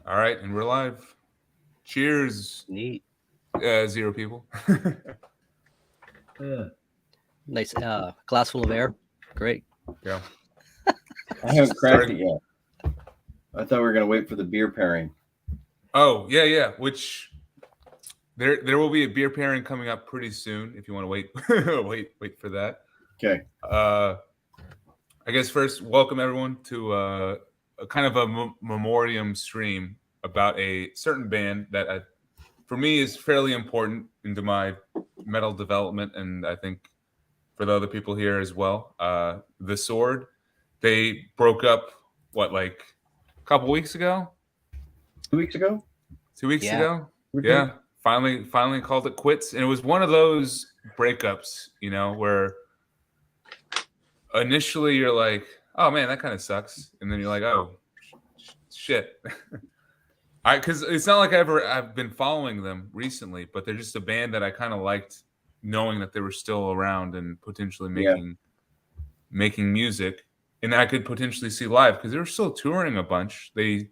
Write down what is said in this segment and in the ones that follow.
All right, and we're live. Cheers, Neat. zero people. Yeah. Nice glass full of air. Great. Yeah, I haven't cracked starting. it yet. I thought we were gonna wait for the beer pairing. Oh yeah. Which there will be a beer pairing coming up pretty soon. If you want to wait, wait for that. Okay. Uh, I guess first, welcome everyone to a kind of a memoriam stream about a certain band that for me is fairly important into my metal development, and I think for the other people here as well. The Sword, they broke up like a couple weeks ago, 2 weeks ago, 2 weeks Yeah. ago. we think. Yeah, finally called it quits, and it was one of those breakups, where initially you're like, oh man, that kind of sucks, and then you're like, oh shit. Because it's not like I've been following them recently, but they're just a band that I kind of liked, knowing that they were still around and potentially Yeah. making music, and I could potentially see live because they were still touring a bunch. They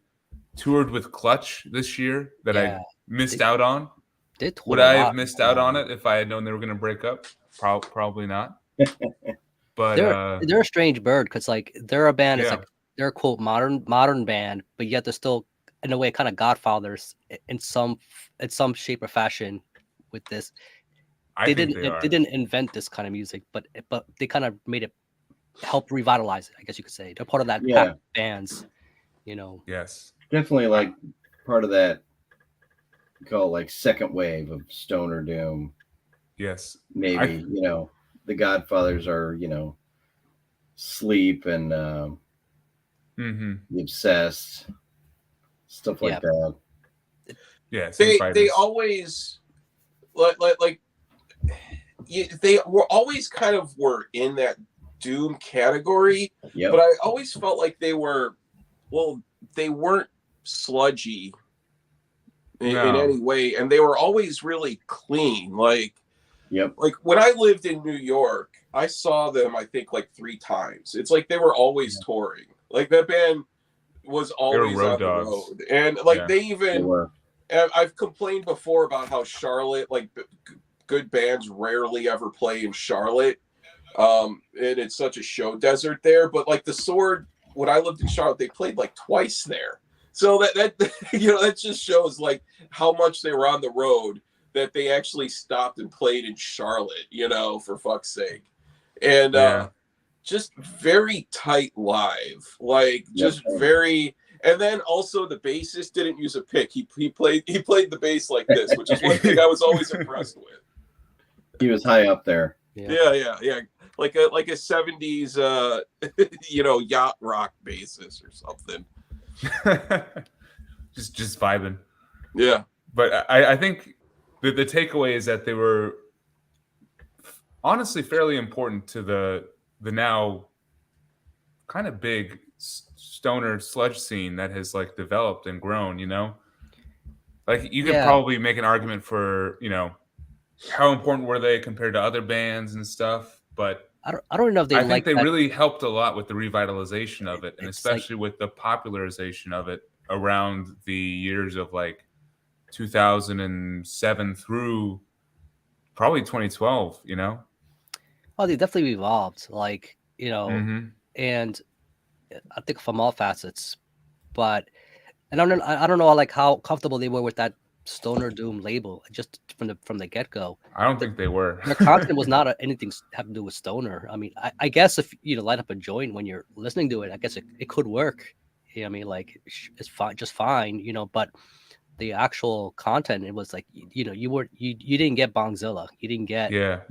toured with Clutch this year that I Yeah. missed They- out on. They toured Would a I have lot. missed out on it if I had known they were going to break up? Probably not. But They're a strange bird because like they're a band. It's yeah, like they're a quote modern band, but yet they're still in a way kind of godfathers in some shape or fashion with this. I think they are. They didn't invent this kind of music, but they kind of made it help revitalize it. I guess you could say they're part of that Yeah. pack of bands. Yes. Definitely like part of that. We call it like second wave of stoner doom. Yes. Maybe the Godfathers are Sleep and Mm-hmm. the Obsessed, stuff like Yeah. that. Yeah. Same They fighters. always they were always kind of were in that doom category, Yep. but I always felt like they weren't sludgy in No. any way, and they were always really clean. Yep. Like when I lived in New York, I saw them I think like 3 times. It's like they were always touring. Like that band was always road on the dogs. road, and like Yeah. they They even. were. I've complained before about how Charlotte, like good bands, rarely ever play in Charlotte, and it's such a show desert there. But like the Sword, when I lived in Charlotte, they played like twice there. So that that just shows like how much they were on the road, that they actually stopped and played in Charlotte. For fuck's sake, and Yeah. just very tight live, like just Yep. very. And then also the bassist didn't use a pick. He played the bass like this, which is one thing I was always impressed with. He was high up there. Yeah. Like a 70s yacht rock bassist or something. just vibing. Yeah. But I think the takeaway is that they were honestly fairly important to the now kind of big stoner sludge scene that has like developed and grown. Like you could Yeah. probably make an argument for how important were they compared to other bands and stuff, but I don't know if they I like think they that. really helped a lot with the revitalization of it, and It's like- especially with the popularization of it around the years of like 2007 through probably 2012. Oh, they definitely evolved. Like Mm-hmm. and I think from all facets, but I don't know like how comfortable they were with that stoner doom label just from the get go. I don't think they were. Their content was not anything have to do with stoner. I mean, I guess if light up a joint when you're listening to it, I guess it could work. I mean, like it's fine, just fine, but the actual content, it was like you didn't get Bongzilla, you didn't get Yeah.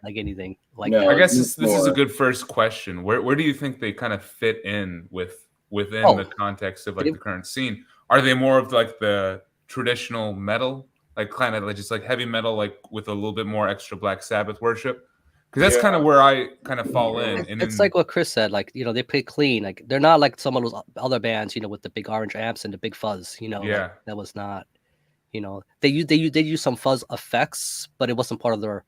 like anything like No. that. I guess it's this is a more- good first question. Where do you think they kind of fit in within Oh. the context of like the current scene? Are they more of like the traditional metal, like kind of like just like heavy metal, like with a little bit more extra Black Sabbath worship? Because that's kind of where I kind of fall in. And It's like what Chris said, like they play clean, like they're not like some of those other bands, with the big orange amps and the big fuzz, Yeah. like, that was not, they use some fuzz effects, but it wasn't part of their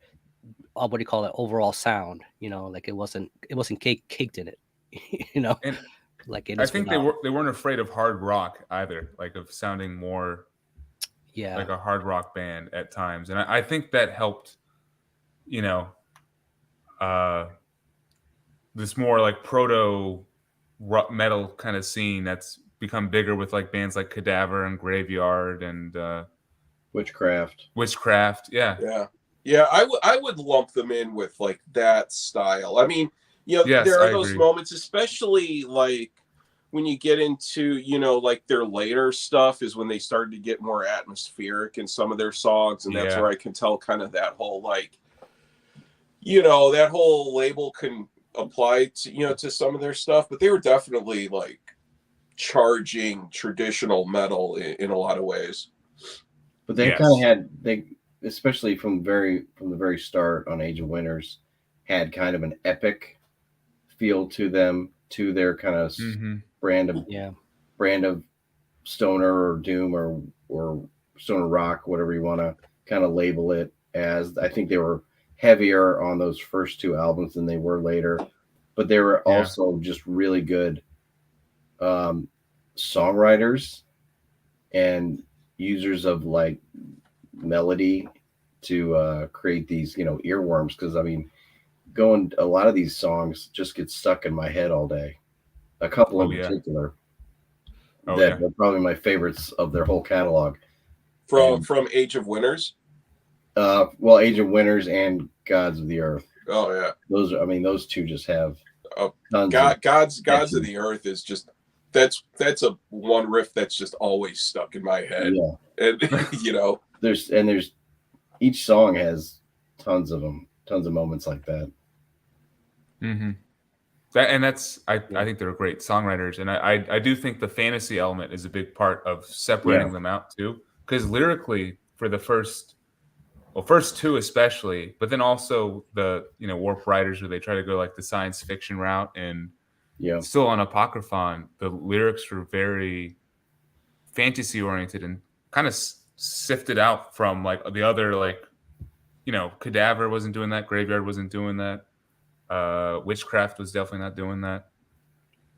what do you call it, overall sound, like it wasn't caked in it. And like I think they weren't afraid of hard rock either, like of sounding more like a hard rock band at times, and I think that helped. You know, this more like proto rock metal kind of scene that's become bigger with like bands like Cadaver and Graveyard and Witchcraft. Yeah. I would lump them in with like that style. I mean, Yes, there are I those agree. moments, especially like when you get into, like their later stuff is when they started to get more atmospheric in some of their songs. And that's where I can tell kind of that whole like, that whole label can apply to, to some of their stuff, but they were definitely like charging traditional metal in a lot of ways. But they kind of had, especially from the very start on Age of Winters, had kind of an epic feel to them, to their kind of brand of stoner or doom or stoner rock, whatever you want to kind of label it as. I think they were heavier on those first two albums than they were later, but they were also just really good songwriters and users of like melody to create these earworms, because I mean a lot of these songs just get stuck in my head all day. A couple in particular that are probably my favorites of their whole catalog from Age of Winters. Well, Age of Winters and Gods of the Earth. Oh yeah, those two just have tons Gods of the Earth is just that's a one riff that's just always stuck in my head. And there's each song has tons of moments like that. Mm-hmm. I think they're great songwriters, and I do think the fantasy element is a big part of separating them out too, because lyrically for the first two especially, but then also the Warp Riders, where they try to go like the science fiction route, and still on Apocryphon the lyrics were very fantasy oriented and kind of sifted out from like the other, like Cadaver wasn't doing that, Graveyard wasn't doing that, Witchcraft was definitely not doing that.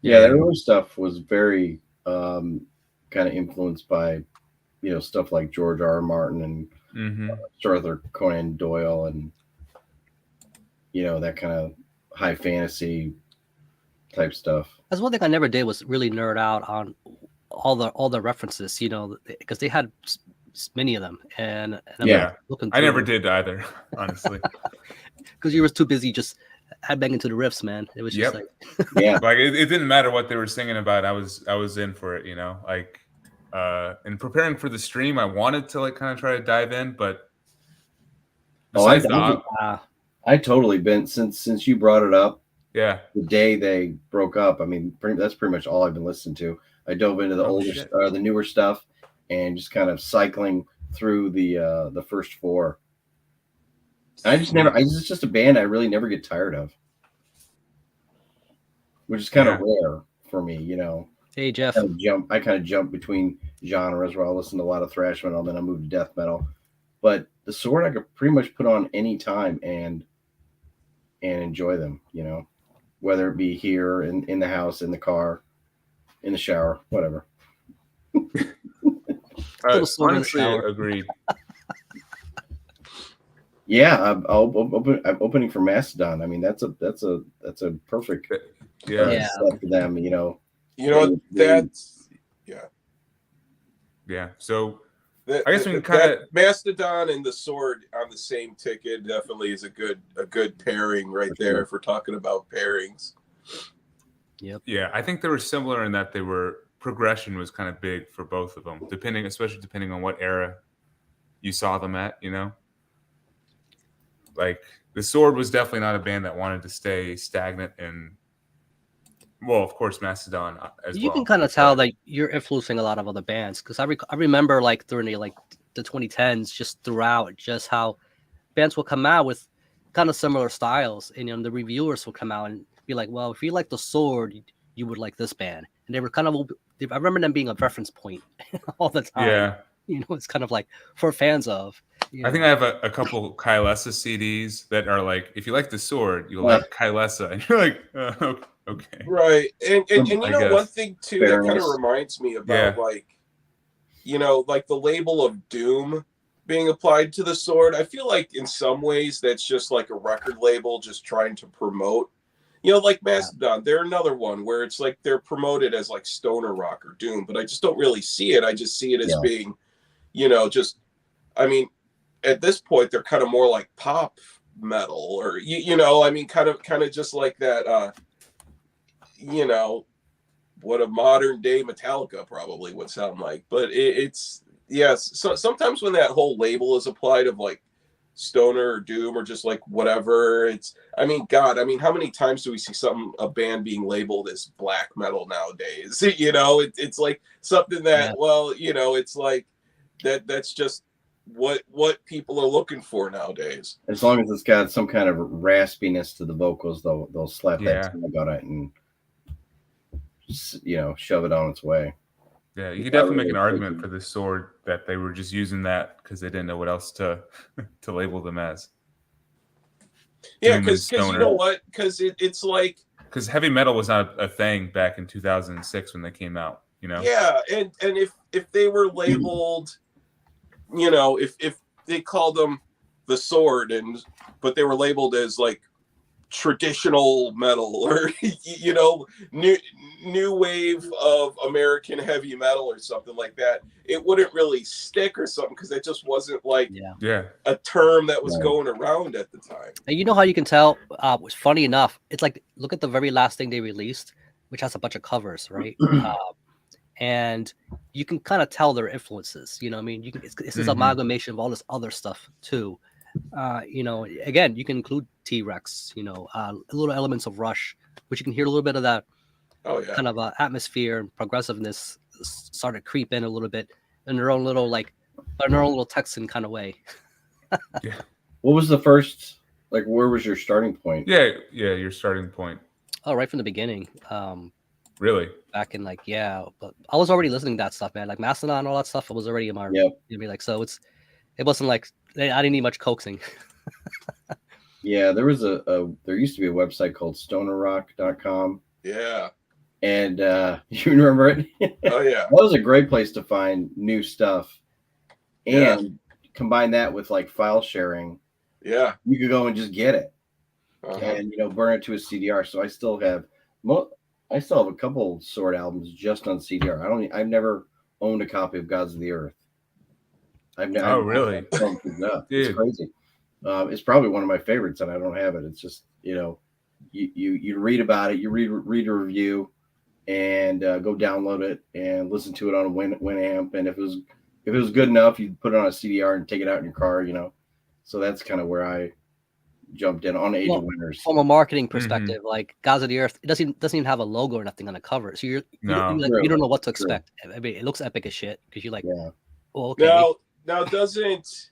Their early stuff was very kind of influenced by stuff like George R. R. Martin and Arthur Conan Doyle, and that kind of high fantasy type stuff. That's one thing I never did, was really nerd out on all the references, because they had many of them, and I never did either, honestly, because you were too busy just headbanging to the riffs, man. It was just like like it didn't matter what they were singing about. I was in for it, like in preparing for the stream, I wanted to like kind of try to dive in, but I totally been since you brought it up. The day they broke up, I mean, that's pretty much all I've been listening to. I dove into the the newer stuff and just kind of cycling through the first four. It's just a band I really never get tired of, which is kind of rare for me, Hey Jeff, I kind of jump between genres where I'll listen to a lot of thrash metal, then I move to death metal. But the Sword I could pretty much put on any time and enjoy them, whether it be here in the house, in the car, in the shower, whatever. Honestly, agreed. I'm opening for Mastodon. I mean, that's a perfect set for them. So I guess we can kind of Mastodon and the Sword on the same ticket definitely is a good pairing right there if we're talking about pairings. Yep. Yeah, I think they were similar in that progression was kind of big for both of them, especially depending on what era you saw them at. Like the Sword was definitely not a band that wanted to stay stagnant, and of course Mastodon as well. You can kind of tell that you're influencing a lot of other bands, because I remember like during the 2010s, just throughout, just how bands will come out with kind of similar styles, and the reviewers will come out and be like, well, if you like the Sword, you would like this band, and they were kind of, I remember them being a reference point all the time. It's kind of like for fans of. I think I have a couple Kylesa CDs that are like, if you like the Sword, you'll like Kylesa, and you're like, Okay. Right. And you I know, one guess. thing too that kind of Fairness. reminds me about like, you know, like the label of doom being applied to the sword. I feel like in some ways that's just like a record label just trying to promote, you know, like Mastodon. They're another one where it's like they're promoted as like stoner rock or doom, but I just don't really see it. I just see it as being, you know, just, I mean, at this point they're kind of more like pop metal, or you know, I mean, kind of just like that, you know, what a modern day Metallica probably would sound like. But it's yes. So sometimes when that whole label is applied of like stoner or doom or just like whatever, it's, I mean, God, I mean, how many times do we see a band being labeled as black metal nowadays? You know, it's like something that, well, you know, it's like that's just what people are looking for nowadays. As long as it's got some kind of raspiness to the vocals, they'll slap that tag on it and, you know, shove it on its way. Yeah, you could definitely make an argument for this sword that they were just using that because they didn't know what else to to label them as. Yeah, because you know what? Because it's like, because heavy metal was not a thing back in 2006 when they came out. You know. Yeah, and if they were labeled, you know, if they called them the sword, but they were labeled as like traditional metal or you know, new wave of American heavy metal or something like that, it wouldn't really stick or something because it just wasn't like a term that was going around at the time. And you know how you can tell? Was funny enough, it's like, look at the very last thing they released, which has a bunch of covers, right? And you can kind of tell their influences. You know, I mean, it's this amalgamation of all this other stuff too. You know, again, you can include T-Rex, you know, little elements of Rush, which you can hear a little bit of that kind of atmosphere and progressiveness start to creep in a little bit in their own little Texan kind of way. What was the first, like, where was your starting point? Yeah, your starting point. Oh, right from the beginning. Really? Back in like, but I was already listening to that stuff, man. Like Mastodon and all that stuff, it was already in my, like, so it wasn't like, I didn't need much coaxing. Yeah, there was there used to be a website called stonerrock.com. Yeah. And you remember it? Oh yeah. That was a great place to find new stuff. And combine that with like file sharing. Yeah. You could go and just get it. And, you know, burn it to a CDR. So I still have a couple Sword albums just on CDR. I've never owned a copy of Gods of the Earth. Really? It's crazy. It's probably one of my favorites, and I don't have it. It's just, you know, you read about it, you read a review, and go download it and listen to it on a Winamp. And if it was good enough, you put it on a CDR and take it out in your car, you know. So that's kind of where I jumped in on Age of Winters. From a marketing perspective, like Gods of the Earth, it doesn't even have a logo or nothing on the cover, so you don't know what to expect. I mean, it looks epic as shit because you're like, oh, okay. Now doesn't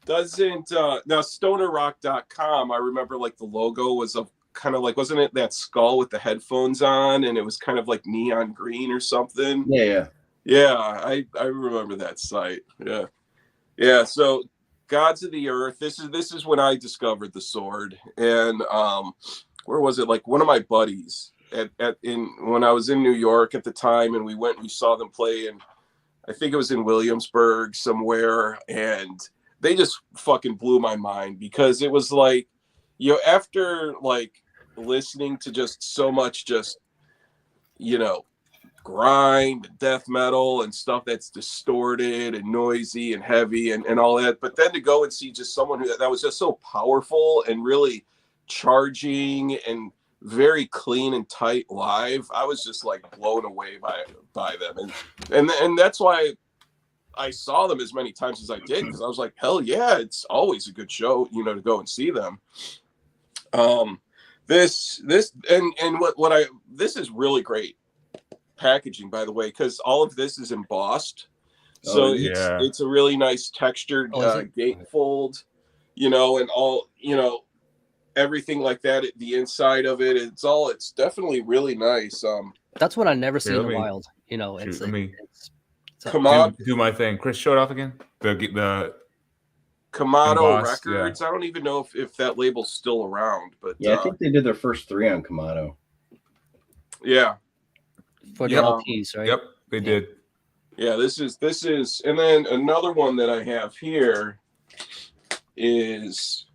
now stonerrock.com, I remember like the logo was a kind of like, wasn't it that skull with the headphones on, and it was kind of like neon green or something? Yeah. I remember that site. Yeah. So Gods of the Earth, this is when I discovered the sword. And where was it? Like one of my buddies when I was in New York at the time, and we saw them play, and I think it was in Williamsburg somewhere, and they just fucking blew my mind because it was like, you know, after like listening to just so much just, you know, grind, death metal and stuff that's distorted and noisy and heavy and all that, but then to go and see just someone that was just so powerful and really charging and very clean and tight live, I was just like blown away by them, and that's why I saw them as many times as I did, because I was like, hell yeah, it's always a good show, you know, to go and see them. This is really great packaging, by the way, because all of this is embossed, so it's a really nice textured gatefold, you know, and all, you know, everything like that at the inside of it, it's definitely really nice. That's what I never seen in the wild, you know. Come on, do my thing. Chris, show it off again. The Kamado Records. I don't even know if that label's still around, but I think they did their first 3 on Kamado. Yeah. For the Yep. LPs, right? Yep, they did. Yeah, this is, and then another one that I have here is,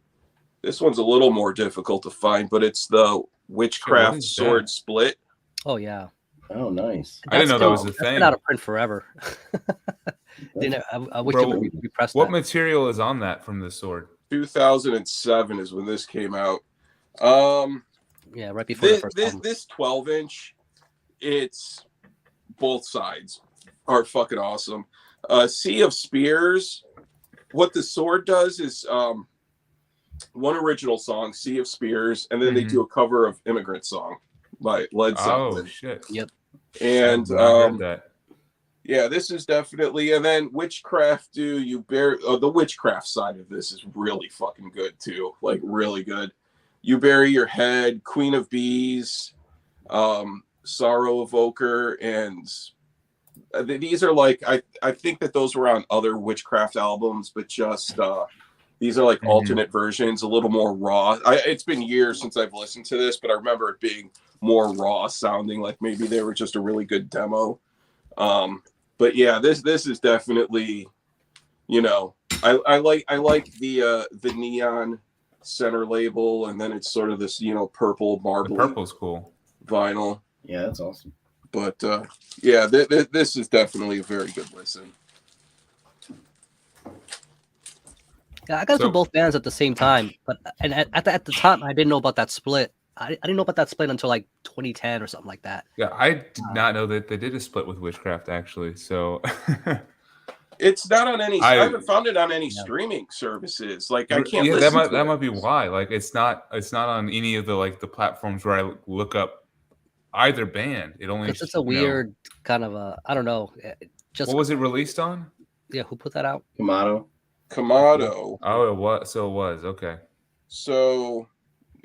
this one's a little more difficult to find, but it's the Witchcraft is Sword that? Split. Oh yeah. Oh, nice. I didn't know that was a That's thing. been out of print forever. I wish Bro, they would repress What that. material is on that from the sword? 2007 is when this came out. Yeah, right before the first album. This 12-inch, it's both sides are fucking awesome. Sea of Spears. What the sword does is one original song, Sea of Spears, and then they do a cover of Immigrant Song by Led Zeppelin. Oh shit! Yep. And I heard that. yeah, this is definitely, and then Witchcraft the Witchcraft side of this is really fucking good too, like really good. You Bury Your Head, Queen of Bees, Sorrow Evoker, and these are like, I think that those were on other Witchcraft albums, but just these are like alternate versions, a little more raw. It's been years since I've listened to this, but I remember it being more raw sounding, like maybe they were just a really good demo. But yeah, this is definitely, you know, I like the neon center label, and then it's sort of this, you know, purple marble. The purple's cool. Vinyl. Yeah, that's awesome. But yeah, this is definitely a very good listen. Yeah, I got into both bands at the same time, but at the time I didn't know about that split. I didn't know about that split until like 2010 or something like that. Yeah, I did not know that they did a split with Witchcraft actually. So it's not on any. I haven't found it on any streaming services. Like I can't. Yeah, listen that might be why. Like it's not on any of the like the platforms where I look up either band. It only. It's a weird kind of a. I don't know. Just what was it released on? Yeah, who put that out? Kamado. Oh, it was. So it was okay. So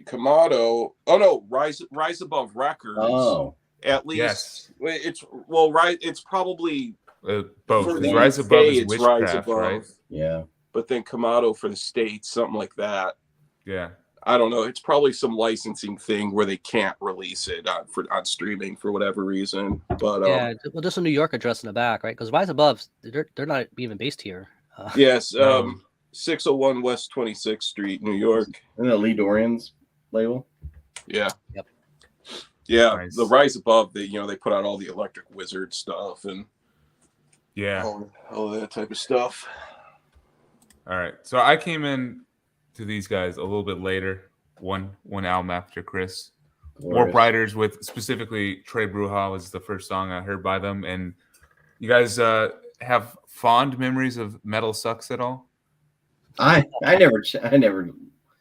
Kamado. Oh no, Rise Above Records. Oh, at least yes. It's probably both. Rise Above is Witchcraft, right? Yeah. But then Kamado for the States, something like that. Yeah. I don't know. It's probably some licensing thing where they can't release it on streaming for whatever reason. But yeah, well, there's a New York address in the back, right? Because Rise Above, they're not even based here. Yes, 601 West 26th Street, New York. And the Lee Dorian's label. Yeah. Yep. Yeah, Nice. the Rise Above, they put out all the Electric Wizard stuff and all that type of stuff. All right, so I came in to these guys a little bit later, one album after Chris. Warp Riders with specifically Trey Bruja was the first song I heard by them. And you guys have fond memories of Metal Sucks at all? I never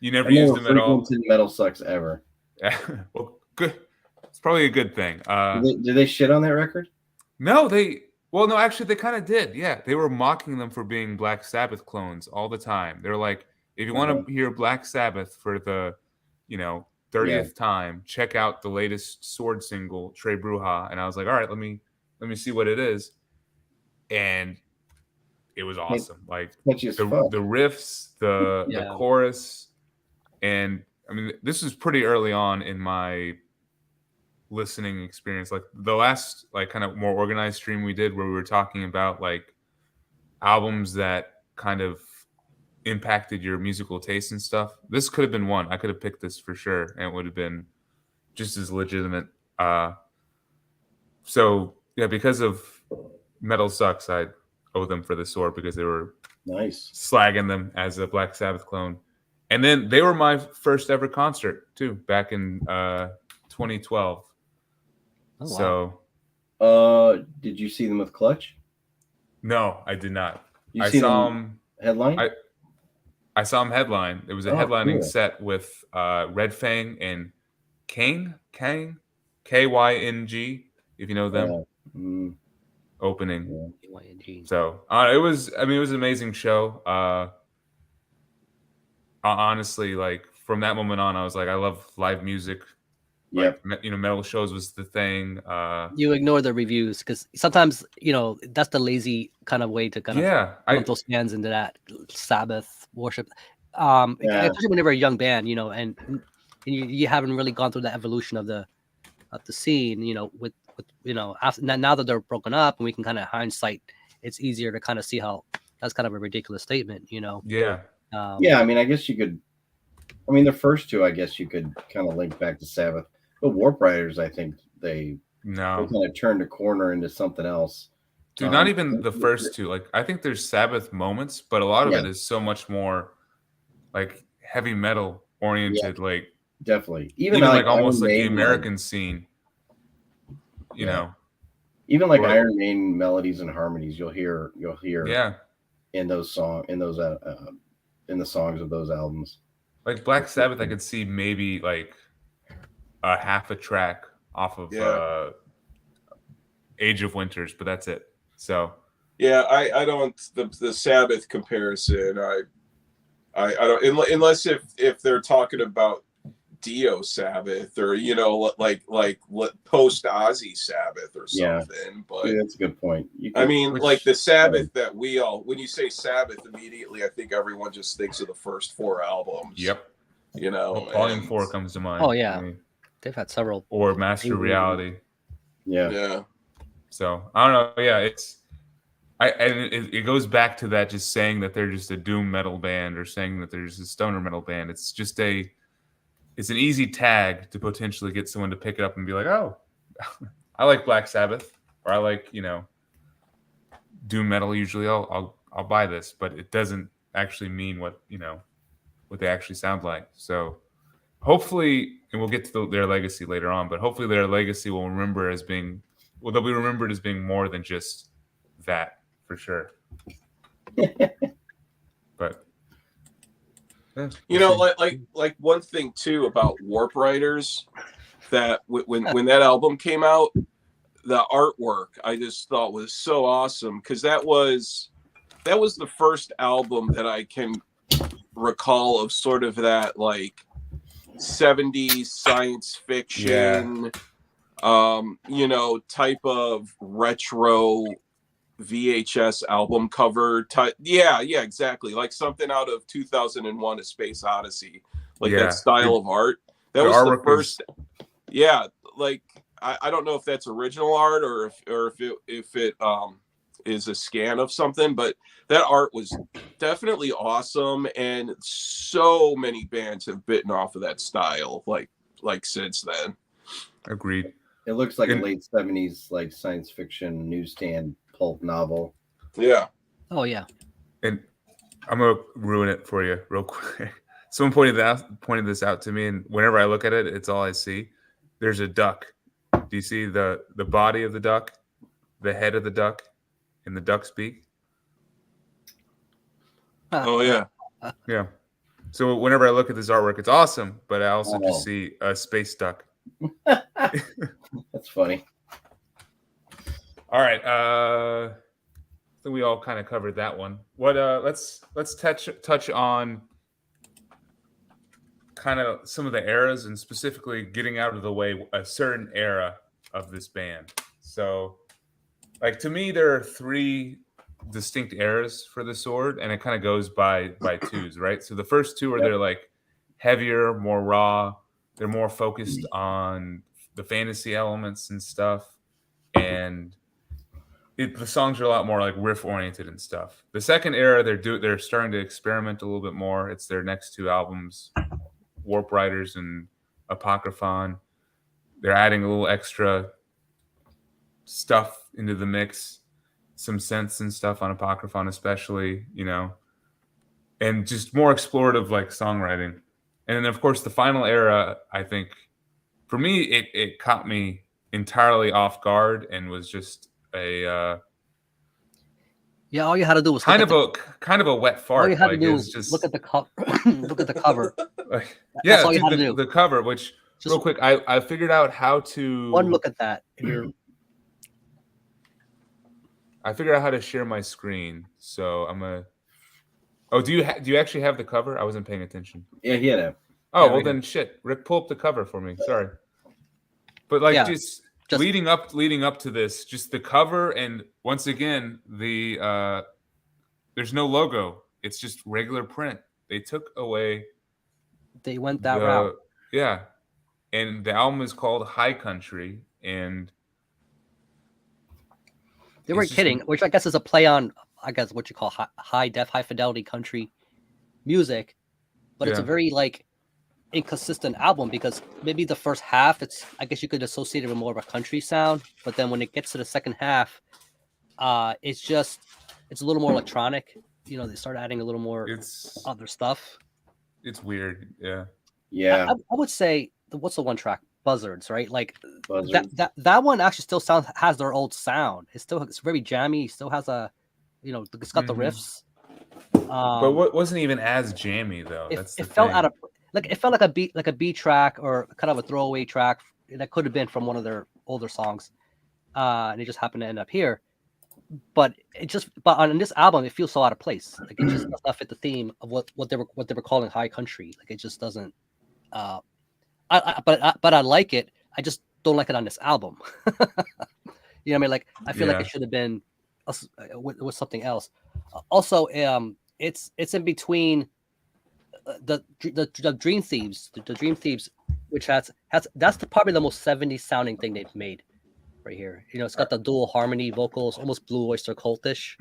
You never used them at all? Metal Sucks ever. Well, good. It's probably a good thing. Did they shit on that record? No, no, actually they kind of did. Yeah, they were mocking them for being Black Sabbath clones all the time. They're like, if you want to hear Black Sabbath for the, 30th time, check out the latest Sword single, Trey Bruja. And I was like, all right, let me see what it is. And it was awesome. Like the riffs, the chorus, and I mean, this was pretty early on in my listening experience. Like the last, like kind of more organized stream we did, where we were talking about like albums that kind of impacted your musical taste and stuff. This could have been one. I could have picked this for sure, and it would have been just as legitimate. So yeah, because of Metal Sucks, I owe them for the sword because they were slagging them as a Black Sabbath clone. And then they were my first ever concert too, back in 2012. Oh, so did you see them with Clutch? No, I did not. I saw them headline. I saw him headline. It was a headlining set with Red Fang and Kyng, Kyng, if you know them. Opening. So it was an amazing show. Honestly, like from that moment on, I was like, I love live music. Yeah, like, metal shows was the thing. You ignore the reviews because sometimes that's the lazy kind of way to kind of put those fans into that Sabbath worship. Especially when you're a young band, and you haven't really gone through the evolution of the the scene, with after now that they're broken up and we can kind of hindsight, it's easier to kind of see how that's kind of a ridiculous statement, Yeah. Yeah, I mean, I guess you could. I mean, the first two, I guess you could kind of link back to Sabbath, but Warp Riders, I think they kind of turned a corner into something else. Dude, not even the first two. Like, I think there's Sabbath moments, but a lot of it is so much more like heavy metal oriented. Yeah, like, definitely. Even like almost like the American scene. You know, even like Iron Maiden melodies and harmonies, you'll hear. Yeah. In those in the songs of those albums. Like Black Sabbath, I could see maybe like a half a track off of Age of Winters, but that's it. So yeah, I don't the Sabbath comparison. I don't unless if they're talking about Dio Sabbath or like post Ozzy Sabbath or something. Yeah. But yeah, that's a good point. I mean, like the Sabbath that when you say Sabbath, immediately I think everyone just thinks of the first 4 albums. Yep. Volume 4 comes to mind. Oh yeah, I mean, they've had several. Or Master Reality. Yeah. So I don't know. Yeah, it goes back to that, just saying that they're just a doom metal band or saying that they're just a stoner metal band. It's just it's an easy tag to potentially get someone to pick it up and be like, oh, I like Black Sabbath, or I like, doom metal. Usually I'll buy this, but it doesn't actually mean what they actually sound like. So hopefully, and we'll get to their legacy later on, but hopefully their legacy will they'll be remembered as being more than just that, for sure. But like one thing too about Warp Riders, that when that album came out, the artwork I just thought was so awesome, because that was the first album that I can recall of sort of that like 70s science fiction, type of retro VHS album cover type. Yeah, exactly. Like something out of 2001: A Space Odyssey. Like that style of art. That was the first. Like I don't know if that's original art or if it is a scan of something, but that art was definitely awesome, and so many bands have bitten off of that style like since then. Agreed. It looks like a late 70s like science fiction newsstand pulp novel. Yeah. Oh yeah. And I'm gonna ruin it for you real quick. Someone pointed this out to me, and whenever I look at it, it's all I see. There's a duck. Do you see the body of the duck, the head of the duck, and the duck's beak? Oh yeah. Yeah. So whenever I look at this artwork, it's awesome, but I also just see a space duck. That's funny. All right. I think we all kind of covered that one. What? Let's touch on kind of some of the eras, and specifically getting out of the way a certain era of this band. So, like, to me, there are 3 distinct eras for the Sword, and it kind of goes by twos, right? So the first 2 are they're like heavier, more raw. They're more focused on the fantasy elements and stuff, and the songs are a lot more like riff oriented and stuff. The second era, they're starting to experiment a little bit more. It's their next 2 albums, Warp Riders and Apocryphon. They're adding a little extra stuff into the mix, some synths and stuff on Apocryphon especially, and just more explorative like songwriting. And then of course the final era, I think for me it caught me entirely off guard and was just all you had to do was kind of a wet fart. All you had to do was just look at the look at the cover. That's all you had to do. The cover, which just real quick, I figured out how to one look at that. I figured out how to share my screen, so I'm gonna. Oh, do you actually have the cover? I wasn't paying attention. Yeah, he had it. Oh, well then, shit. Rick, pull up the cover for me. Sorry, but like just leading up to this, just the cover, and once again, the there's no logo. It's just regular print. They took away. They went that route. Yeah, and the album is called High Country, and they weren't kidding, which I guess is a play on, I guess, what you call high fidelity country music, but it's a very like inconsistent album because maybe the first half, I guess you could associate it with more of a country sound, but then when it gets to the second half, it's a little more electronic. You know, they start adding a little more other stuff. It's weird. Yeah. I would say what's the one track? Buzzards, right? Like Buzzards. that one actually still has their old sound. It's very jammy. It still has it's got the riffs. But what wasn't even as jammy though. It felt out of it felt like a B track or kind of a throwaway track that could have been from one of their older songs, and it just happened to end up here. But on this album, it feels so out of place. Like it just does not fit the theme of what they were calling high country. Like it just doesn't. But I like it. I just don't like it on this album. You know what I mean? Like I feel like it should have been with something else. Also, it's in between the Dream Thieves, the Dream Thieves, which that's probably the most 70s sounding thing they've made right here. You know, it's got the dual harmony vocals, almost Blue Oyster Cultish.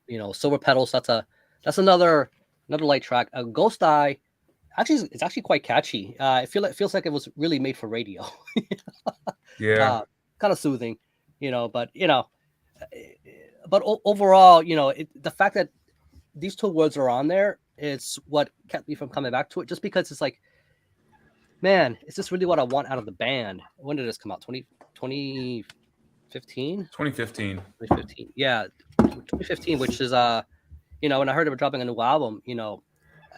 You know, Silver Petals. That's another light track. Ghost Eye. Actually, it's actually quite catchy. It feels like it was really made for radio. Yeah. Kind of soothing, you know. But overall, you know, the fact that these two words are on there, it's what kept me from coming back to it. Just because it's like, man, is this really what I want out of the band? When did this come out? 2015? 2015. 2015. Yeah, 2015, which is you know, when I heard they were dropping a new album, you know,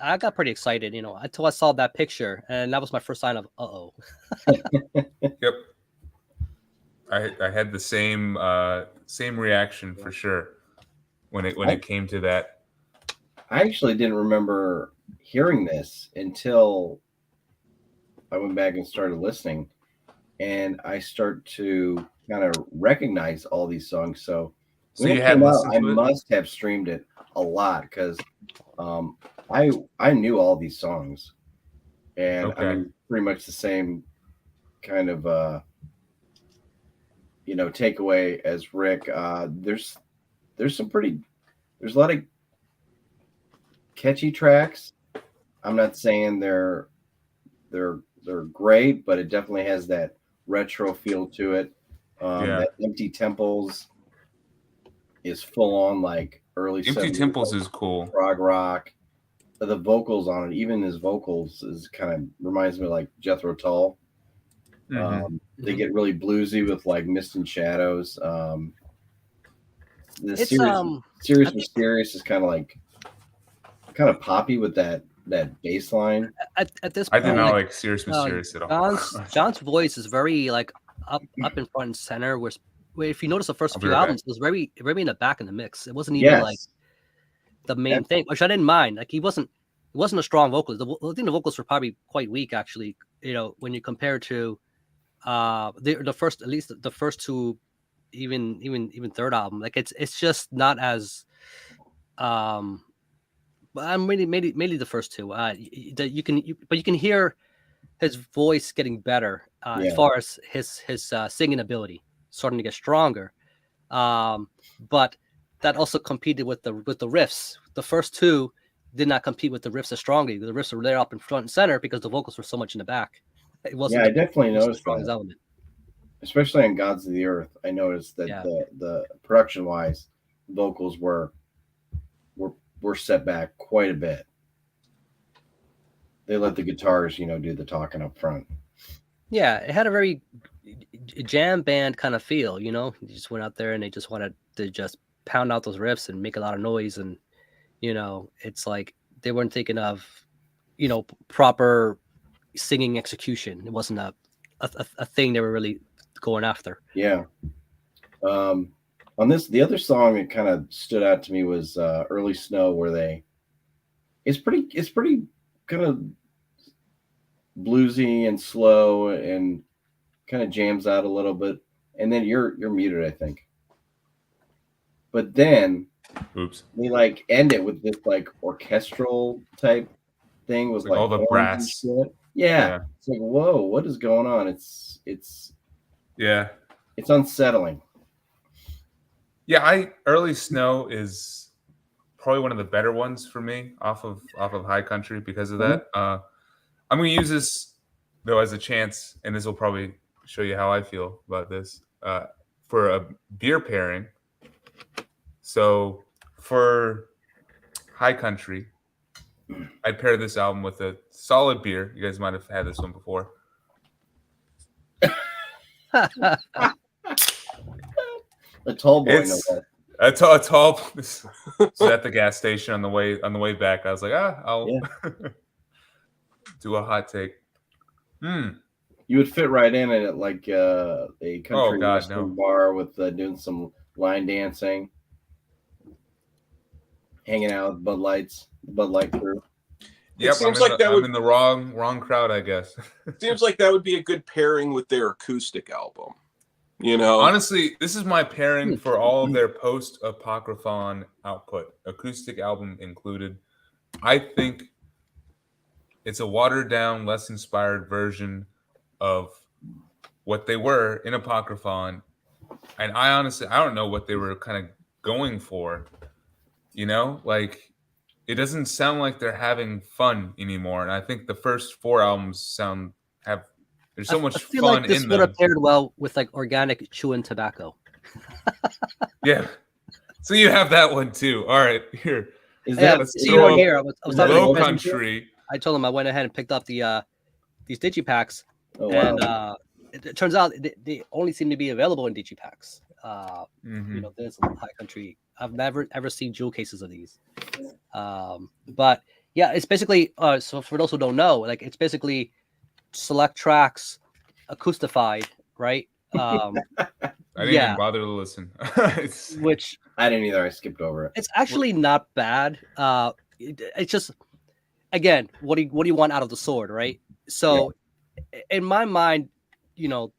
I got pretty excited, you know, until I saw that picture, and that was my first sign of uh-oh. Yep. I had the same reaction for sure when it came to that. I actually didn't remember hearing this until I went back and started listening, and I start to kind of recognize all these songs. So when it came out, I must have streamed it a lot because I knew all these songs, and I mean pretty much the same kind of you know, takeaway as Rick. There's a lot of catchy tracks. I'm not saying they're great, but it definitely has that retro feel to it. That Empty Temples is full on like early Empty Temples is cool. Prog rock. The vocals on it, even his vocals, is kind of reminds me of like Jethro Tull. They get really bluesy with like Mist and Shadows. The Serious Mysterious is kind of poppy with that bass line. At this point, I did not like Serious Mysterious at all. John's voice is very like up in front and center. Where if you notice the first few albums, it was very in the back in the mix. It wasn't even like the main thing, which I didn't mind. Like he wasn't a strong vocalist. I think the vocals were probably quite weak, actually. You know, when you compare to the first, at least the first two, even third album, like it's just not as I'm mainly the first two. You can hear his voice getting better as far as his singing ability starting to get stronger. But that also competed with the riffs. The first two did not compete with the riffs as strongly. The riffs were there up in front and center because the vocals were so much in the back. It wasn't. Yeah, I definitely noticed that. Element. Especially in Gods of the Earth, I noticed that the production wise, vocals were set back quite a bit. They let the guitars, you know, do the talking up front. Yeah, it had a very jam band kind of feel, you know. They just went out there and they just wanted to just pound out those riffs and make a lot of noise, and you know, it's like they weren't thinking of, you know, proper singing execution. It wasn't a thing they were really going after. Yeah. On this, the other song that kind of stood out to me was Early Snow, where it's pretty kind of bluesy and slow and kind of jams out a little bit. And then you're muted, I think. But then they like end it with this like orchestral type thing with like all the horns brass. and shit. Yeah. It's like, whoa, what is going on? It's unsettling. Yeah, Early Snow is probably one of the better ones for me off of High Country because of that. I'm going to use this though as a chance, and this will probably show you how I feel about this for a beer pairing. So for High Country, I'd pair this album with a solid beer. You guys might have had this one before. A tall boy. A tall. This is at the gas station on the way back. I was like, I'll do a hot take. You would fit right in at like a country western bar with doing some line dancing, hanging out with Bud Light crew. Yep, I'm in the wrong crowd, I guess. Seems like that would be a good pairing with their acoustic album. You know, honestly, this is my pairing for all of their post-Apocryphon output, acoustic album included. I think it's a watered-down, less inspired version of what they were in Apocryphon, and I don't know what they were kind of going for. You know, like it doesn't sound like they're having fun anymore, and I think the first 4 albums there's so much fun like this in would them. have paired well with like organic chewing tobacco. Yeah. So you have that one too. All right, here. Let's throw here. I was talking Low Country. I told him I went ahead and picked up the these digipacks, and it turns out they only seem to be available in digipacks. You know, there's a High Country. I've never ever seen jewel cases of these. But yeah, it's basically so for those who don't know, like it's basically select tracks acoustified, right? I didn't even bother to listen. Which I didn't either. I skipped over it. It's actually not bad. It's just, again, what do you want out of the sword, right? So in my mind, you know,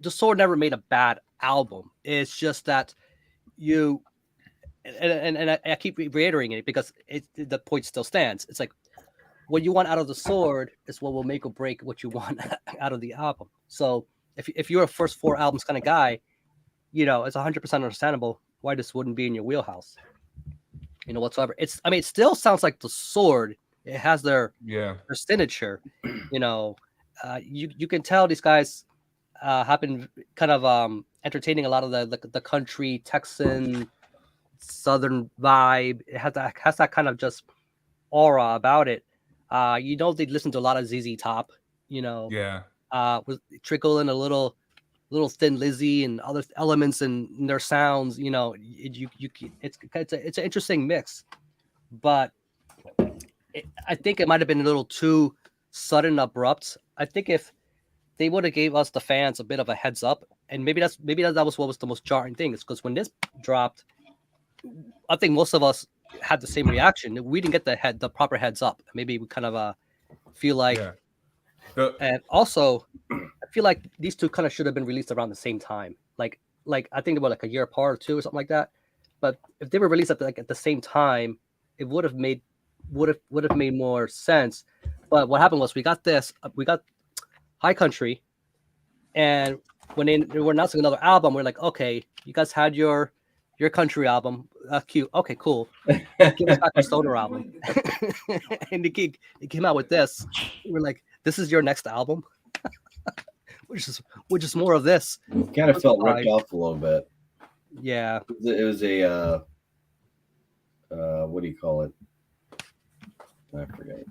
the sword never made a bad album. It's just that you and I keep reiterating it because the point still stands. It's like what you want out of the sword is what will make or break what you want out of the album. So if you're a first 4 albums kind of guy, you know, it's 100% understandable why this wouldn't be in your wheelhouse, you know, whatsoever. It still sounds like the sword. It has their signature, you know. You can tell these guys have been kind of entertaining a lot of the country Texan Southern vibe. It has that kind of just aura about it. You know, they listen to a lot of ZZ Top, you know. Yeah. With trickle in a little Thin Lizzy and other elements in their sounds, you know. It's an interesting mix, but I think it might have been a little too sudden, abrupt. I think if they would have gave us the fans a bit of a heads up, and maybe that was what was the most jarring thing, is because when this dropped, I think most of us had the same reaction. We didn't get the proper heads up. Maybe we kind of feel like, and also I feel like these two kind of should have been released around the same time. Like I think about like a year apart or 2 or something like that. But if they were released at the same time, it would have made more sense. But what happened was we got High Country, and when they were announcing another album, we're like, okay, you guys had your country album, cute, okay, cool. Give us back the stoner album, and they came out with this. We're like, this is your next album, which is more of this. It kind of felt ripped off a little bit. Yeah, it was a what do you call it? I forget.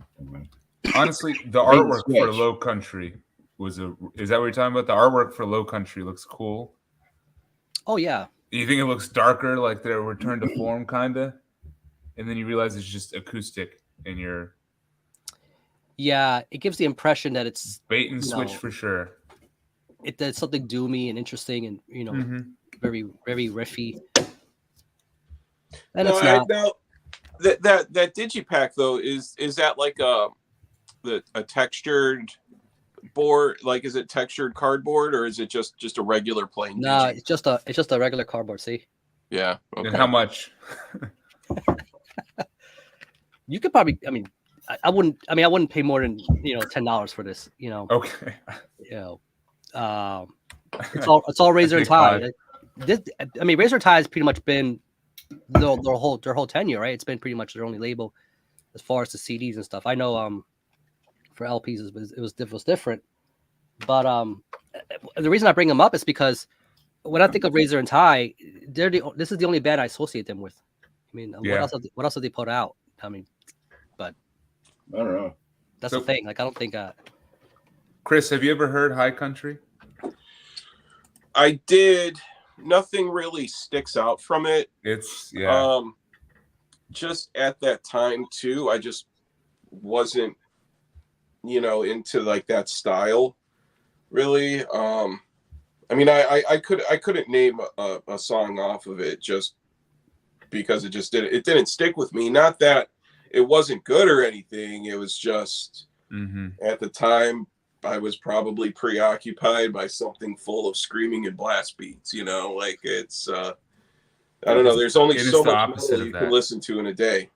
Honestly, the artwork for Low Country is that what you're talking about? The artwork for Low Country looks cool. Oh yeah. You think it looks darker, like they're returned to form, kinda, and then you realize it's just acoustic, and you're. Yeah, it gives the impression that it's bait and switch for sure. It's something doomy and interesting, and you know, very very riffy. And it's not. Now, that digipack though is that like a textured board? Like, is it textured cardboard, or is it just a regular plain? No, it's just a regular cardboard. See? Yeah. Okay. And how much? You could probably, I mean, I wouldn't. I mean, I wouldn't pay more than $10 for this. Okay. It's all Razor and God. Tie. I mean, Razor and Tie has pretty much been their whole tenure, right? It's been pretty much their only label as far as the CDs and stuff. I know for LPs it was different, but the reason I bring them up is because when I think of Razor and Tie, this is the only band I associate them with. I mean, what else have they put out? I mean, but I don't know. That's the thing. Like, I don't think. Chris, have you ever heard High Country? I did. Nothing really sticks out from it. It's just at that time too, I just wasn't, into like that style, really. I mean, I couldn't name a song off of it just because it didn't stick with me. Not that it wasn't good or anything. It was just at the time I was probably preoccupied by something full of screaming and blast beats. Like it's I don't know. There's only so much metal you can listen to in a day.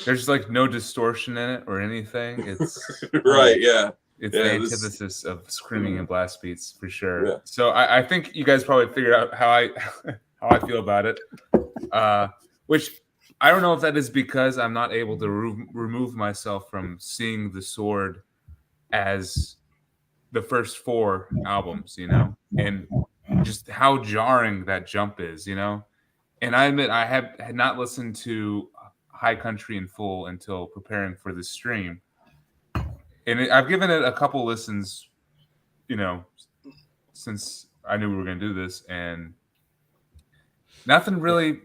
There's like no distortion in it or anything. It's right. Yeah. It's the antithesis of screaming and blast beats for sure. Yeah. So I think you guys probably figured out how I feel about it. Which I don't know if that is because I'm not able to remove myself from seeing the Sword as the first 4 albums, and just how jarring that jump is, And I admit I had not listened to High Country in full until preparing for this stream. And I've given it a couple listens, since I knew we were going to do this, and nothing really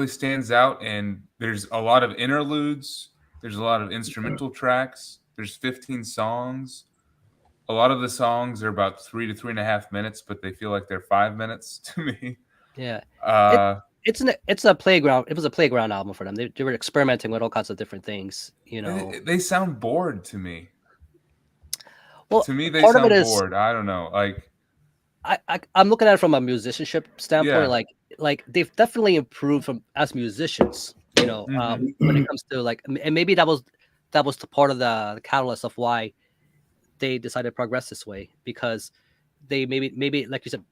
stands out. And there's a lot of interludes. There's a lot of instrumental tracks. There's 15 songs. A lot of the songs are about 3 to 3.5 minutes, but they feel like they're 5 minutes to me. Yeah. It's a playground. It was a playground album for them. They were experimenting with all kinds of different things, They sound bored to me. Well, to me, they sound bored. I don't know. Like, I'm looking at it from a musicianship standpoint. Like they've definitely improved as musicians. When it comes to like, and maybe that was the part of the catalyst of why they decided to progress this way, because they maybe like you said,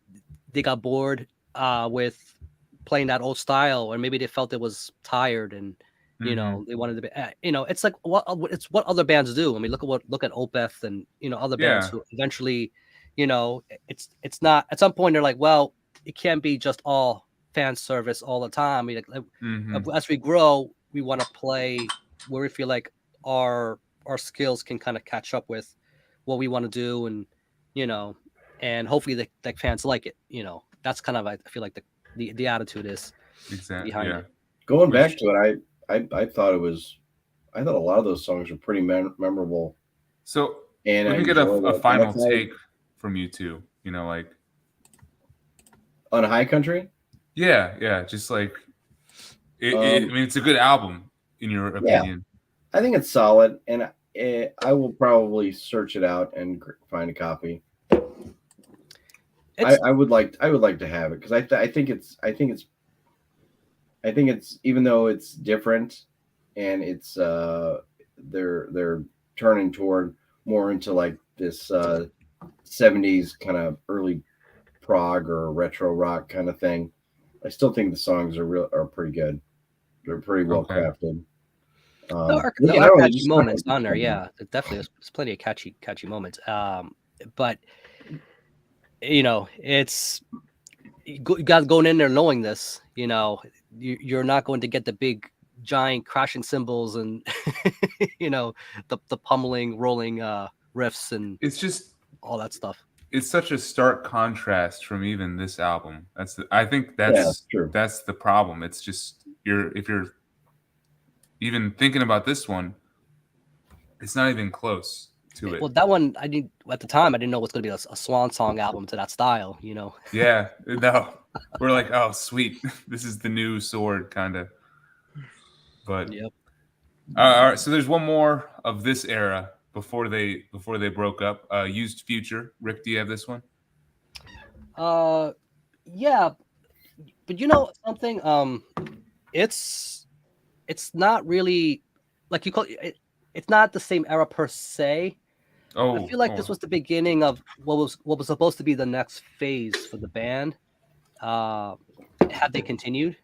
they got bored with playing that old style, or maybe they felt it was tired, and they wanted to be it's like what other bands do. I mean, look at Opeth and other bands who eventually it's not, at some point they're like, well, it can't be just all fan service all the time. I mean, as we grow, we want to play where we feel like our skills can kind of catch up with what we want to do, and and hopefully the fans like it. That's kind of, I feel like the attitude is behind it. Going back to it, I thought a lot of those songs were pretty memorable. So and we can get a final take from you two, like on High Country. Yeah, just like I mean, it's a good album in your opinion. I think it's solid, and I will probably search it out and find a copy. I would like to have it, because I think it's even though it's different, and it's they're turning toward more into like this 70s kind of early prog or retro rock kind of thing. I still think the songs are pretty good. They're pretty well crafted. There are catchy moments on there. Yeah, definitely. There's plenty of catchy moments. But it's you guys going in there knowing this. You're not going to get the big giant crashing cymbals and the pummeling, rolling riffs, and it's just all that stuff. It's such a stark contrast from even this album. I think that's true. That's the problem. It's just if you're even thinking about this one, it's not even close to it. Well, that one at the time I didn't know it was going to be a swan song album to that style. Yeah, no, we're like, oh, sweet, this is the new Sword kind of. But yep. All right, so there's one more of this era before they broke up. Used Future. Rick, do you have this one? Yeah, but something. It's not really like you call it, it's not the same era per se. I feel like this was the beginning of what was supposed to be the next phase for the band. Had they continued,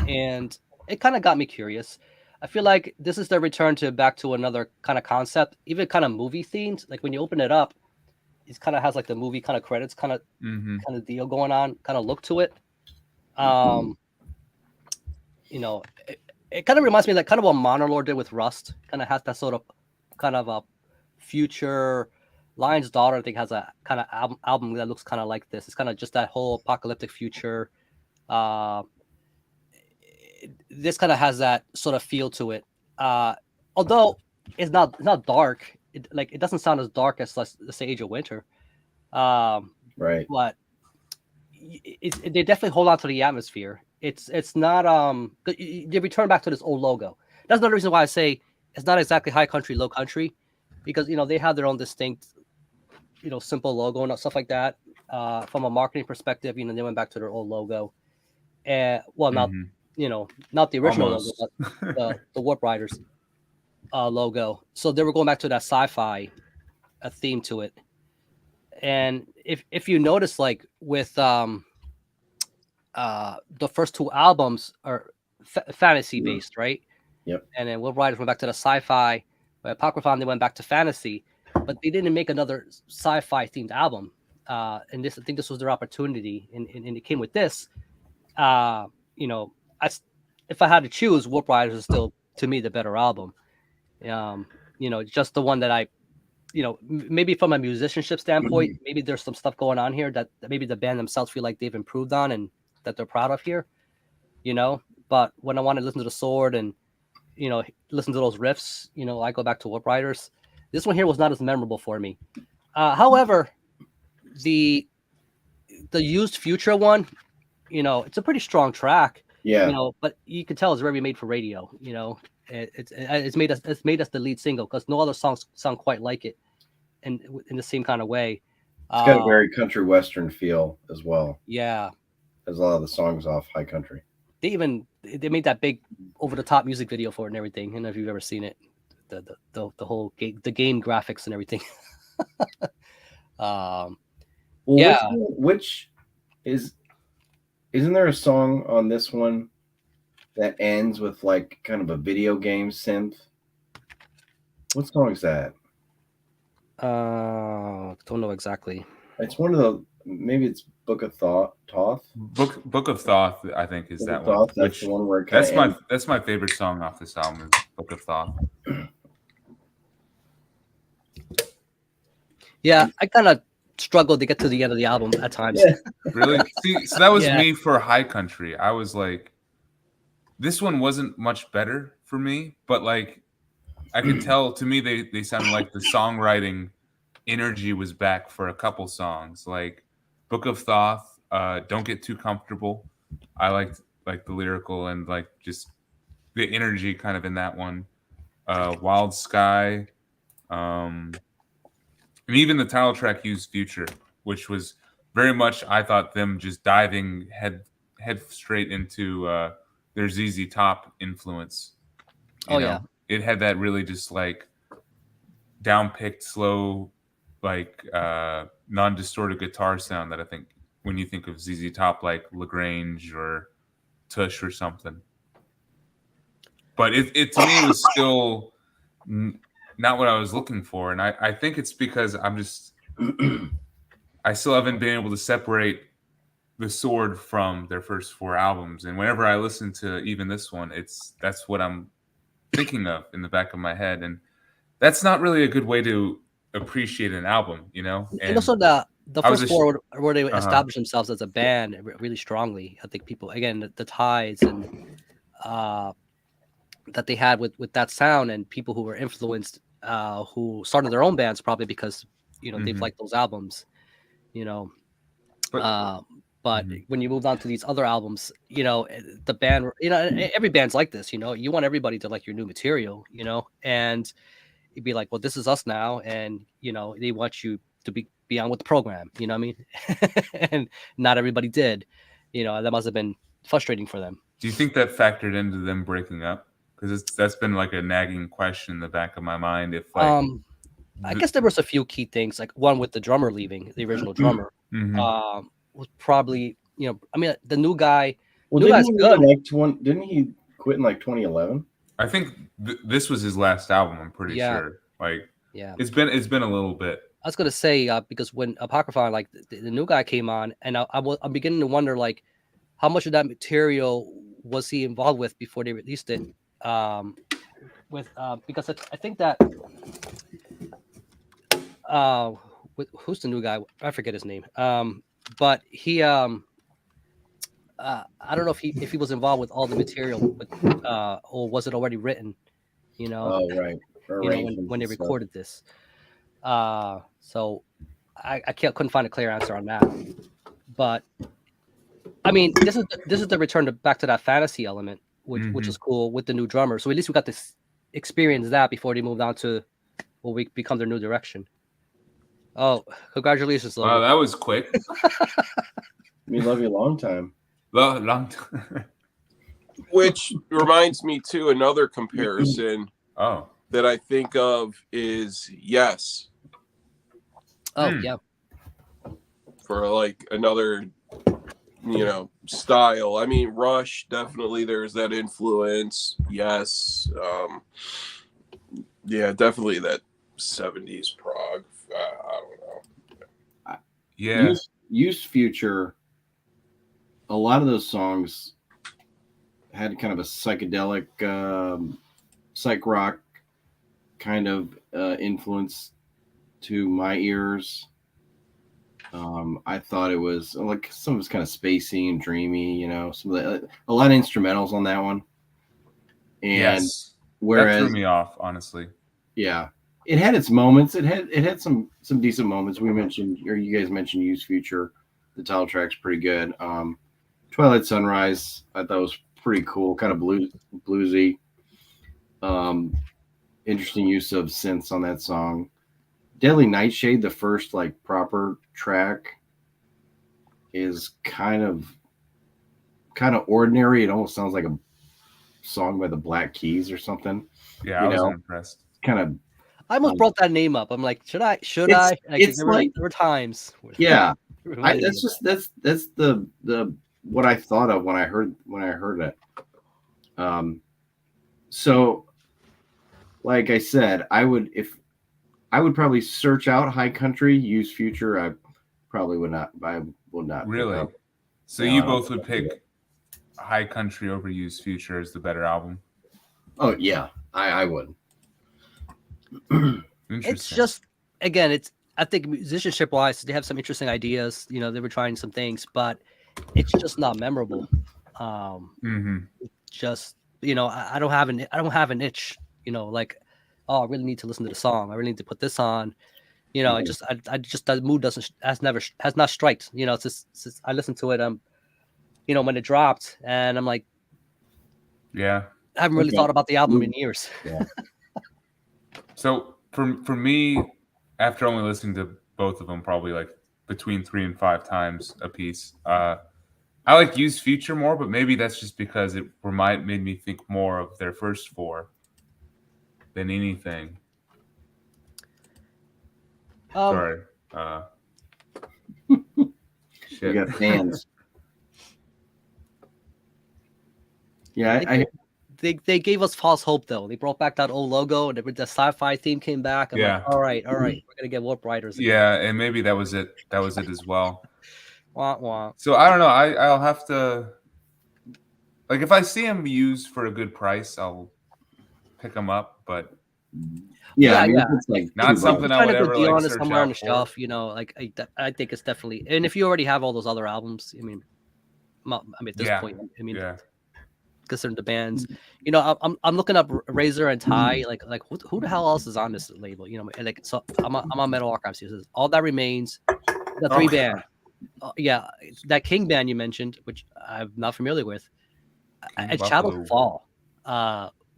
and it kind of got me curious. I feel like this is their return to back to another kind of concept, even kind of movie themed. Like when you open it up, it kind of has like the movie kind of credits kind of deal going on, kind of look to it. You know, it kind of reminds me like kind of what Monolord did with Rust. Kind of has that sort of kind of a future. Lion's Daughter, I think, has a kind of album that looks kind of like this. It's kind of just that whole apocalyptic future. This kind of has that sort of feel to it. Although it's not dark. It doesn't sound as dark as let's say Age of Winter. Right. But they definitely hold on to the atmosphere. It's not they return back to this old logo. That's another reason why I say it's not exactly high country, low country, because they have their own distinct, simple logo and stuff like that. From a marketing perspective, they went back to their old logo, and not the original logo, but the Warp Riders logo. So they were going back to that sci-fi theme to it. And if you notice, like with the first two albums are fantasy based, right? Yep. And then Warp Riders went back to the sci-fi. By Apocryphon, they went back to fantasy, but they didn't make another sci-fi themed album. And I think this was their opportunity, and it came with this. If I had to choose, Warp Riders is still to me the better album. Just the one that I, maybe from a musicianship standpoint, maybe there's some stuff going on here that maybe the band themselves feel like they've improved on and that they're proud of here. But when I want to listen to the Sword and listen to those riffs, I go back to Warp Riders. This one here was not as memorable for me. However, the Used Future one, it's a pretty strong track. Yeah. But you can tell it's very made for radio. It's made us the lead single because no other songs sound quite like it, in the same kind of way. It's got a very country western feel as well. Yeah. There's a lot of the songs off high country. They made that big over the top music video for it and everything. I don't know if you've ever seen it. The whole game graphics and everything. Which isn't there a song on this one that ends with like kind of a video game synth? What song is that? Don't know exactly. It's one of the, maybe it's Book of Thoth. Book of Thoth, I think, is that one. That's the one where it that's my favorite song off this album is Book of Thoth. Yeah, I kind of struggled to get to the end of the album at times. Yeah. Really? See, so that was me for High Country. I was like, this one wasn't much better for me, but like I could tell, to me they sounded like the songwriting energy was back for a couple songs. Like Book of Thoth, Don't Get Too Comfortable. I liked the lyrical and like just the energy kind of in that one. Wild Sky, and even the title track Used Future, which was very much, I thought, them just diving head straight into their ZZ Top influence. You know? It had that really just like down-picked, slow, like non-distorted guitar sound that I think when you think of ZZ Top, like LaGrange or Tush or something. But it to me was still not what I was looking for, and I think it's because I still haven't been able to separate the Sword from their first four albums, and whenever I listen to even this one, that's what I'm thinking of in the back of my head, and that's not really a good way to appreciate an album, And also the first four where they established themselves as a band really strongly. I think people, again, the ties and that they had with that sound, and people who were influenced, who started their own bands probably because they've liked those albums, But when you move on to these other albums, the band, every band's like this, you want everybody to like your new material, and you'd be like, well, this is us now. And, they want you to be on with the program, you know what I mean? And not everybody did, that must've been frustrating for them. Do you think that factored into them breaking up? because that's been like a nagging question in the back of my mind. If like, I guess there was a few key things, like one with the drummer leaving, the original drummer, was probably, you know, I mean, the new guy. Well, new guy's good. Didn't he quit in like 2011? I think this was his last album. I'm pretty sure. Like, it's been a little bit. I was gonna say because when Apocryphon, like the new guy came on, and I'm beginning to wonder like how much of that material was he involved with before they released it. Because I think that who's the new guy? I forget his name. But he I don't know if he was involved with all the material, or was it already written? You know. Oh right. You know, when they recorded this. So I couldn't find a clear answer on that. But I mean, this is the return back to that fantasy element, which is cool with the new drummer. So at least we got to experience that before they moved on to what we become their new direction. Oh, congratulations, Logan. Wow, that was quick. We love you a long time. Long time. Which reminds me too, another comparison that I think of is Yes. Oh yeah. For like another, you know, style. I mean, Rush, definitely there's that influence. Yes. Yeah, definitely that 70s prog. I don't know. Yeah. Used Future, a lot of those songs had kind of a psychedelic psych rock kind of influence to my ears. I thought it was like some of it's kind of spacey and dreamy, you know, a lot of instrumentals on that one. And whereas that threw me off, honestly. Yeah. It had its moments. It had some decent moments. We mentioned, or you guys mentioned Used Future. The title track's pretty good. Twilight Sunrise, I thought was pretty cool, kind of bluesy. Interesting use of synths on that song. Deadly Nightshade, the first like proper track, is kind of ordinary. It almost sounds like a song by the Black Keys or something. Yeah, I wasn't impressed. Kind of. I almost brought that name up. I'm like, should I? It's there were times. Yeah, that's the what I thought of when I heard it. So, like I said, I would probably search out High Country, Used Future. I probably would not. I would not. Really? So you both would pick High Country over Used Future as the better album? Oh yeah, I would. It's just, again, I think musicianship wise, they have some interesting ideas. You know, they were trying some things, but it's just not memorable. Just, you know, I don't have an itch. You know, like, oh, I really need to listen to the song. I really need to put this on. You know, I just that mood has not striked. You know, it's just I listened to it. You know, when it dropped, and I'm like, yeah, I haven't really thought about the album in years. Yeah. So for me, after only listening to both of them, probably like between 3 and 5 times a piece, I like Used Future more, but maybe that's just because it made me think more of their first 4 than anything. Sorry. Shit. You got fans. Yeah, They gave us false hope though. They brought back that old logo, and the sci-fi theme came back. I'm like, all right, we're gonna get Warp Riders again. Yeah, and maybe that was it. That was it as well. Wah, wah. So I don't know. I'll have to, like, if I see them used for a good price, I'll pick them up. But yeah. I mean, it's like not something I would ever be like search somewhere on the for. shelf. You know, like I think it's definitely. And if you already have all those other albums, I mean, at this point, I mean. Yeah. Considering the bands, you know, I'm looking up Razor and Ty, like who the hell else is on this label? You know, like, so I'm on Metal Archives here. It says All That Remains, the 3 band, that King band you mentioned, which I'm not familiar with, and Shadows Fall,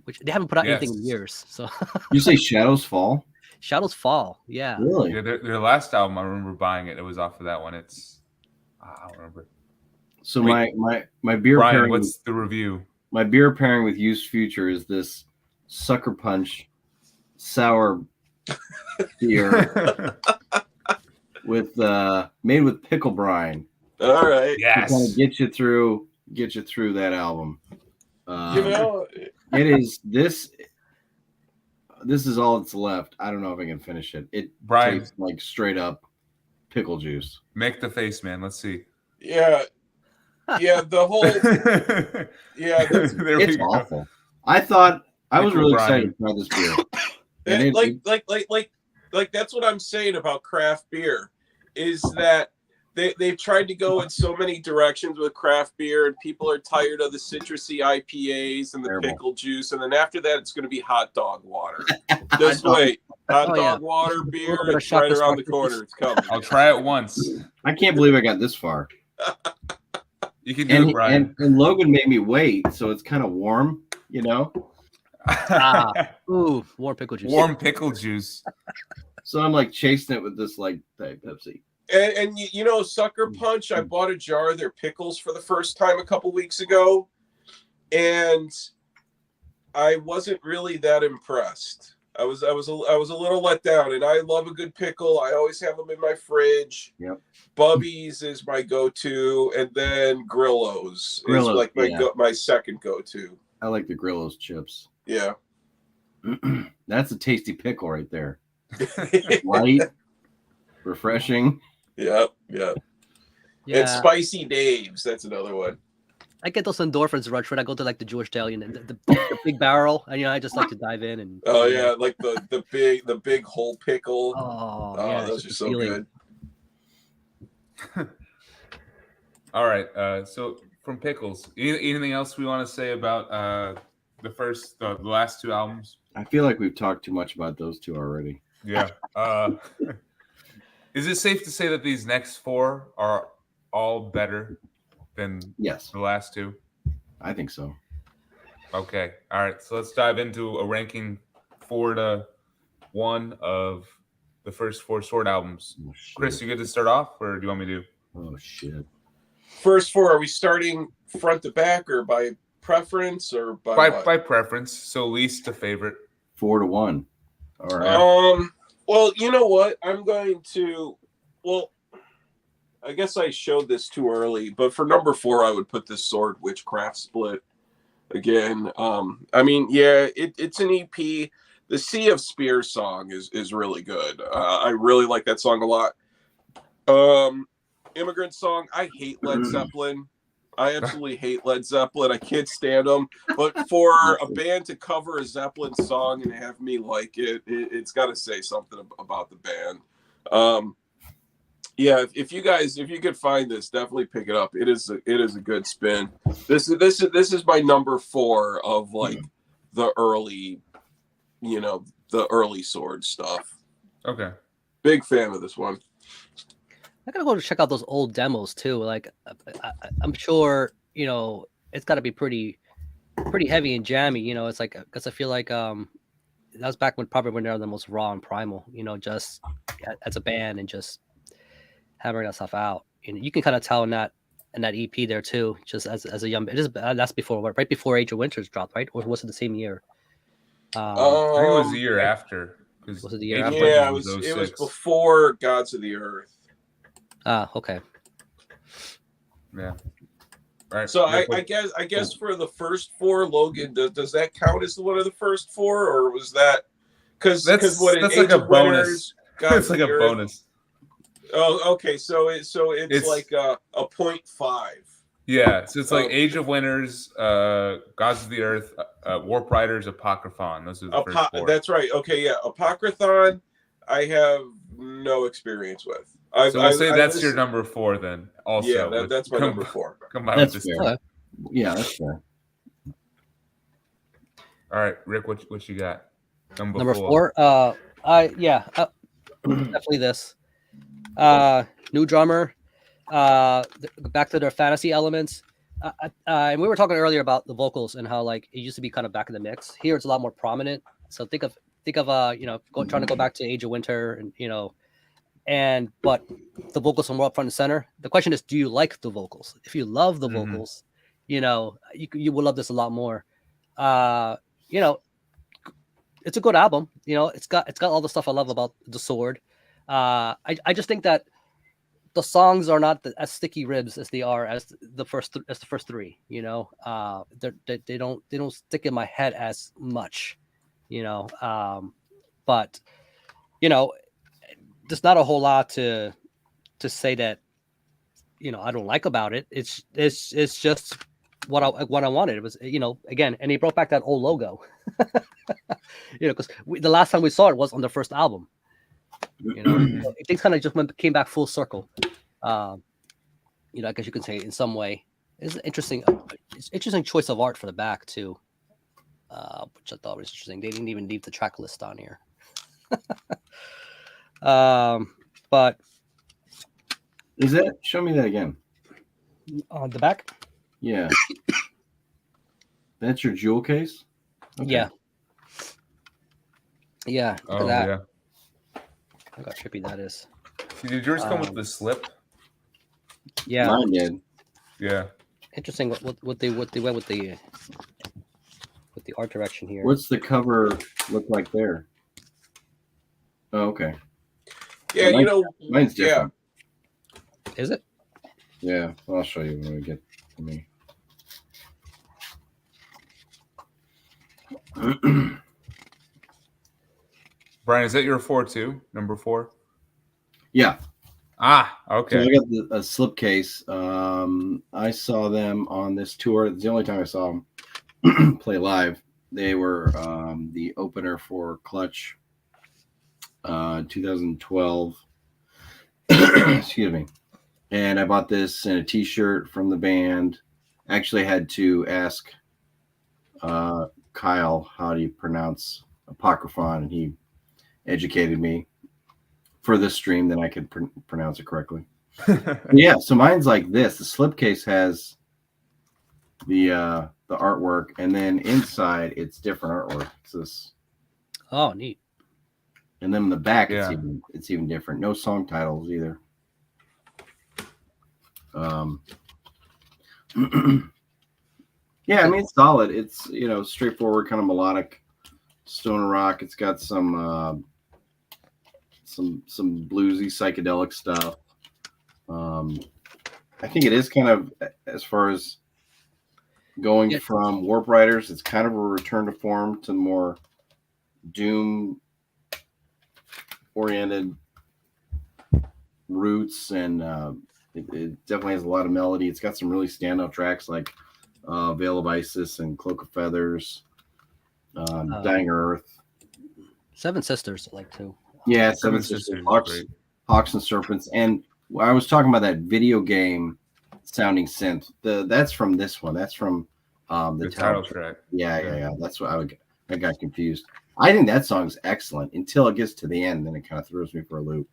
which they haven't put out anything in years. So you say Shadows Fall? Shadows Fall, yeah. Really? Yeah, their last album, I remember buying it. It was off of that one. I don't remember. So my beer Brian, pairing. what's the review? My beer pairing with Used Future is this Sucker Punch sour beer with made with pickle brine. All right. Yes. To kind of get you through that album. It is this is all that's left. I don't know if I can finish it. It Brian, tastes like straight up pickle juice. make the face, man. Let's see. Yeah. Yeah, the whole yeah, that's It's awful. I thought I was really excited to try this beer. And like that's what I'm saying about craft beer is that they've tried to go in so many directions with craft beer, and people are tired of the citrusy IPAs and the pickle juice, and then after that it's going to be hot dog water. Just wait, hot dog water beer, it's right around the corner. It's coming. I'll try it once. I can't believe I got this far. You can do it, Brian. And Logan made me wait, so it's kind of warm, you know. Ooh, warm pickle juice. Warm pickle juice. So I'm like chasing it with this like Pepsi. And you know, Sucker Punch, I bought a jar of their pickles for the first time a couple weeks ago, and I wasn't really that impressed. I was a little let down, and I love a good pickle. I always have them in my fridge. Yep. Bubby's is my go-to, and then Grillo's is like my second go-to. I like the Grillo's chips. Yeah. That's a tasty pickle right there. Light, refreshing. Yep. Yeah. And Spicy Dave's, that's another one. I get those endorphins rush when I go to like the Jewish deli and the big barrel, and I just like to dive in and. Oh yeah, like the big whole pickle. Oh yeah, those are so good. All right. So from pickles, anything else we want to say about the last two albums? I feel like we've talked too much about those two already. Yeah. Is it safe to say that these next four are all better than the last two? I think so. Okay. All right. So let's dive into a ranking 4 to 1 of the first 4 Sword albums. Oh, Chris, you good to start off, or do you want me to? Oh shit. First 4, are we starting front to back or by preference or by preference? So least to favorite. 4 to 1. All right. Well, you know what? I'm going to. Well, I guess I showed this too early, but for number 4, I would put this Sword Witchcraft split again. I mean, yeah, it's an EP. The Sea of Spears song is really good. I really like that song a lot. Immigrant Song. I hate Led Zeppelin. I absolutely hate Led Zeppelin. I can't stand them. But for a band to cover a Zeppelin song and have me like it's got to say something about the band. Yeah, if you could find this, definitely pick it up. It is a good spin. This is my number 4 of like the early Sword stuff. Okay. Big fan of this one. I gotta go check out those old demos too. Like, I'm sure it's got to be pretty heavy and jammy. It's like, because I feel like that was back when they were the most raw and primal. Just as a band and just hammering that stuff out. And you can kind of tell in that EP there too. Just as a young, that's right before Age of Winters dropped, right? Or was it the same year? I think it was the year after. Was it the year after? Yeah, it was before Gods of the Earth. Okay. Yeah. All right. So I guess for the first 4, Logan, does that count as one of the first 4, or was that because what that's Age like a of bonus? It's like a Earth? bonus. Oh, okay. So it's like a 0.5. Yeah, so it's like Age of Winters, Gods of the Earth, Warp Riders, Apocryphon. Those are the first 4. That's right. Okay, yeah. Apocryphon, I have no experience with. So we'll say that's your number 4 then. Also, yeah, that's my number 4. Combined with this. Yeah, that's fair. All right, Rick, what you got? Number 4. Definitely this. New drummer. Back to their fantasy elements. And we were talking earlier about the vocals and how like it used to be kind of back in the mix. Here it's a lot more prominent. So think of trying to go back to Age of Winter and but the vocals are more up front and center. The question is, do you like the vocals? If you love the vocals, you know, you will love this a lot more. You know, it's a good album. You know, it's got all the stuff I love about the Sword. I just think that the songs are not as sticky ribs as they are as the first three. You know, they don't stick in my head as much. You know, but you know, there's not a whole lot to say that, you know, I don't like about it. It's just what I wanted. It was, you know, again, and he brought back that old logo. You know, because the last time we saw it was on the first album. You know, so things kind of just came back full circle. You know, I guess you can say in some way. It's interesting choice of art for the back too, which I thought was interesting. They didn't even leave the track list on here. But is that? Show me that again. On the back. Yeah. That's your jewel case. Okay. Yeah. Yeah. Look at that. Yeah. Look how trippy that is. Did yours come with the slip? Yeah. Mine did. Yeah. Interesting what they went with the art direction here. What's the cover look like there? Oh, okay. Yeah, you know, mine's different. Yeah. Is it? Yeah, I'll show you when we get to me. Brian, is that your 4-2? Number 4? Yeah. Ah, okay. So I got a slipcase. I saw them on this tour. It's the only time I saw them play live. They were the opener for Clutch 2012. Excuse me. And I bought this in a t-shirt from the band. Actually had to ask Kyle how do you pronounce Apocryphon, and he educated me for this stream that I could pronounce it correctly. Yeah, so mine's like this. The slipcase has the artwork, and then inside it's different artwork. It's this. Oh, neat. And then in the back, it's even different. No song titles either. Yeah, I mean, it's solid. It's, you know, straightforward, kind of melodic stoner rock. It's got some bluesy psychedelic stuff. I think it is kind of, as far as going from Warp Riders, it's kind of a return to form to more doom oriented roots, and it definitely has a lot of melody. It's got some really standout tracks like Veil of Isis and Cloak of Feathers, Dying Earth, Seven Sisters, I like too. Yeah, Seven Sisters, Hawks and Serpents. And I was talking about that video game sounding synth. That's from this one. That's from the title track. Yeah. That's what I got confused. I think that song's excellent until it gets to the end, then it kind of throws me for a loop.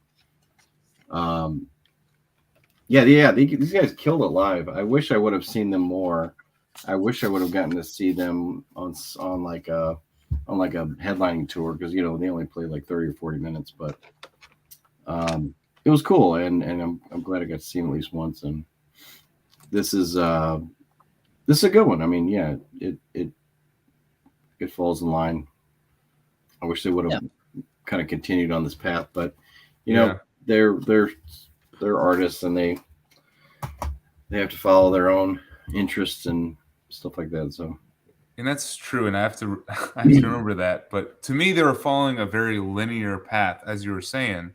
These guys killed it live. I wish I would have seen them more. I wish I would have gotten to see them on like a headlining tour, because, you know, they only played like 30 or 40 minutes, but it was cool, and I'm glad I got to see them at least once. And this is a good one. I mean, yeah, it falls in line. I wish they would have kind of continued on this path, but you know, they're artists, and they have to follow their own interests and stuff like that. So, and that's true, and I have to remember that. But to me, they were following a very linear path, as you were saying,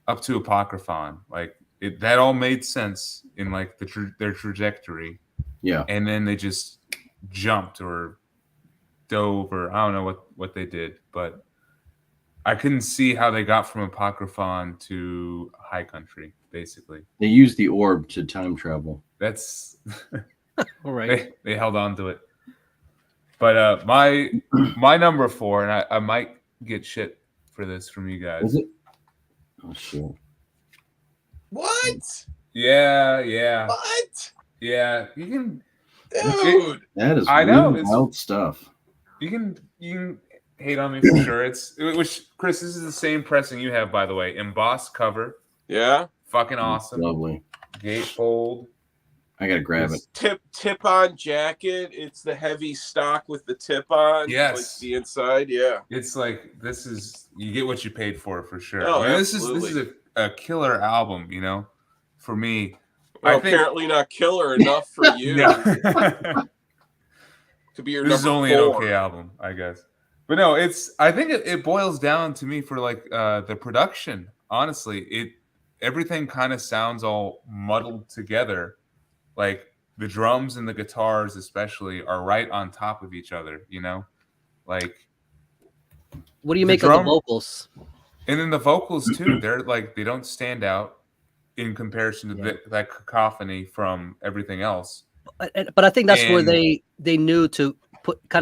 up to Apocryphon. Like that all made sense in like their trajectory. Yeah, and then they just jumped or dove, or I don't know what they did, but I couldn't see how they got from Apocryphon to High Country. Basically, they used the orb to time travel. That's all right. They held on to it. But my number 4, and I might get shit for this from you guys. Is it? Oh shit! What? Yeah. What? Yeah, you can, dude. That is I really know wild stuff. You can hate on me for sure. Which Chris, this is the same pressing you have, by the way. Embossed cover. Yeah. Fucking awesome. Lovely. Gatefold. I gotta grab it. Tip on jacket. It's the heavy stock with the tip on. Yes. Like the inside. Yeah. It's like you get what you paid for sure. Oh, I mean, absolutely. This is a killer album, you know, for me. Well, apparently not killer enough for you. To be your this is number only 4. an okay album, I guess. But no, I think it boils down to me for like the production. Honestly, everything kind of sounds all muddled together. Like the drums and the guitars, especially, are right on top of each other. You know, like. What do you make of the vocals? And then the vocals too. They're like they don't stand out in comparison to that cacophony from everything else. But I think that's where they knew to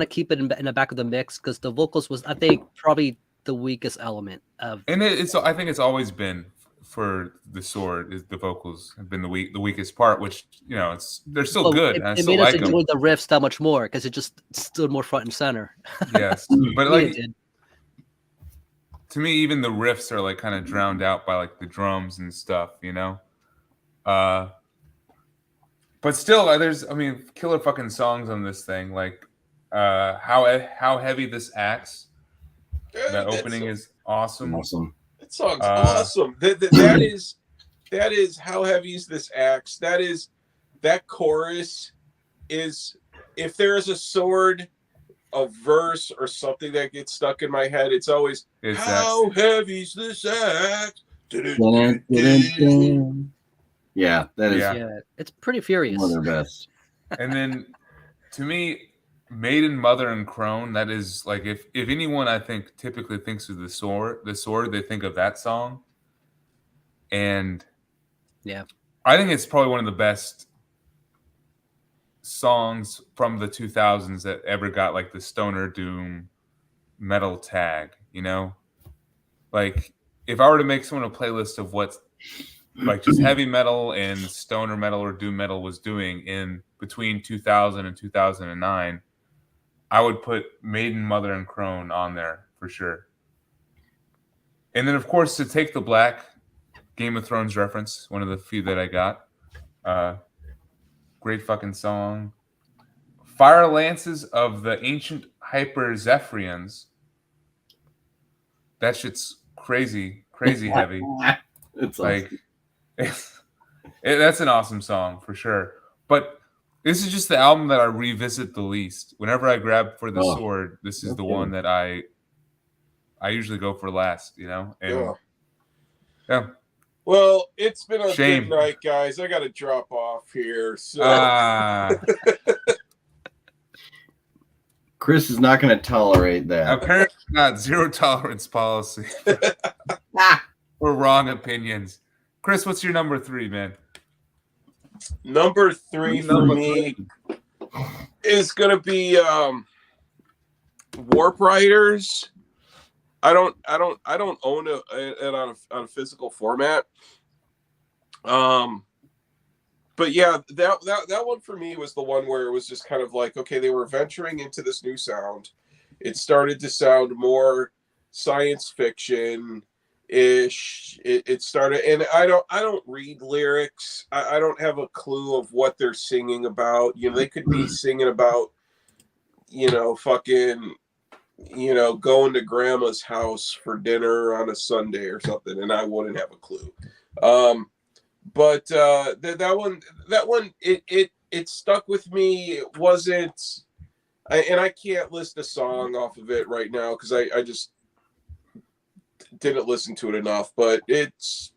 keep it in the back of the mix, because the vocals was, I think, probably the weakest element of. And I think it's always been for the Sword is the vocals have been the weakest part, which they're still good. It made us enjoy the riffs that much more because it just stood more front and center. Yes, but like to me, even the riffs are like kind of drowned out by like the drums and stuff, you know. But still, there's killer fucking songs on this thing. Like how heavy this axe. That opening is awesome. That song's awesome. That is how heavy is this axe. That chorus is, if there is a Sword, a verse or something that gets stuck in my head, it's always how heavy's this axe. Yeah, that is. Yeah, it's pretty furious. One of their best. And then, to me, Maiden, Mother, and Crone. That is like if anyone I think typically thinks of the sword, they think of that song. And I think it's probably one of the best songs from the 2000s that ever got like the stoner doom metal tag. You know, like if I were to make someone a playlist of what's like just heavy metal and stoner metal or doom metal was doing in between 2000 and 2009, I would put Maiden, Mother, and Crone on there for sure. And then, of course, to take the black Game of Thrones reference, one of the few that I got. Great fucking song. Fire Lances of the Ancient Hyper-Zephyrians. That shit's crazy heavy. It's like, that's an awesome song for sure. But this is just the album that I revisit the least. Whenever I grab for the Sword, this is the one that I usually go for last, you know? And, yeah. Well, it's been a good night, guys. I got to drop off here. So. Chris is not going to tolerate that. Apparently not. Zero tolerance policy. For wrong opinions. Chris, what's your number 3, man? Number 3 for me is going to be Warp Riders. I don't own it on a physical format. But yeah, that one for me was the one where it was just kind of like, okay, they were venturing into this new sound. It started to sound more science fiction ish. It started, and I don't read lyrics. I don't have a clue of what they're singing about. You know, they could be singing about, fucking, going to grandma's house for dinner on a Sunday or something, and I wouldn't have a clue. But that one, it stuck with me. It wasn't, and I can't list a song off of it right now because I just didn't listen to it enough. But it's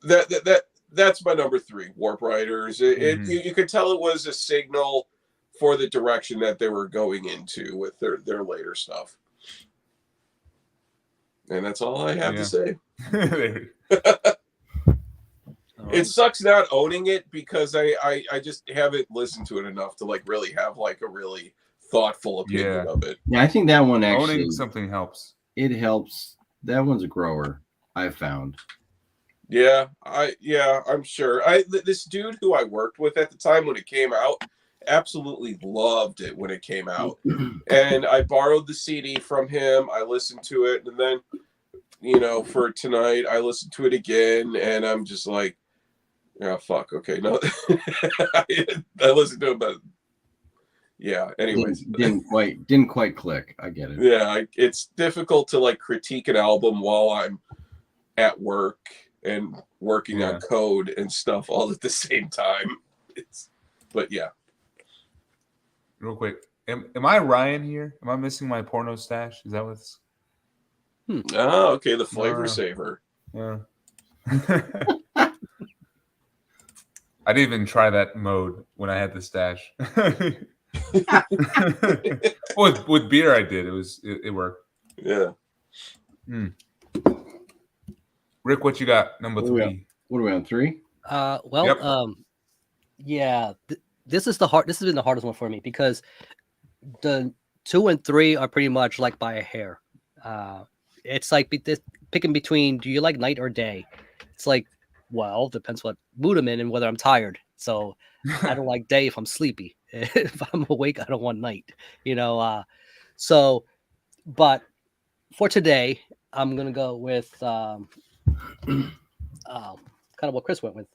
that's my number 3, Warp Riders. You could tell it was a signal for the direction that they were going into with their later stuff. And that's all I have to say. It sucks not owning it because I just haven't listened to it enough to like really have like a really thoughtful opinion of it. Yeah, I think that one actually owning something helps. It helps. That one's a grower, I've found. Yeah, I'm sure. This dude who I worked with at the time when it came out absolutely loved it when it came out. And I borrowed the CD from him. I listened to it, and then for tonight I listened to it again, and I'm just like, Yeah, fuck. Okay, no, I listened to it, but yeah. Anyways, didn't quite click. I get it. yeah, it's difficult to like critique an album while I'm at work and working on code and stuff all at the same time. But yeah. Real quick, am I Ryan here? Am I missing my porno stash? Is that what's? Oh, okay. The flavor saver. Yeah. I didn't even try that mode when I had the stash. with beer, I did. It worked. Yeah. Rick, what you got? Number 3. What are we on 3? Yeah. This has been the hardest one for me because the 2 and 3 are pretty much like by a hair. It's like picking between, do you like night or day? It's like, well, depends what mood I'm in and whether I'm tired. So I don't like day if I'm sleepy. If I'm awake, I don't want night. But for today, I'm gonna go with kind of what Chris went with.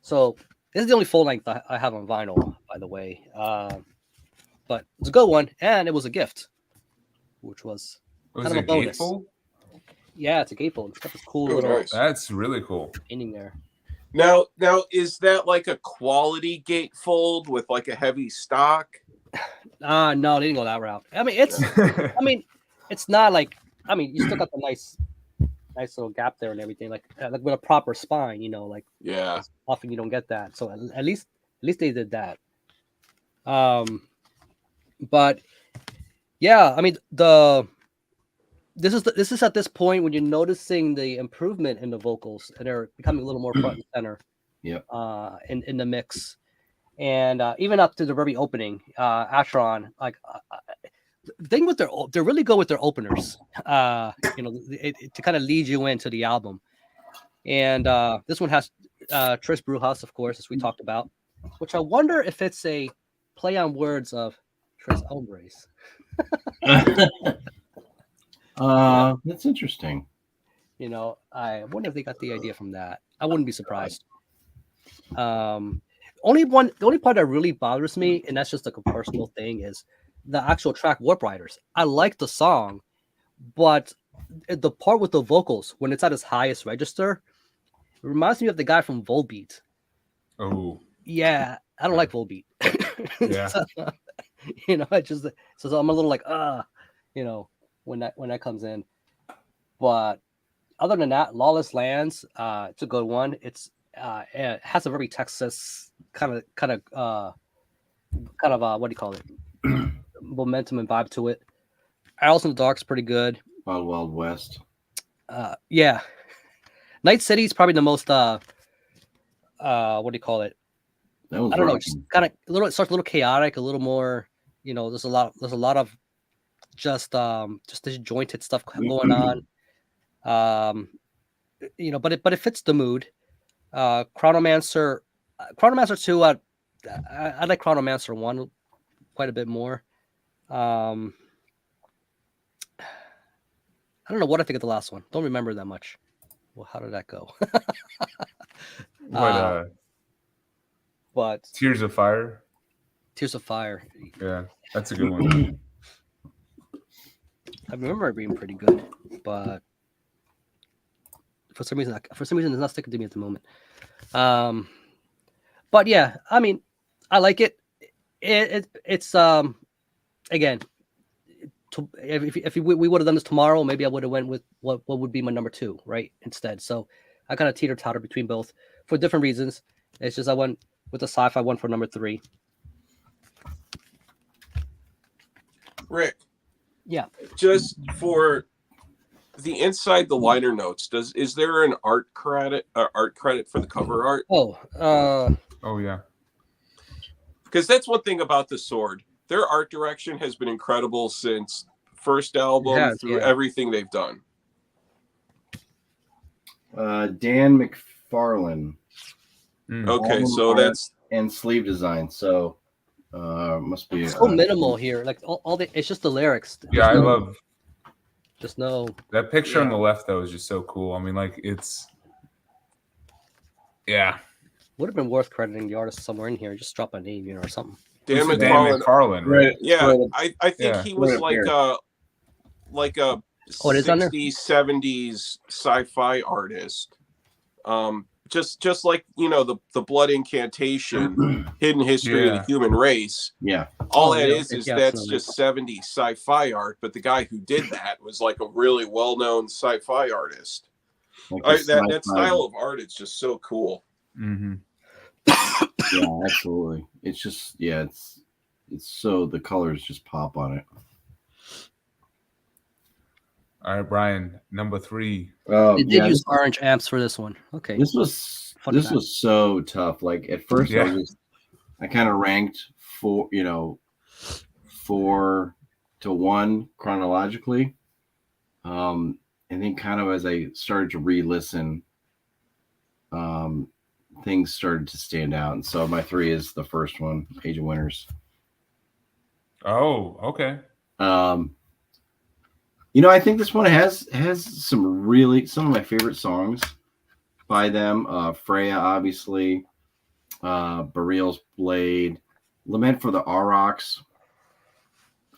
So this is the only full length I have on vinyl, by the way. But it's a good one, and it was a gift, which was kind of a bonus. Gatefold? Yeah, it's a gatefold. It's got this cool little. Nice. That's really cool. Painting there. Now, is that like a quality gatefold with like a heavy stock? No, they didn't go that route. I mean, it's. I mean, it's not like. I mean, you still got the nice little gap there and everything, like with a proper spine. Like. Yeah. Often you don't get that, so at least they did that. But yeah, I mean this is at this point when you're noticing the improvement in the vocals and they're becoming a little more front and center. Yeah. In the mix, and even up to the very opening, Asheron, like the thing with they really go with their openers, to kind of lead you into the album, and this one has Tres Brujas, of course, as we talked about, which I wonder if it's a play on words of Tres Hombres. That's interesting. I wonder if they got the idea from that. I wouldn't be surprised. The only part that really bothers me, and that's just like a personal thing, is the actual track Warp Riders. I like the song, but the part with the vocals, when it's at its highest register, it reminds me of the guy from Volbeat. Oh. Yeah, I don't like Volbeat. Yeah. I just, so I'm a little like, when that comes in. But other than that, Lawless Lands, it's a good one. It has a very Texas kind of what do you call it? Momentum and vibe to it. Arrows in the Dark's pretty good. Wild Wild West. Yeah. Night City is probably the most what do you call it? I don't know, just kind of it starts a little chaotic, a little more, there's a lot of just disjointed stuff going on. But it fits the mood. Chronomancer 2, I like Chronomancer 1 quite a bit more. I don't know what I think of the last one. Don't remember that much. Well, how did that go? But Tears of Fire. Yeah, that's a good one. I remember it being pretty good, but for some reason it's not sticking to me at the moment. But yeah, I mean, I like it. It's again, if we would have done this tomorrow, maybe I would have went with what would be my number 2, right? Instead, so I kind of teeter-totter between both for different reasons. It's just I went with the sci-fi one for number 3. Rick. Yeah. Just for the inside the liner notes, is there an art credit for the cover art? Oh yeah. Because that's one thing about the Sword. Their art direction has been incredible since first album through everything they've done. Dan McFarlane. Okay, so that's and sleeve design. So must be so minimal here. Like all the it's just the lyrics. Yeah, I love just no that picture on the left though is just so cool. I mean, like it's Would have been worth crediting the artist somewhere in here. Just drop a name, or something. Dan Dan McFarlane. McFarlane, right? Yeah, I think he was Right up like a Oh, it is on there? 60s, 70s sci-fi artist. Just like the Blood Incantation, Hidden History of the Human Race. Yeah. All Oh, that yeah, is yeah, that's absolutely. just 70s sci-fi art, but the guy who did that was like a really well-known sci-fi artist. Like That style of art is just so cool. Mm-hmm. Yeah, absolutely. It's just it's so the colors just pop on it. All right, Brian, number 3. They did use orange amps for this one. Okay. This was so tough. Like at first, I kind of ranked 4 to 1 chronologically, and then kind of as I started to re-listen, things started to stand out, and so my 3 is the first one, Age of Winters. Oh, okay. I think this one has some of my favorite songs by them. Freya, obviously, Burial's Blade, Lament for the Aurochs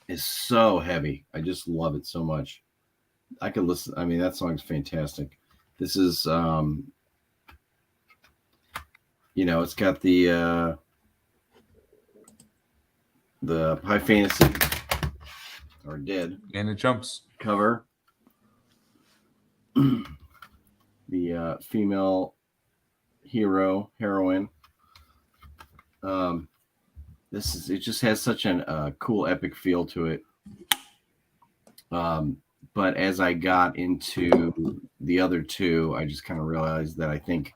is so heavy. I just love it so much. I could listen. I mean, that song's fantastic. This is, it's got the High Fantasy, or did, and it jumps cover. The female heroine. It just has such a cool epic feel to it. But as I got into the other 2, I just kind of realized that I think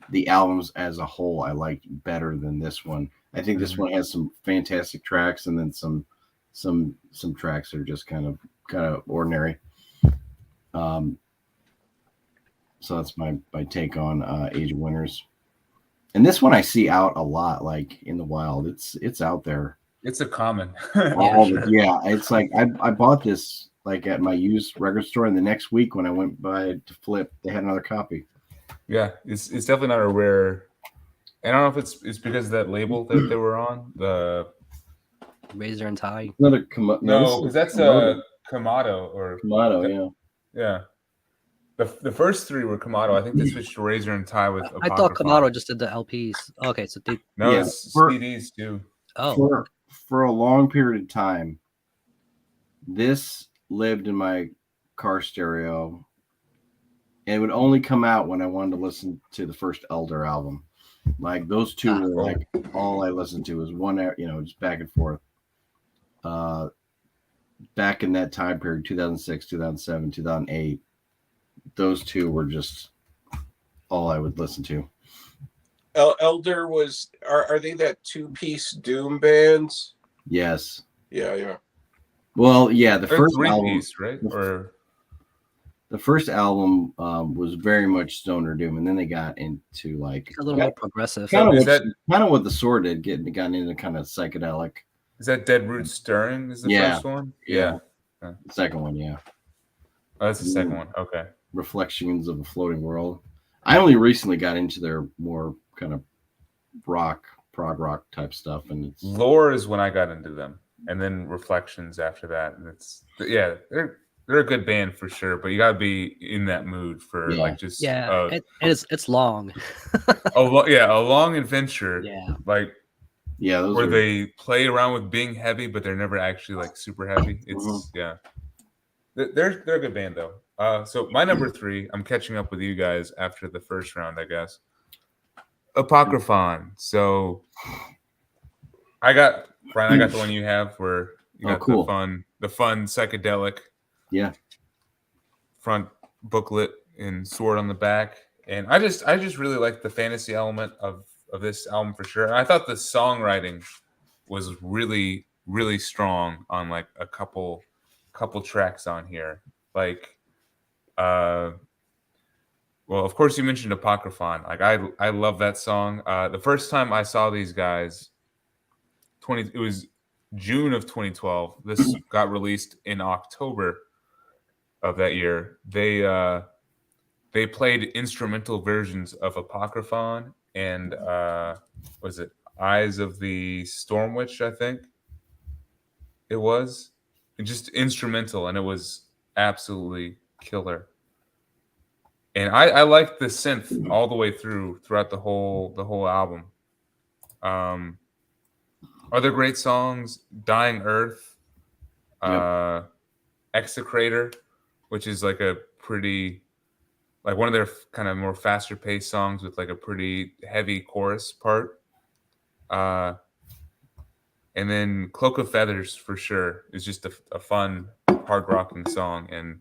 the albums as a whole I liked better than this one. I think this one has some fantastic tracks, and then some tracks are just kind of ordinary. So that's my take on Age of Winters. And this one I see out a lot, like in the wild. It's out there. It's a common. Yeah, it's like I bought this like at my used record store, and the next week when I went by to flip, they had another copy. Yeah, it's definitely not a rare. I don't know if it's because of that label that they were on, the Razor and Tie. Another no, because that's a Kamado or Kamado, yeah. The first 3 were Kamado. I think they switched to Razor and Tie with. I thought Kamado just did the LPs. Okay, so they it's CDs too. Oh, for a long period of time, this lived in my car stereo. And it would only come out when I wanted to listen to the first Elder album. Like those 2 were like all I listened to was one, just back and forth. Back in that time period, 2006, 2007, 2008, those 2 were just all I would listen to. Elder are they that 2-piece doom bands? Yes. Yeah. Well, yeah, the first 3-piece, right? Or the first album was very much stoner doom, and then they got into like a little more progressive. Kind of what the Sword did, got into kind of psychedelic. Is that Dead Root Stirring? Is the first one? Yeah. The second one, yeah. Oh, that's the second one. Okay. Reflections of a Floating World. I only recently got into their more kind of prog rock type stuff, and it's Lore is when I got into them, and then Reflections after that. And they're a good band for sure, but you gotta be in that mood for like just and it's long. a long adventure. Yeah, like those where they play around with being heavy, but they're never actually like super heavy. It's they're a good band though. So my number 3, I'm catching up with you guys after the first round, I guess. Apocryphon. So I got the one you have where you got the fun psychedelic front booklet and sword on the back. And I just really like the fantasy element of this album for sure. And I thought the songwriting was really, really strong on like a couple tracks on here. Like well, of course you mentioned Apocryphon. Like I love that song. The first time I saw these guys, it was June of 2012. This got released in October of that year. They played instrumental versions of Apocryphon, and was it Eyes of the Storm Witch? I think it was. And just instrumental, and it was absolutely killer. And I liked the synth all the way throughout the whole album. Other great songs: "Dying Earth," "Execrator," which is like a pretty, like one of their kind of more faster paced songs with like a pretty heavy chorus part. And then "Cloak of Feathers" for sure is just a fun hard rocking song. And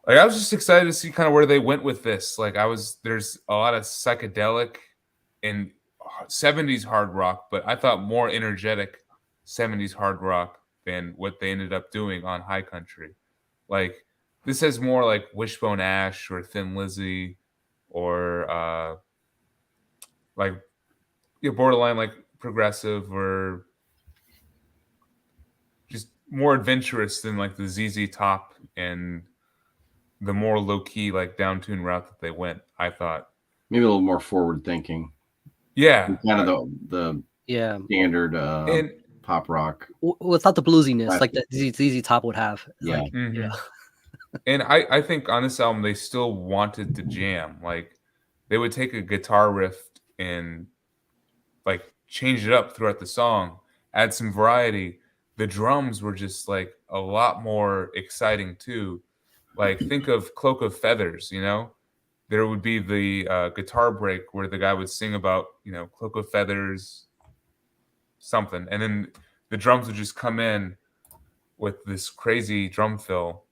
like I was just excited to see kind of where they went with this. Like there's a lot of psychedelic and 70s hard rock, but I thought more energetic 70s hard rock than what they ended up doing on High Country. Like this has more like Wishbone Ash or Thin Lizzy or like borderline like progressive or just more adventurous than like the ZZ Top and the more low-key like down-tune route that they went. I thought maybe a little more forward thinking. Yeah, kind of the standard and pop rock without the bluesiness like the ZZ Top would have. Yeah. Like, And I think on this album they still wanted to jam. Like they would take a guitar riff and like change it up throughout the song, add some variety. The drums were just like a lot more exciting too. Like think of Cloak of Feathers, you know? There would be the guitar break where the guy would sing about, Cloak of Feathers, something. And then the drums would just come in with this crazy drum fill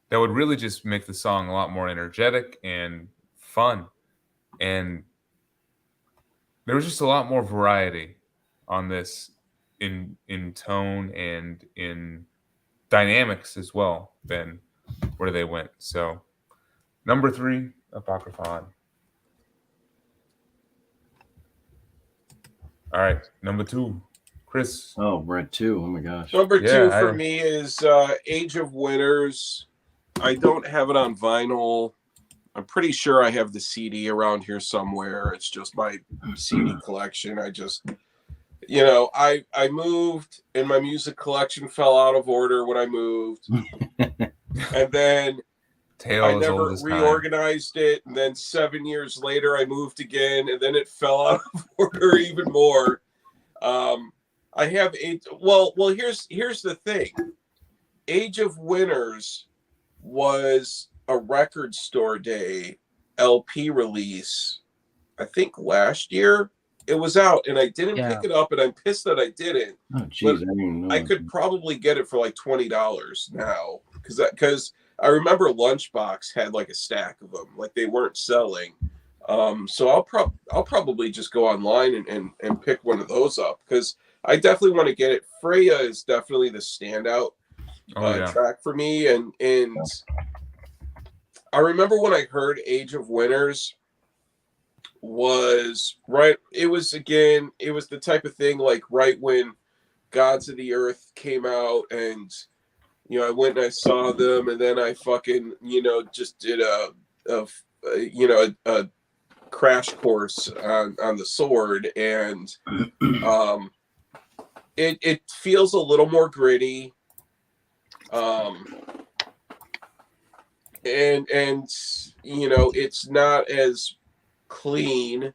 that would really just make the song a lot more energetic and fun. And there was just a lot more variety on this in tone and in dynamics as well than where they went. So number 3, Apocryphon. All right, number 2, Chris. Oh, we're at 2. Oh my gosh. Number 2 for me is Age of Winners. I don't have it on vinyl. I'm pretty sure I have the CD around here somewhere. It's just my CD collection. I just, I moved and my music collection fell out of order when I moved. And then I never reorganized it. And then 7 years later, I moved again. And then it fell out of order even more. I have here's the thing. Age of Winners was a Record Store Day LP release, I think last year. It was out and I didn't pick it up, and I'm pissed that I didn't. Oh, geez, I didn't even know. I could probably get it for like $20 now because I remember Lunchbox had like a stack of them, like they weren't selling. So I'll probably just go online and pick one of those up because I definitely want to get it. Freya is definitely the standout track for me, and I remember when I heard Age of Winners was right. It was the type of thing like right when Gods of the Earth came out, and I went and I saw them, and then I fucking just did a crash course on the Sword, and it feels a little more gritty. And it's not as clean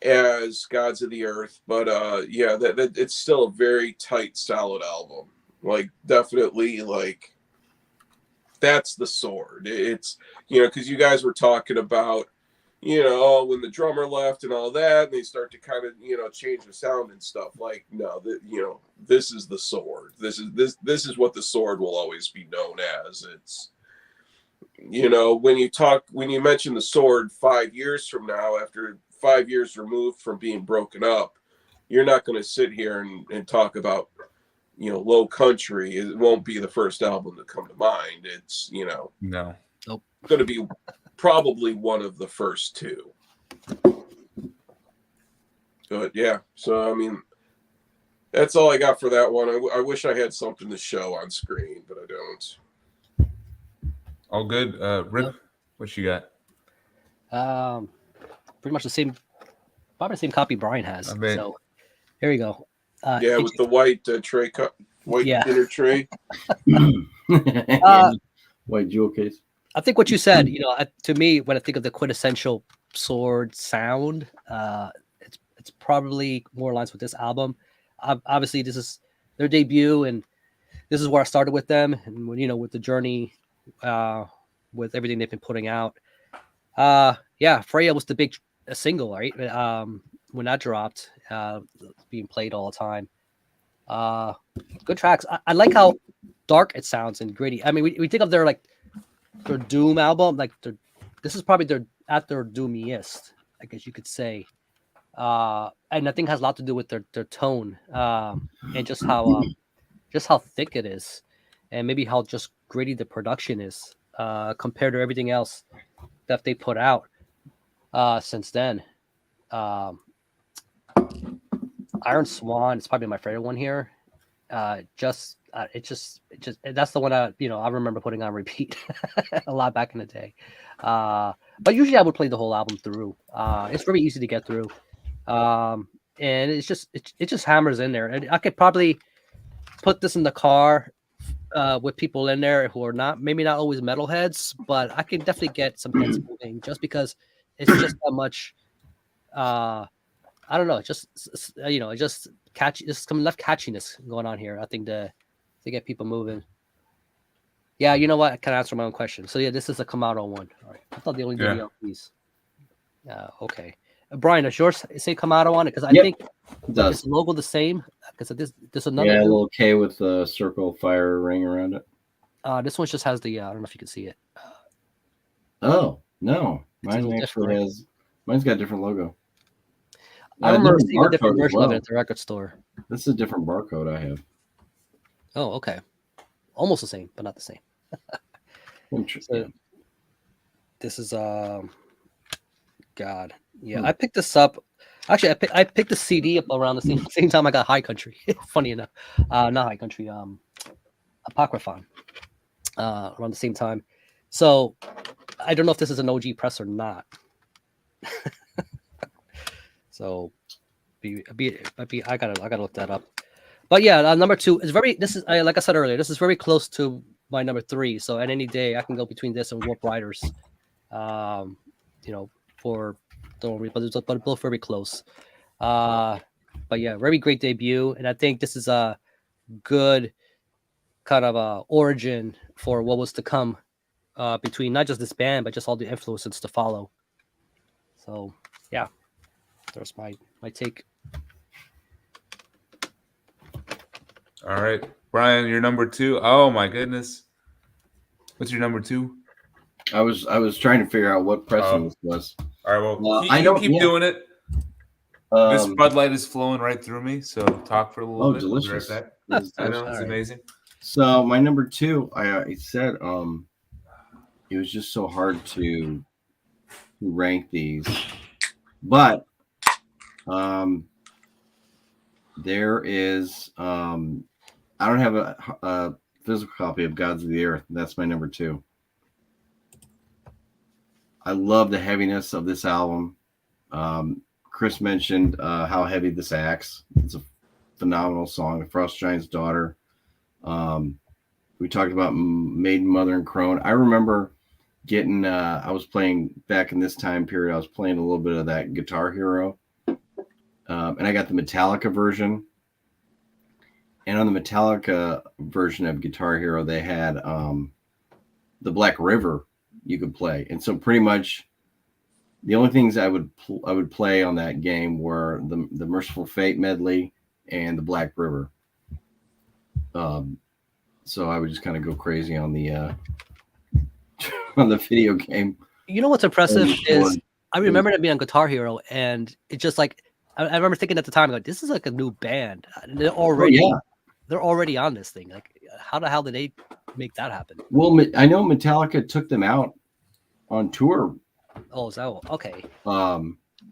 as Gods of the Earth, but that it's still a very tight, solid album. Like definitely, like that's the Sword. It's because you guys were talking about when the drummer left and all that, and they start to kind of change the sound and stuff. Like no, this is the Sword. This is what the Sword will always be known as. It's when you mention the Sword 5 years from now, after 5 years removed from being broken up, you're not going to sit here and talk about Low Country. It won't be the first album to come to mind. It's no, going to be probably one of the first 2. But yeah, so I mean, that's all I got for that one. I wish I had something to show on screen, but I don't. All good. Rip, what you got? pretty much the same, probably the same copy Brian has. I bet. So here we go. Yeah, with the white tray cut, white inner tray. White jewel case. I think what you said, to me, when I think of the quintessential sword sound, it's probably more aligns with this album. Obviously, this is their debut, and this is where I started with them, and with the journey, with everything they've been putting out. Freya was the big single, right? When that dropped, being played all the time. Good tracks. I like how dark it sounds and gritty. I mean, we think of their Doom album, this is probably at their doomiest, I guess you could say. And I think it has a lot to do with their tone, and just how thick it is, and maybe how just gritty the production is, compared to everything else that they put out since then. Iron Swan is probably my favorite one here. That's the one I remember putting on repeat a lot back in the day. But usually I would play the whole album through. It's very easy to get through. And it just hammers in there. And I could probably put this in the car with people in there who are maybe not always metalheads, but I can definitely get some heads moving just because it's just that much. I don't know. It just catchy. There's some enough catchiness going on here, I think, to get people moving. Yeah, you know what? I can answer my own question. So yeah, this is a Kamado one. All right. I thought they only did ELPs. Okay. Brian, does yours say Kamado on it? Because I think is the logo the same? Because this another. Yeah, a little K with the circle fire ring around it. This one just has the. I don't know if you can see it. Oh no, mine actually has. Mine's got a different logo. I remember seeing a different version of it at the record store. This is a different barcode I have. Oh, okay. Almost the same, but not the same. Interesting. So, this is God. Yeah, I picked this up. Actually, I picked the CD up around the same time I got High Country. Funny enough, not High Country. Apocryphon. Around the same time. So I don't know if this is an OG press or not. So, I gotta look that up. But yeah, number 2 is like I said earlier, this is very close to my number 3. So at any day, I can go between this and Warp Riders. But both very close. But yeah, very great debut, and I think this is a good kind of origin for what was to come between not just this band, but just all the influences to follow. So yeah. There's my take. All right, Brian, your number 2. Oh my goodness, what's your number 2? I was trying to figure out what pressing this was. All right, well, I don't keep doing it. This Bud Light is flowing right through me, so talk for a little bit. Delicious! I know it's amazing. So my number 2, I said, it was just so hard to rank these, but. There is I don't have a physical copy of Gods of the Earth. That's my number 2. I love the heaviness of this album. Chris mentioned how heavy this axe. It's a phenomenal song. Frost Giant's Daughter. We talked about Maiden, Mother, and Crone. I remember getting I was playing back in this time period. I was playing a little bit of that Guitar Hero. And I got the Metallica version. And on the Metallica version of Guitar Hero, they had the Black River you could play. And so pretty much the only things I would play on that game were the Merciful Fate medley and the Black River. So I would just kind of go crazy on the on the video game. You know what's impressive is I remember it being on Guitar Hero, and it's just like I remember thinking at the time, like, this is like a new band. They're already on this thing. Like, how the hell did they make that happen? Well, I know Metallica took them out on tour. Oh, is that okay?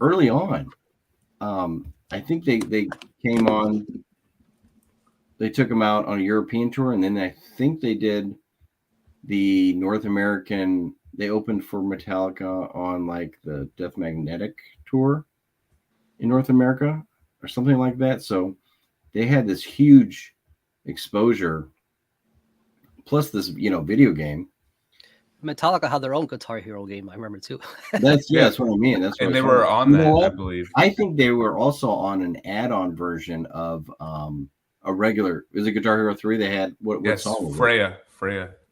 Early on, I think they came on. They took them out on a European tour, and then I think they did the North American they opened for Metallica on like the Death Magnetic tour in North America or something like that. So they had this huge exposure, plus this video game. Metallica had their own Guitar Hero game. I remember too. That's what I mean. That's what and they were on that, I believe. I think they were also on an add-on version of a regular. Is it Guitar Hero 3? They had what song was Freya. it?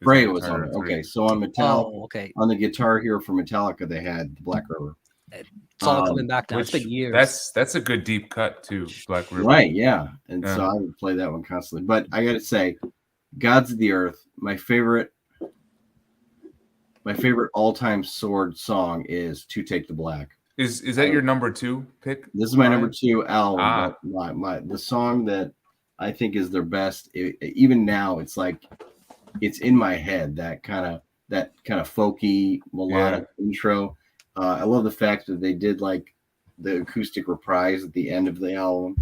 Freya was on it. Okay, so on Metallica, okay. On the Guitar Hero for Metallica, they had Black River. It's all coming back now. It's been years. That's a good deep cut too, Black River. Right, yeah. And so I would play that one constantly. But I gotta say, Gods of the Earth, my favorite all-time sword song is To Take the Black. Is that your number 2 pick? This is my number 2 album. But the song that I think is their best, even now, it's like it's in my head. That kind of folky melodic intro. I love the fact that they did like the acoustic reprise at the end of the album.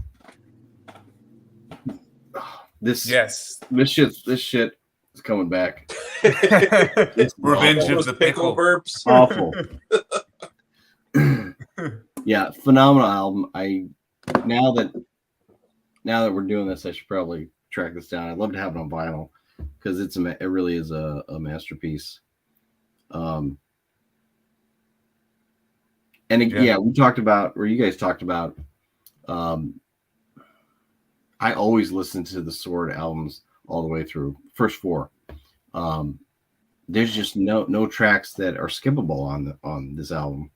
This shit is coming back. Revenge of the Pickle burps. Awful. Yeah, phenomenal album. Now that we're doing this, I should probably track this down. I'd love to have it on vinyl because it really is a masterpiece. We talked about, or you guys talked about. I always listen to the Sword albums all the way through, first 4. There's just no tracks that are skippable on this album.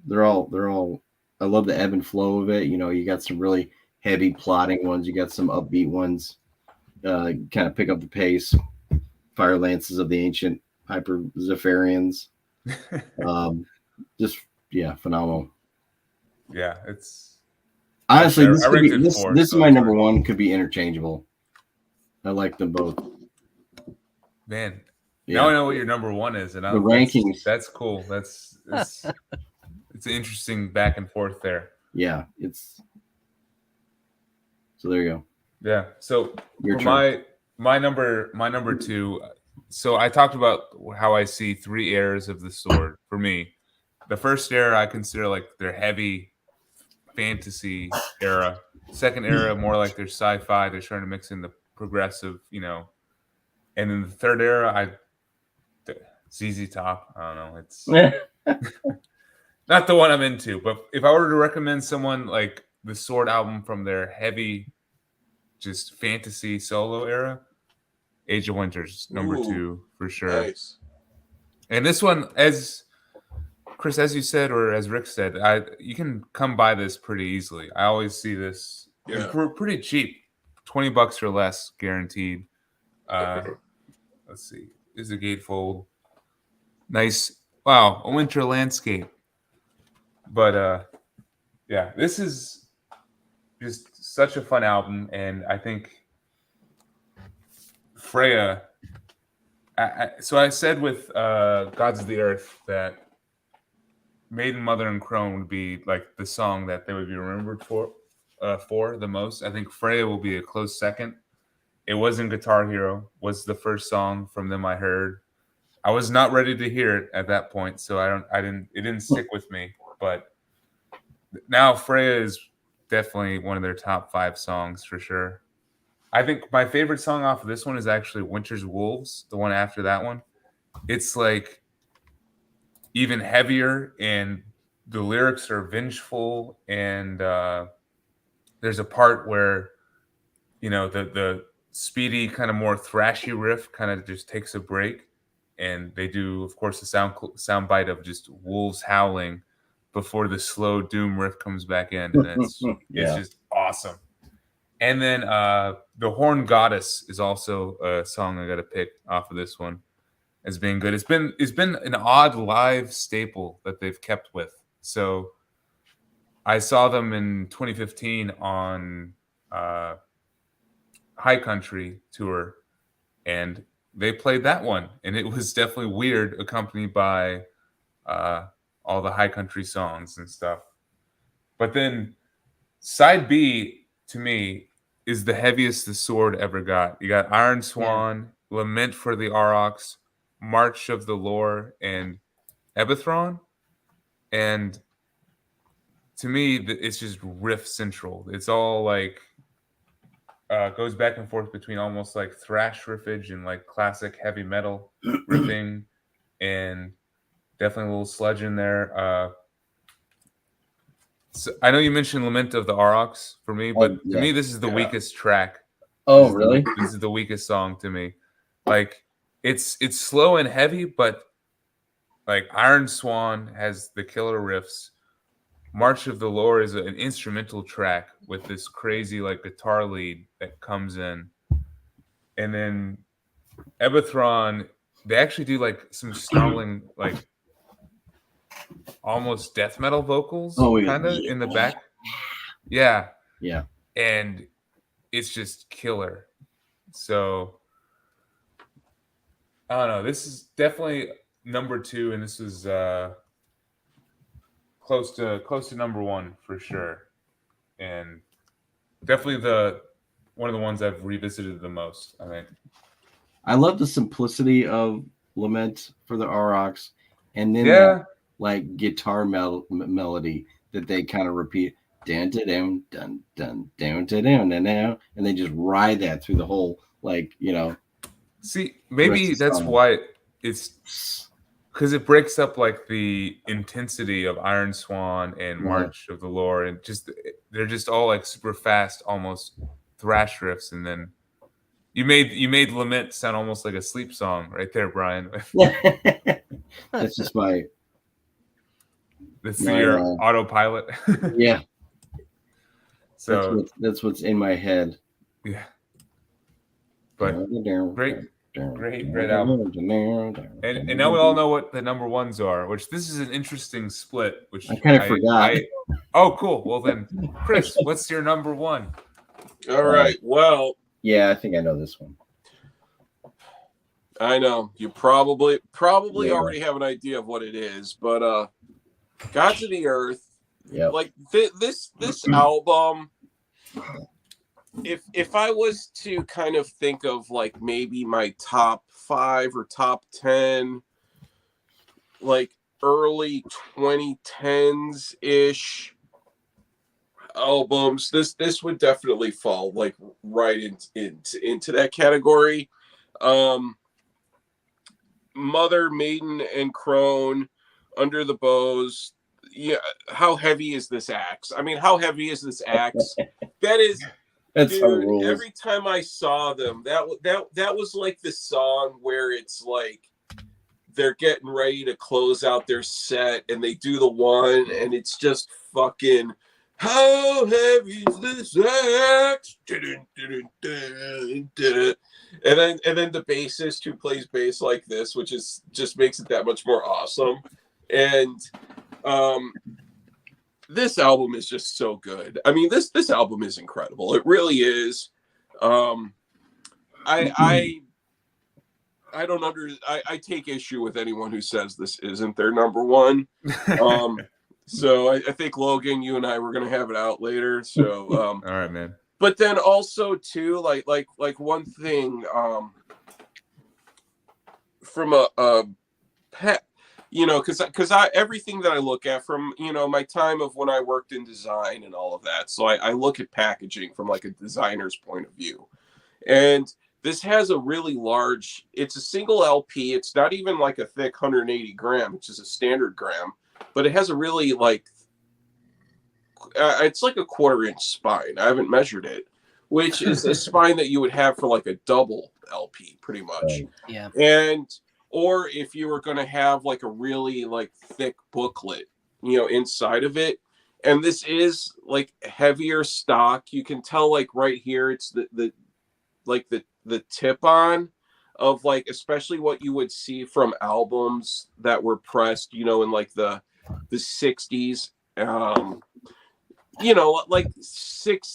They're all. I love the ebb and flow of it. You got some really heavy plotting ones. You got some upbeat ones. Kind of pick up the pace. Fire Lances of the Ancient Hyper Zephyrians. Phenomenal. Yeah, it's honestly this is my number 1. Could be interchangeable. I like them both. Man, now I know what your number 1 is, and the rankings. That's cool. It's an interesting back and forth there. Yeah, so there you go. Yeah. So for my number 2. So I talked about how I see 3 eras of the Sword for me. The first era I consider like their heavy fantasy era. Second era more like their sci-fi. They're trying to mix in the progressive, And then the third era, ZZ Top. I don't know. It's not the one I'm into. But if I were to recommend someone like the Sword album from their heavy, just fantasy solo era, Age of Winter's number 2 for sure. Nice. And this one, as Chris, as you said, or as Rick said, you can come by this pretty easily. I always see this for pretty cheap, $20 or less, guaranteed. Let's see, is a gatefold. Nice, wow, a winter landscape. But this is just such a fun album, and I think Freya. So I said with Gods of the Earth that Maiden, Mother, and Crone would be like the song that they would be remembered for the most. I think Freya will be a close second. It wasn't Guitar Hero, was the first song from them I heard. I was not ready to hear it at that point, so it didn't stick with me. But now Freya is definitely one of their top 5 songs for sure. I think my favorite song off of this one is actually Winter's Wolves, the one after that one. It's like even heavier, and the lyrics are vengeful, and there's a part where the speedy kind of more thrashy riff kind of just takes a break, and they do, of course, the sound bite of just wolves howling before the slow doom riff comes back in, and it's just awesome. And then the Horn Goddess is also a song I got to pick off of this one as being good. It's been an odd live staple that they've kept with. So I saw them in 2015 on High Country tour, and they played that one, and it was definitely weird, accompanied by all the High Country songs and stuff. But then side B to me is the heaviest the Sword ever got. You got Iron Swan, Lament for the Aurochs, March of the Lore and Ebethron, and to me, it's just riff central. It's all like goes back and forth between almost like thrash riffage and like classic heavy metal riffing, and definitely a little sludge in there. So I know you mentioned Lament of the Aurochs for me, but to me, this is the weakest track. Oh, really? This is the weakest song to me. Like it's slow and heavy, but like Iron Swan has the killer riffs. March of the Lore is an instrumental track with this crazy like guitar lead that comes in, and then Ebethron, they actually do like some snarling like almost death metal vocals kind of in the back. Yeah. And it's just killer. So I don't know. This is definitely number 2, and this is close to number 1 for sure. And definitely one of the ones I've revisited the most, I think. I love the simplicity of Lament for the Aurochs, and then that, like guitar melody that they kind of repeat, dun dun dun dun dun dun dun dun, and they just ride that through the whole, like, you know. See, maybe that's why it's because it breaks up like the intensity of Iron Swan and March of the Lore, and just they're just all like super fast, almost thrash riffs, and then you made Lament sound almost like a sleep song right there, Brian. That's just my. That's your autopilot. Yeah. So that's what's in my head. Yeah. But great album. And now we all know what the number 1s are, which this is an interesting split, which I kind of forgot. Oh, cool. Well then, Chris, what's your number 1? All right. Well. Yeah, I think I know this one. I know. You probably already have an idea of what it is, but Gods of the Earth. Yeah. Like this album, if I was to kind of think of like maybe my top 5 or top 10, like early 2010s ish albums, this would definitely fall like right into that category. Mother, Maiden, and Crone, Under the Bows. Yeah, how heavy is this axe? I mean, how heavy is this axe? That's dude, every time I saw them, that was like the song where it's like they're getting ready to close out their set and they do the one and it's just fucking, how heavy is this axe? And then the bassist who plays bass like this, which is just makes it that much more awesome. And this album is just so good. I mean, this album is incredible. It really is. I take issue with anyone who says this isn't their number 1. So I think Logan, you and I were gonna have it out later. So all right, man. But then also too, like one thing, from a pet, you know, because I everything that I look at from, you know, my time of when I worked in design and all of that. So I look at packaging from like a designer's point of view, and this has a really large. It's a single LP. It's not even like a thick 180 gram, which is a standard gram, but it has a really like. It's like a 1/4 inch spine. I haven't measured it, which is a spine that you would have for like a double LP, pretty much. Yeah. And or if you were going to have like a really like thick booklet, you know, inside of it. And this is like heavier stock. You can tell like right here, it's the tip on of like, especially what you would see from albums that were pressed, you know, in like the 60s. You know, like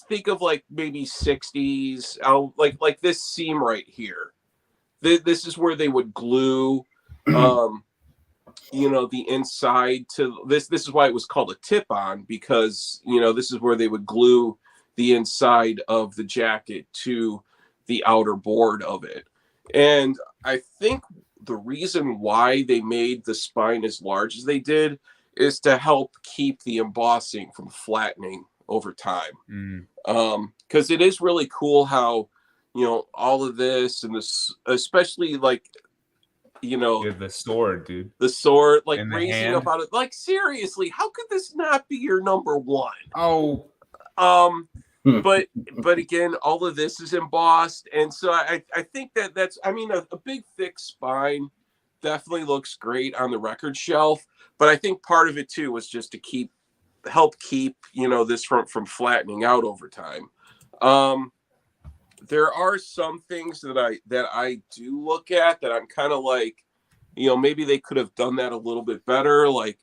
think of like maybe 60s, like this seam right here. This is where they would glue, you know, the inside to this. This is why it was called a tip-on, because, you know, this is where they would glue the inside of the jacket to the outer board of it. And I think the reason why they made the spine as large as they did is to help keep the embossing from flattening over time. Because it is really cool how, you know, all of this and this, especially like, you know, the sword, dude. The sword, like in the raising hand. up out of, like, seriously, how could this not be your number one? Oh, but again, all of this is embossed, and so I think that's, I mean, a big thick spine definitely looks great on the record shelf, but I think part of it too was just to help keep, you know, this from flattening out over time. There are some things that I do look at that I'm kind of like, you know, maybe they could have done that a little bit better. Like,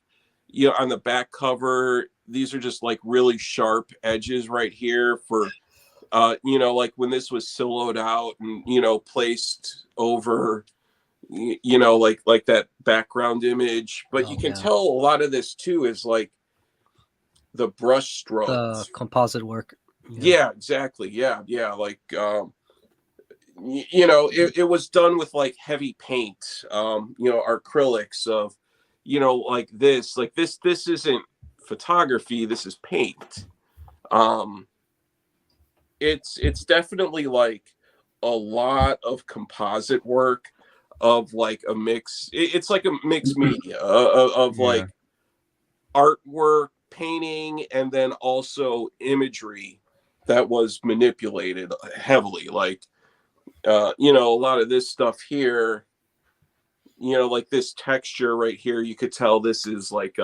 you know, on the back cover, these are just like really sharp edges right here for, you know, like when this was siloed out and, you know, placed over, you know, like that background image. But you can tell a lot of this too is like the brush strokes, the composite work. Yeah, exactly. Yeah. Like, you know, it was done with like heavy paint, you know, acrylics of, you know, like this isn't photography. This is paint. It's definitely like a lot of composite work of like a mix. It's like a mixed media of like artwork, painting, and then also imagery that was manipulated heavily. Like, you know, a lot of this stuff here, you know, like this texture right here, you could tell this is like,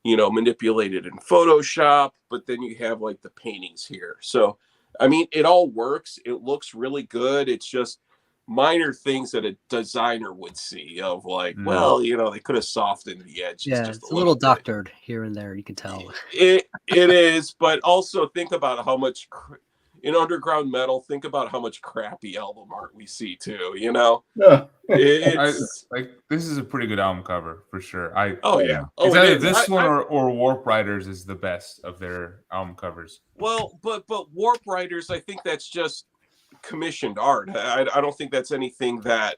you know, manipulated in Photoshop, but then you have like the paintings here. So, I mean, it all works. It looks really good. It's just minor things that a designer would see of like, well, you know, they could have softened the edges. Yeah, just it's a little doctored here and there. You can tell. It is, but also think about how much in underground metal. Think about how much crappy album art we see too. You know, it's like this is a pretty good album cover for sure. Oh yeah, it's either this one or Warp Riders is the best of their album covers. Well, but Warp Riders, I think that's just commissioned art. I don't think that's anything that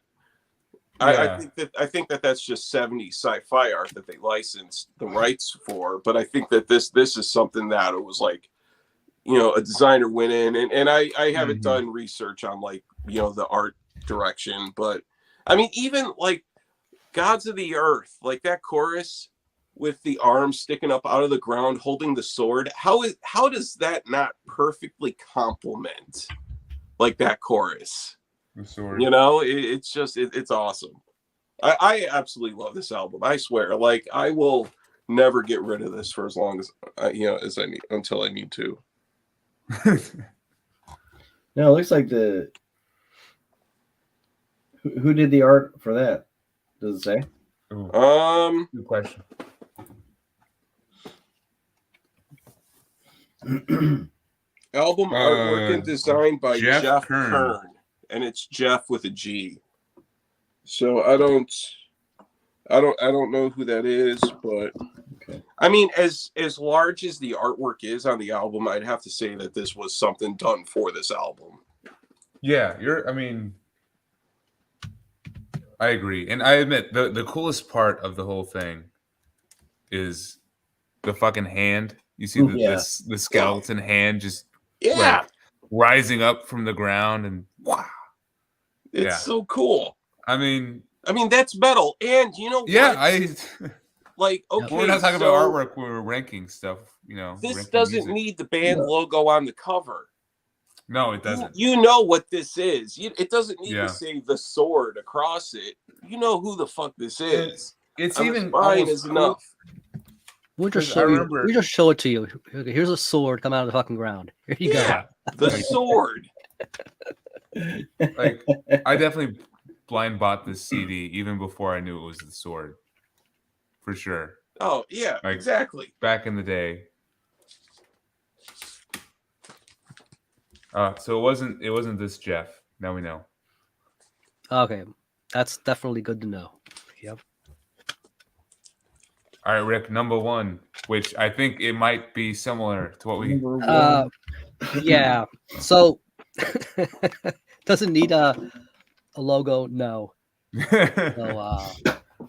I think that that's just 70s sci-fi art that they licensed the rights for. But I think that this is something that it was like, you know, a designer went in and I haven't done research on like, you know, the art direction, but I mean, even like Gods of the Earth, like that chorus with the arms sticking up out of the ground holding the sword, how does that not perfectly complement like that chorus? The sword. You know, it's just it's awesome. I absolutely love this album. I swear, like I will never get rid of this for as long as you know, as I need, until I need to. Now it looks like who did the art for that? Does it say? Good question. Album artwork and design by Jeff Kern, and it's Jeff with a G. So I don't know who that is, but okay. I mean, as large as the artwork is on the album, I'd have to say that this was something done for this album. Yeah, I agree. And I admit the coolest part of the whole thing is the fucking hand. You see the skeleton hand just like rising up from the ground, and wow. It's so cool. I mean that's metal. And you know what? Yeah, like, okay, we're not talking about artwork, we're ranking stuff, you know. This doesn't need the band logo on the cover. No, it doesn't. You know what this is. It doesn't need to say the sword across it. You know who the fuck this is. It's even fine is enough. We'll just show you. We just show it to you. Okay, here's a sword come out of the fucking ground. Here you go. The sword. Like, I definitely blind bought this CD even before I knew it was the sword. For sure. Oh yeah, like, exactly. Back in the day. So it wasn't this Jeff. Now we know. Okay, that's definitely good to know. Yep. All right, Rick, number one, which I think it might be similar to what we. Yeah. So doesn't need a logo. No. So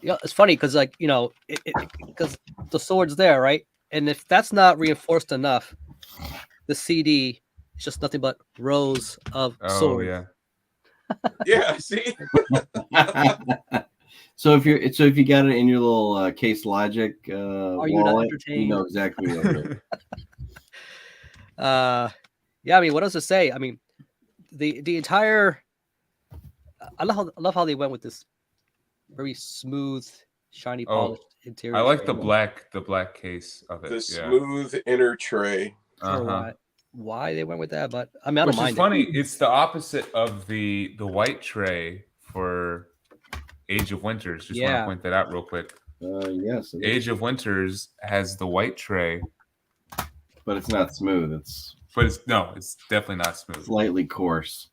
yeah, it's funny because like because the sword's there, right? And if that's not reinforced enough, the CD is just nothing but rows of Oh swords. yeah. Yeah, see? So if you got it in your little Case Logic Are you not wallet, entertained? you know exactly what it is. Yeah, I mean, what else to say? I mean, the entire I love how they went with this very smooth, shiny, polished interior. I like tray. the black case of it. The Yeah. smooth inner tray. Or why they went with that, but I mean, I don't Which mind is funny. It's the opposite of the white tray for Age of Winters. Just want to point that out real quick. Yes. Age of Winters has the white tray, but it's not smooth. It's definitely not smooth. Slightly coarse.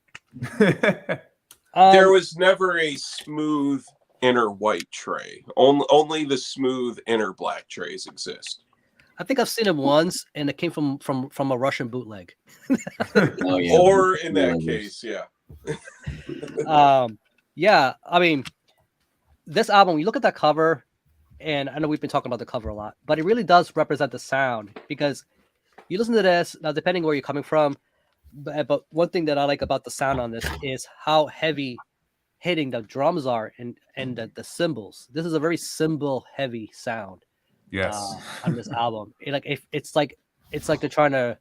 There was never a smooth inner white tray. Only the smooth inner black trays exist. I think I've seen it once, and it came from a Russian bootleg. Oh, yeah. Or in that case, yeah. Yeah, I mean, this album, you look at that cover, and I know we've been talking about the cover a lot, but it really does represent the sound, because you listen to this, now depending where you're coming from, but one thing that I like about the sound on this is how heavy hitting the drums are and the cymbals. This is a very cymbal heavy sound. Yes. On this album, it's like they're trying to,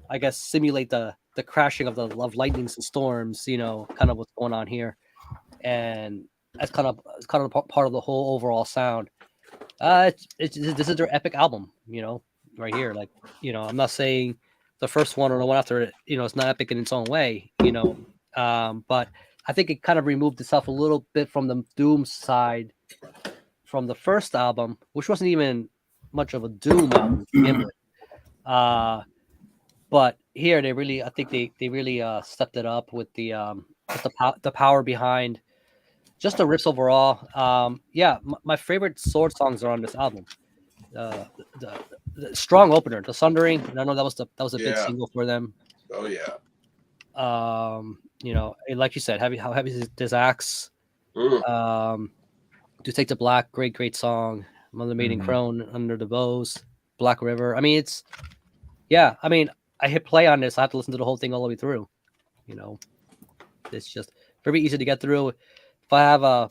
I guess, simulate the crashing of lightnings and storms, kind of what's going on here, and that's kind of part of the whole overall sound. This is their epic album, right here. Like, I'm not saying the first one or the one after it, it's not epic in its own way, but I think it kind of removed itself a little bit from the doom side from the first album, which wasn't even much of a doom album to begin with. But here I think they really stepped it up with the power behind just the riffs overall. My favorite sword songs are on this album. The strong opener, the Sundering, and I know that was a big single for them. Oh yeah. Like you said, how heavy is this axe? To Take the Black, great song. Mother Maiden Crone, Under the Bows, Black River. I mean, I hit play on this. I have to listen to the whole thing all the way through. It's just very easy to get through. If I have a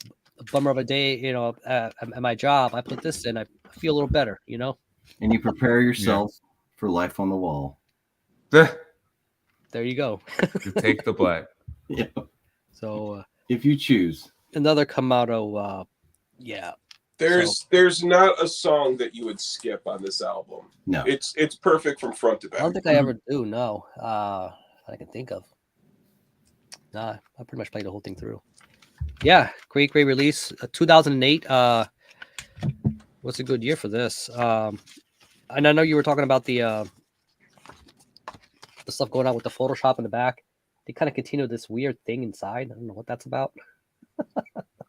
bummer of a day, at my job, I put this in. I feel a little better, And you prepare yourself for life on the wall. There you go. To Take the Black. Yeah. So if you choose another Kamado, There's not a song that you would skip on this album. No, it's perfect from front to back. I don't think I ever do. No, I can think of. Nah, I pretty much played the whole thing through. Yeah, great release. 2008. What's a good year for this? And I know you were talking about the stuff going on with the Photoshop in the back. They kind of continue this weird thing inside. I don't know what that's about.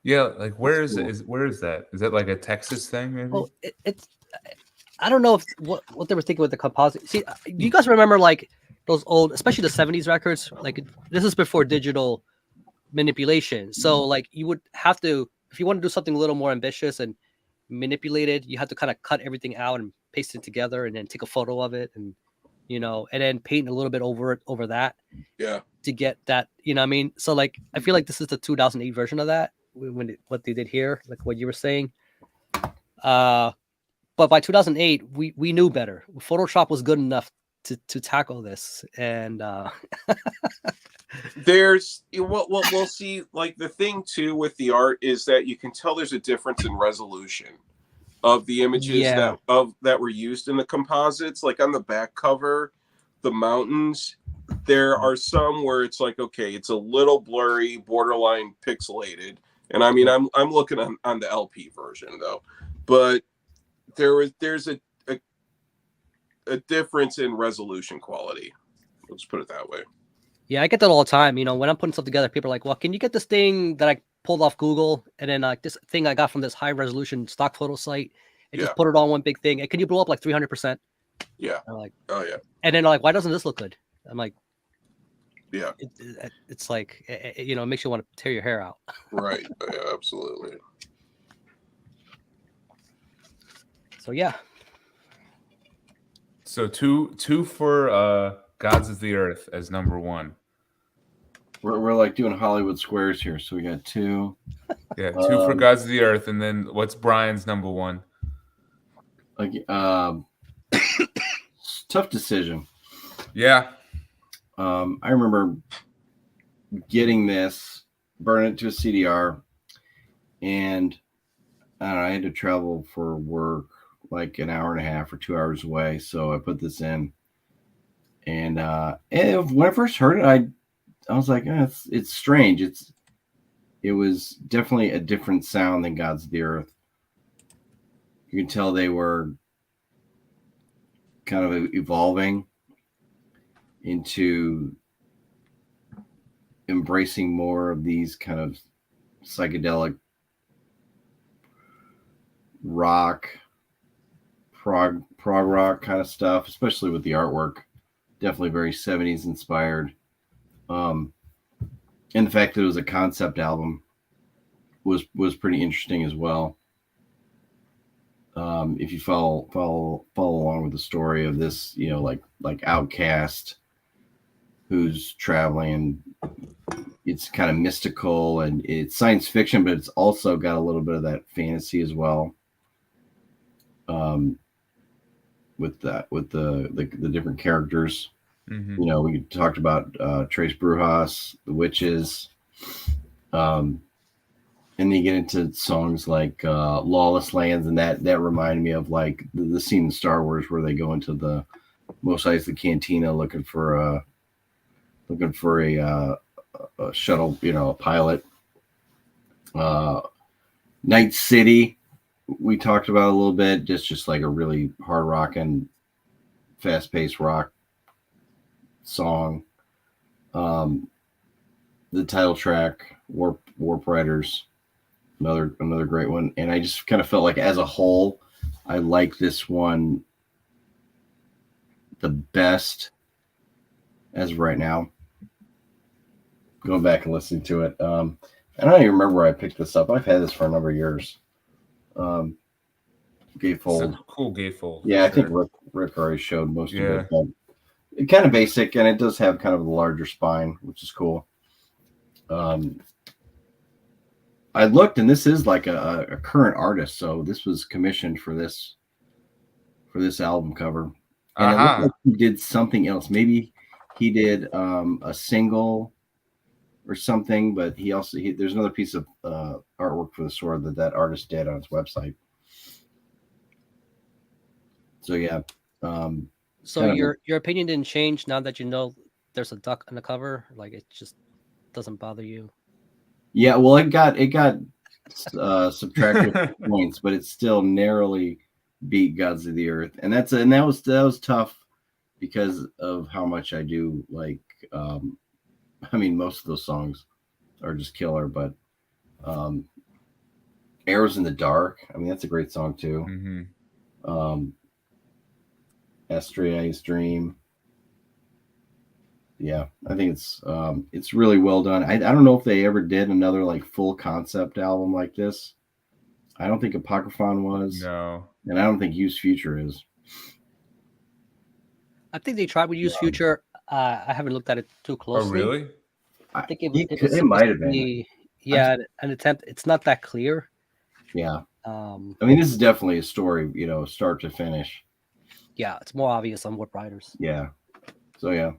Yeah, like where is that? Is that like a Texas thing? Maybe? Well, it's. I don't know if what they were thinking with the composite. See, you guys remember like those old, especially the 70s records? Like this is before digital manipulation. So like you would have to, if you want to do something a little more ambitious and manipulated, you have to kind of cut everything out and paste it together and then take a photo of it and and then paint a little bit over that. Yeah. To get that, what I mean? So like I feel like this is the 2008 version of that. What they did here, like what you were saying. But by 2008, we knew better. Photoshop was good enough to tackle this, and there's we'll see. Like the thing too with the art is that you can tell there's a difference in resolution of the images that were used in the composites. Like on the back cover, the mountains, there are some where it's like, okay, it's a little blurry, borderline pixelated. And I mean, I'm looking on the LP version though, but there's a difference in resolution quality. Let's put it that way. Yeah, I get that all the time. When I'm putting stuff together, people are like, "Well, can you get this thing that I pulled off Google, and then like this thing I got from this high resolution stock photo site, and just put it on one big thing? And can you blow up like 300%?" Yeah. I'm like, oh yeah. And then like, why doesn't this look good? I'm like, Yeah. It's like, you know, it makes you want to tear your hair out. Right. Yeah, absolutely. So yeah. So two for Gods of the Earth as number one. We're like doing Hollywood squares here, so we got 2. Yeah, 2 for Gods of the Earth, and then what's Brian's number one? Like, tough decision. Yeah. I remember getting this, burning it to a CDR, and I don't know, I had to travel for work like an hour and a half or 2 hours away, so I put this in. And when I first heard it, I was like, it's strange. It was definitely a different sound than Gods of the Earth. You can tell they were kind of evolving into embracing more of these kind of psychedelic rock, prog rock kind of stuff, especially with the artwork. Definitely very 70s inspired. And the fact that it was a concept album was pretty interesting as well. If you follow along with the story of this, you know, like Outcast, who's traveling, and it's kind of mystical and it's science fiction, but it's also got a little bit of that fantasy as well. With the different characters. Mm-hmm. You know, we talked about Trace Brujas, the Witches, and then you get into songs like Lawless Lands, and that reminded me of like the scene in Star Wars where they go into the Mos Eisley Cantina looking for a shuttle, you know, a pilot. Night City, we talked about a little bit, just like a really hard rocking, fast paced rock song. The title track, Warp Riders, another great one. And I just kind of felt like as a whole, I like this one the best as of right now. Going back and listening to it. I don't even remember where I picked this up. I've had this for a number of years. Gatefold. It's a cool gatefold. Yeah, I think Rick already showed most of Yeah. it. But it's kind of basic, and it does have kind of a larger spine, which is cool. I looked, and this is like a current artist, so this was commissioned for this album cover. And it looked like he did something else. Maybe he did a single or something, but there's another piece of artwork for the sword that artist did on his website. So yeah. So your opinion didn't change now that you know there's a duck on the cover? Like it just doesn't bother you? Yeah, well, it got subtracted points, but it still narrowly beat Gods of the Earth, and that was tough because of how much I do like. I mean, most of those songs are just killer, but Arrows in the Dark, I mean, that's a great song too. Mm-hmm. Estraia's Dream. Yeah, I think it's really well done. I don't know if they ever did another like full concept album like this. I don't think Apocryphon was. No. And I don't think Use Future is. I think they tried with Use Future. I haven't looked at it too closely. Oh, really? I think it might have been. Yeah, an attempt. It's not that clear. Yeah. I mean, this is definitely a story, you know, start to finish. Yeah, it's more obvious on Warp Riders. Yeah. So, yeah.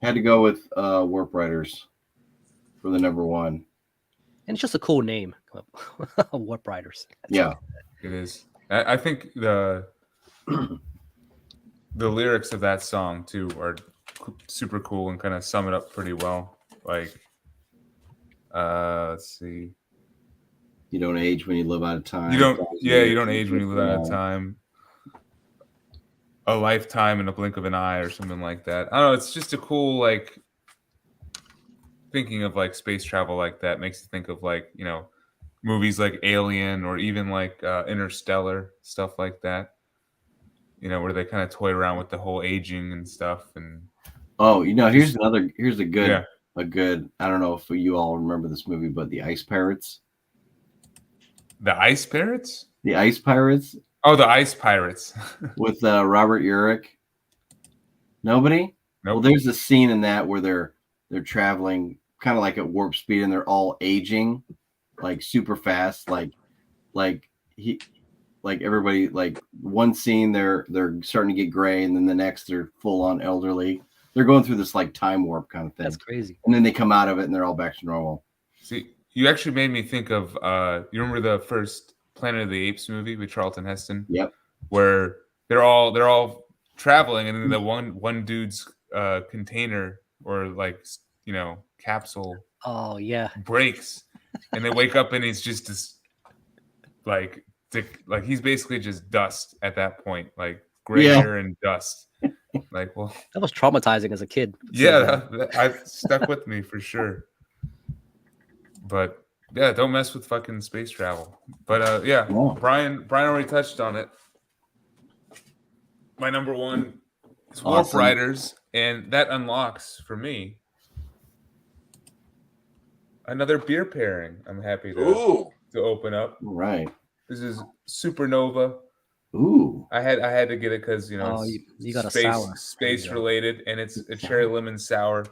Had to go with Warp Riders for the number one. And it's just a cool name. Warp Riders. Yeah. It is. I think the lyrics of that song, too, are super cool and kind of sum it up pretty well. Like, let's see. You don't age when you live out of time. You don't age when you live out of time. A lifetime in a blink of an eye or something like that. I don't know. It's just a cool, like, thinking of like space travel like that makes you think of like, you know, movies like Alien or even like Interstellar, stuff like that. You know, where they kind of toy around with the whole aging and stuff. And Oh, here's a good, Yeah. I don't know if you all remember this movie, but The Ice Pirates. The Ice Pirates? The Ice Pirates Oh, the Ice Pirates. with Robert Urich. Nobody? Nope. Well, there's a scene in that where they're traveling kind of like at warp speed, and they're all aging like super fast, like everybody, like one scene they're starting to get gray, and then the next they're full on elderly. They're going through this like time warp kind of thing. That's crazy. And then they come out of it and they're all back to normal. See, you actually made me think of you remember the first Planet of the Apes movie with Charlton Heston? Yep. Where they're all traveling, and then the one dude's container or like capsule Oh yeah. breaks, and they wake up and he's just this like he's basically just dust at that point, like gray hair and dust. Like, well, that was traumatizing as a kid. Yeah, I stuck with me for sure. But yeah, don't mess with fucking space travel. But Brian already touched on it. My number one is Warp Riders, and that unlocks for me another beer pairing. I'm happy to open up. Right. This is Supernova. Ooh. I had to get it because you got a sour. Space related, and it's a cherry lemon sour.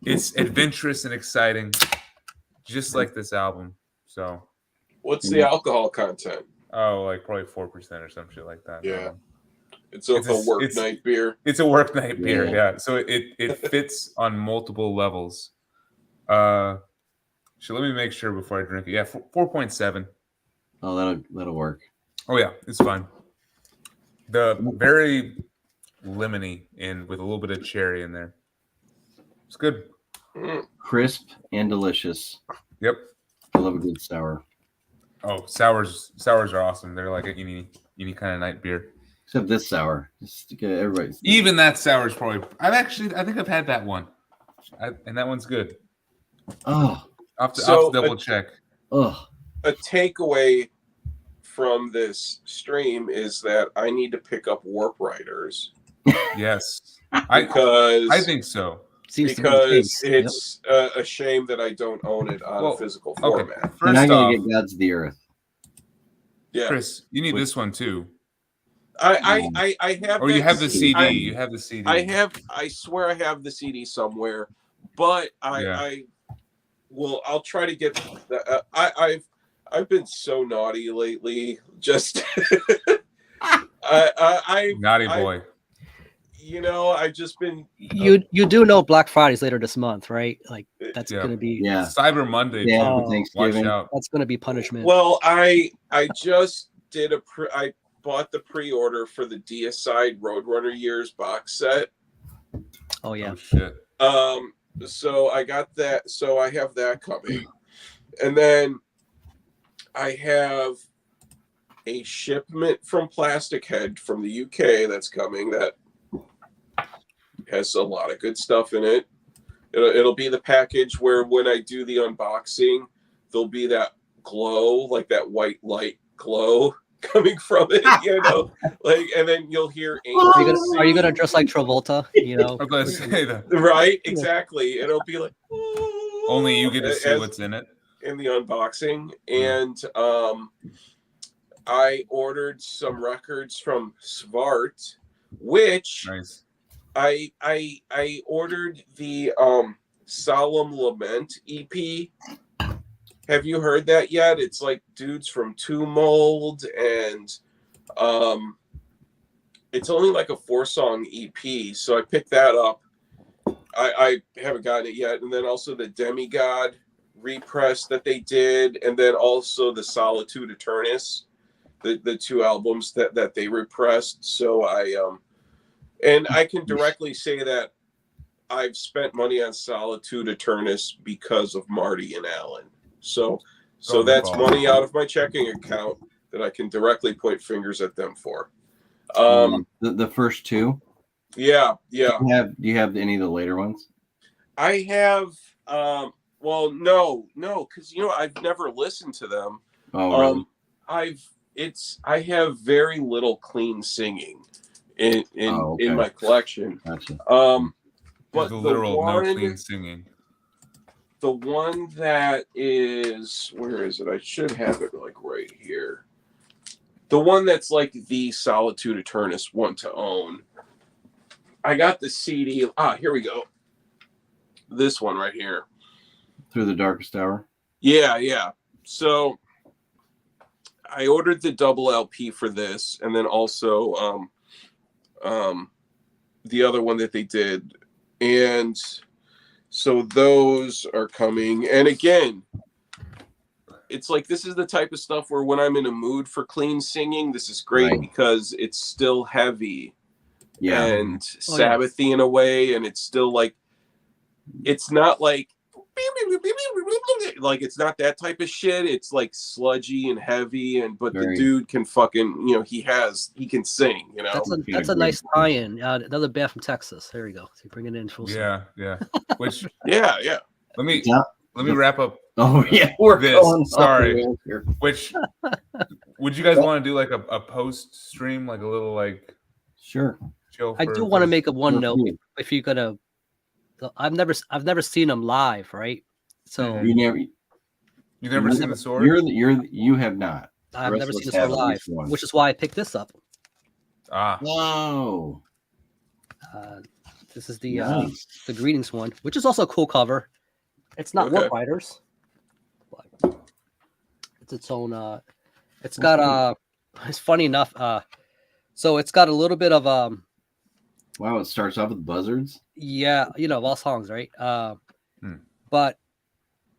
It's adventurous and exciting, just like this album. So, what's the alcohol content? Oh, like probably 4% or some shit like that. Yeah, it's a work night beer. It's a work night beer. Yeah, so it fits on multiple levels. So let me make sure before I drink it. Yeah, 4.7. Oh, that'll work. Oh yeah, it's fine. The very lemony and with a little bit of cherry in there. It's good. Crisp and delicious. Yep. I love a good sour. Oh, sours are awesome. They're like any kind of night beer. Except this sour. Just everybody's. Even that sour is probably. I think I've had that one, and that one's good. Oh. I'll have to double check. Oh. A takeaway from this stream is that I need to pick up Warp Riders. Yes, I think so. Because it's a shame that I don't own it on a physical format. First off, gonna get Gods of the Earth. Yeah, Chris, you need this one too. I have. Or you have the CD. You have the CD. I swear I have the CD somewhere, but I'll try to get the. I've been so naughty lately. Just naughty boy. I've just been. You do know Black Friday's later this month, right? Like that's gonna be Cyber Monday. Yeah, Thanksgiving. Watch out. That's gonna be punishment. Well, I just did I bought the pre-order for the Deicide Roadrunner Years box set. Oh yeah. Oh, shit. So I got that. So I have that coming, and then I have a shipment from Plastic Head from the UK that's coming that has a lot of good stuff in it. It'll be the package where when I do the unboxing, there'll be that glow, like that white light glow coming from it, and then you'll hear. Are you gonna dress like Travolta? I'm gonna say that. Right, exactly. It'll be like only you get to see what's in it in the unboxing, and I ordered some records from Svart, which nice. I ordered the Solemn Lament EP. Have you heard that yet? It's like dudes from Tumult, and it's only like a 4-song EP, so I picked that up. I haven't gotten it yet, and then also the Demigod repress that they did, and then also the Solitude Eternus, the two albums that they repressed. So and I can directly say that I've spent money on Solitude Eternus because of Marty and Alan. So that's money out of my checking account that I can directly point fingers at them for. The first two? Yeah. Do you have any of the later ones? I have well, no, because I've never listened to them. Oh, really? I have very little clean singing in my collection. Gotcha. But the literal no clean singing. The one that is, where is it? I should have it like right here. The one that's like the Solitude Eternus one to own. I got the CD. Here we go. This one right here. Through the Darkest Hour. Yeah. So I ordered the double LP for this, and then also the other one that they did. And so those are coming. And again, it's like this is the type of stuff where when I'm in a mood for clean singing, this is great because it's still heavy and Sabbathy in a way, and it's still like it's not like it's not that type of shit. It's like sludgy and heavy, but the dude can fucking he can sing. That's a nice tie-in. Another band from Texas. There you go. So you bring it in full. Yeah. Which yeah. Let me wrap up. Oh yeah, we're going. Sorry. Which would you guys want to do like a post stream, like a little like sure. I do want to make a one note. If you're gonna, I've never seen them live, right? So you've never seen the Sword. You have not. I've never seen the Sword live, which is why I picked this up. Wow. This is the Greetings one, which is also a cool cover. It's not Warp Riders. But it's its own. It's got It's funny enough. So it's got a little bit of Wow, it starts off with buzzards. Yeah, of all songs, right? But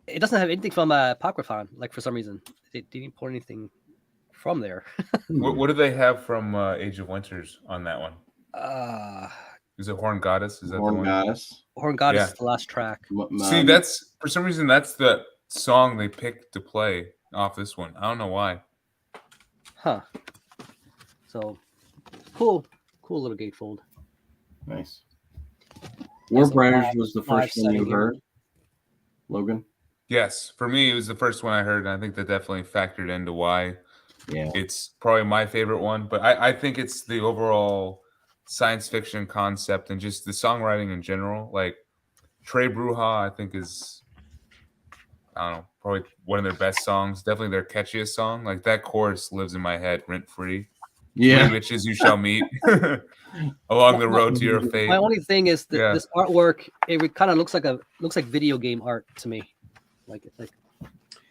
it doesn't have anything from Apocryphon. Like for some reason, they didn't put anything from there. What do they have from Age of Winters on that one? Is it Horn Goddess? Is that Horn the one? Goddess? Horn Goddess is the last track. See, that's for some reason that's the song they picked to play off this one. I don't know why. Huh. So cool little gatefold. Nice. Warp Riders was the first one you heard, Logan? Yes. For me, it was the first one I heard, and I think that definitely factored into why it's probably my favorite one. But I think it's the overall science fiction concept and just the songwriting in general. Like, Trey Bruja, I think is, I don't know, probably one of their best songs. Definitely their catchiest song. Like, that chorus lives in my head rent-free. Yeah. Witches you shall meet along the road to your fate. My only thing is that this artwork, it kind of looks like video game art to me. Like it's like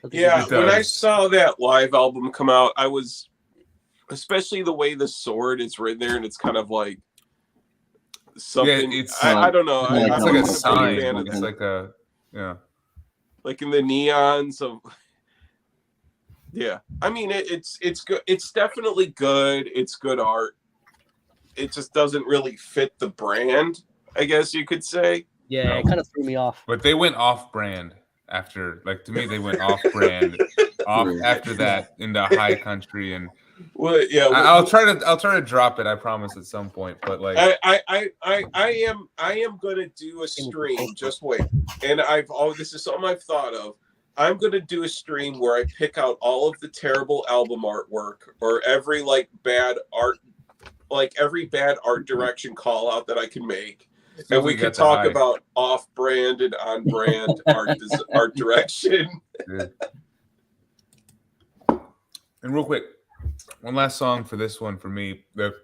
when I saw that live album come out, I was, especially the way the sword is written there, and it's kind of like something. I don't know. It's like a sign. It's like a like in the neons of. Yeah, I mean it's good. It's definitely good. It's good art. It just doesn't really fit the brand, I guess you could say. Yeah, it kind of threw me off. But they went off-brand after, like, to me, they went off-brand after that into high country, and I'll try to drop it. I promise at some point. But like, I am gonna do a stream. Just wait, and this is something I've thought of. I'm going to do a stream where I pick out all of the terrible album artwork or every bad art direction call out that I can make. And we could talk about off-brand and on-brand art direction. And real quick, one last song for this one for me. The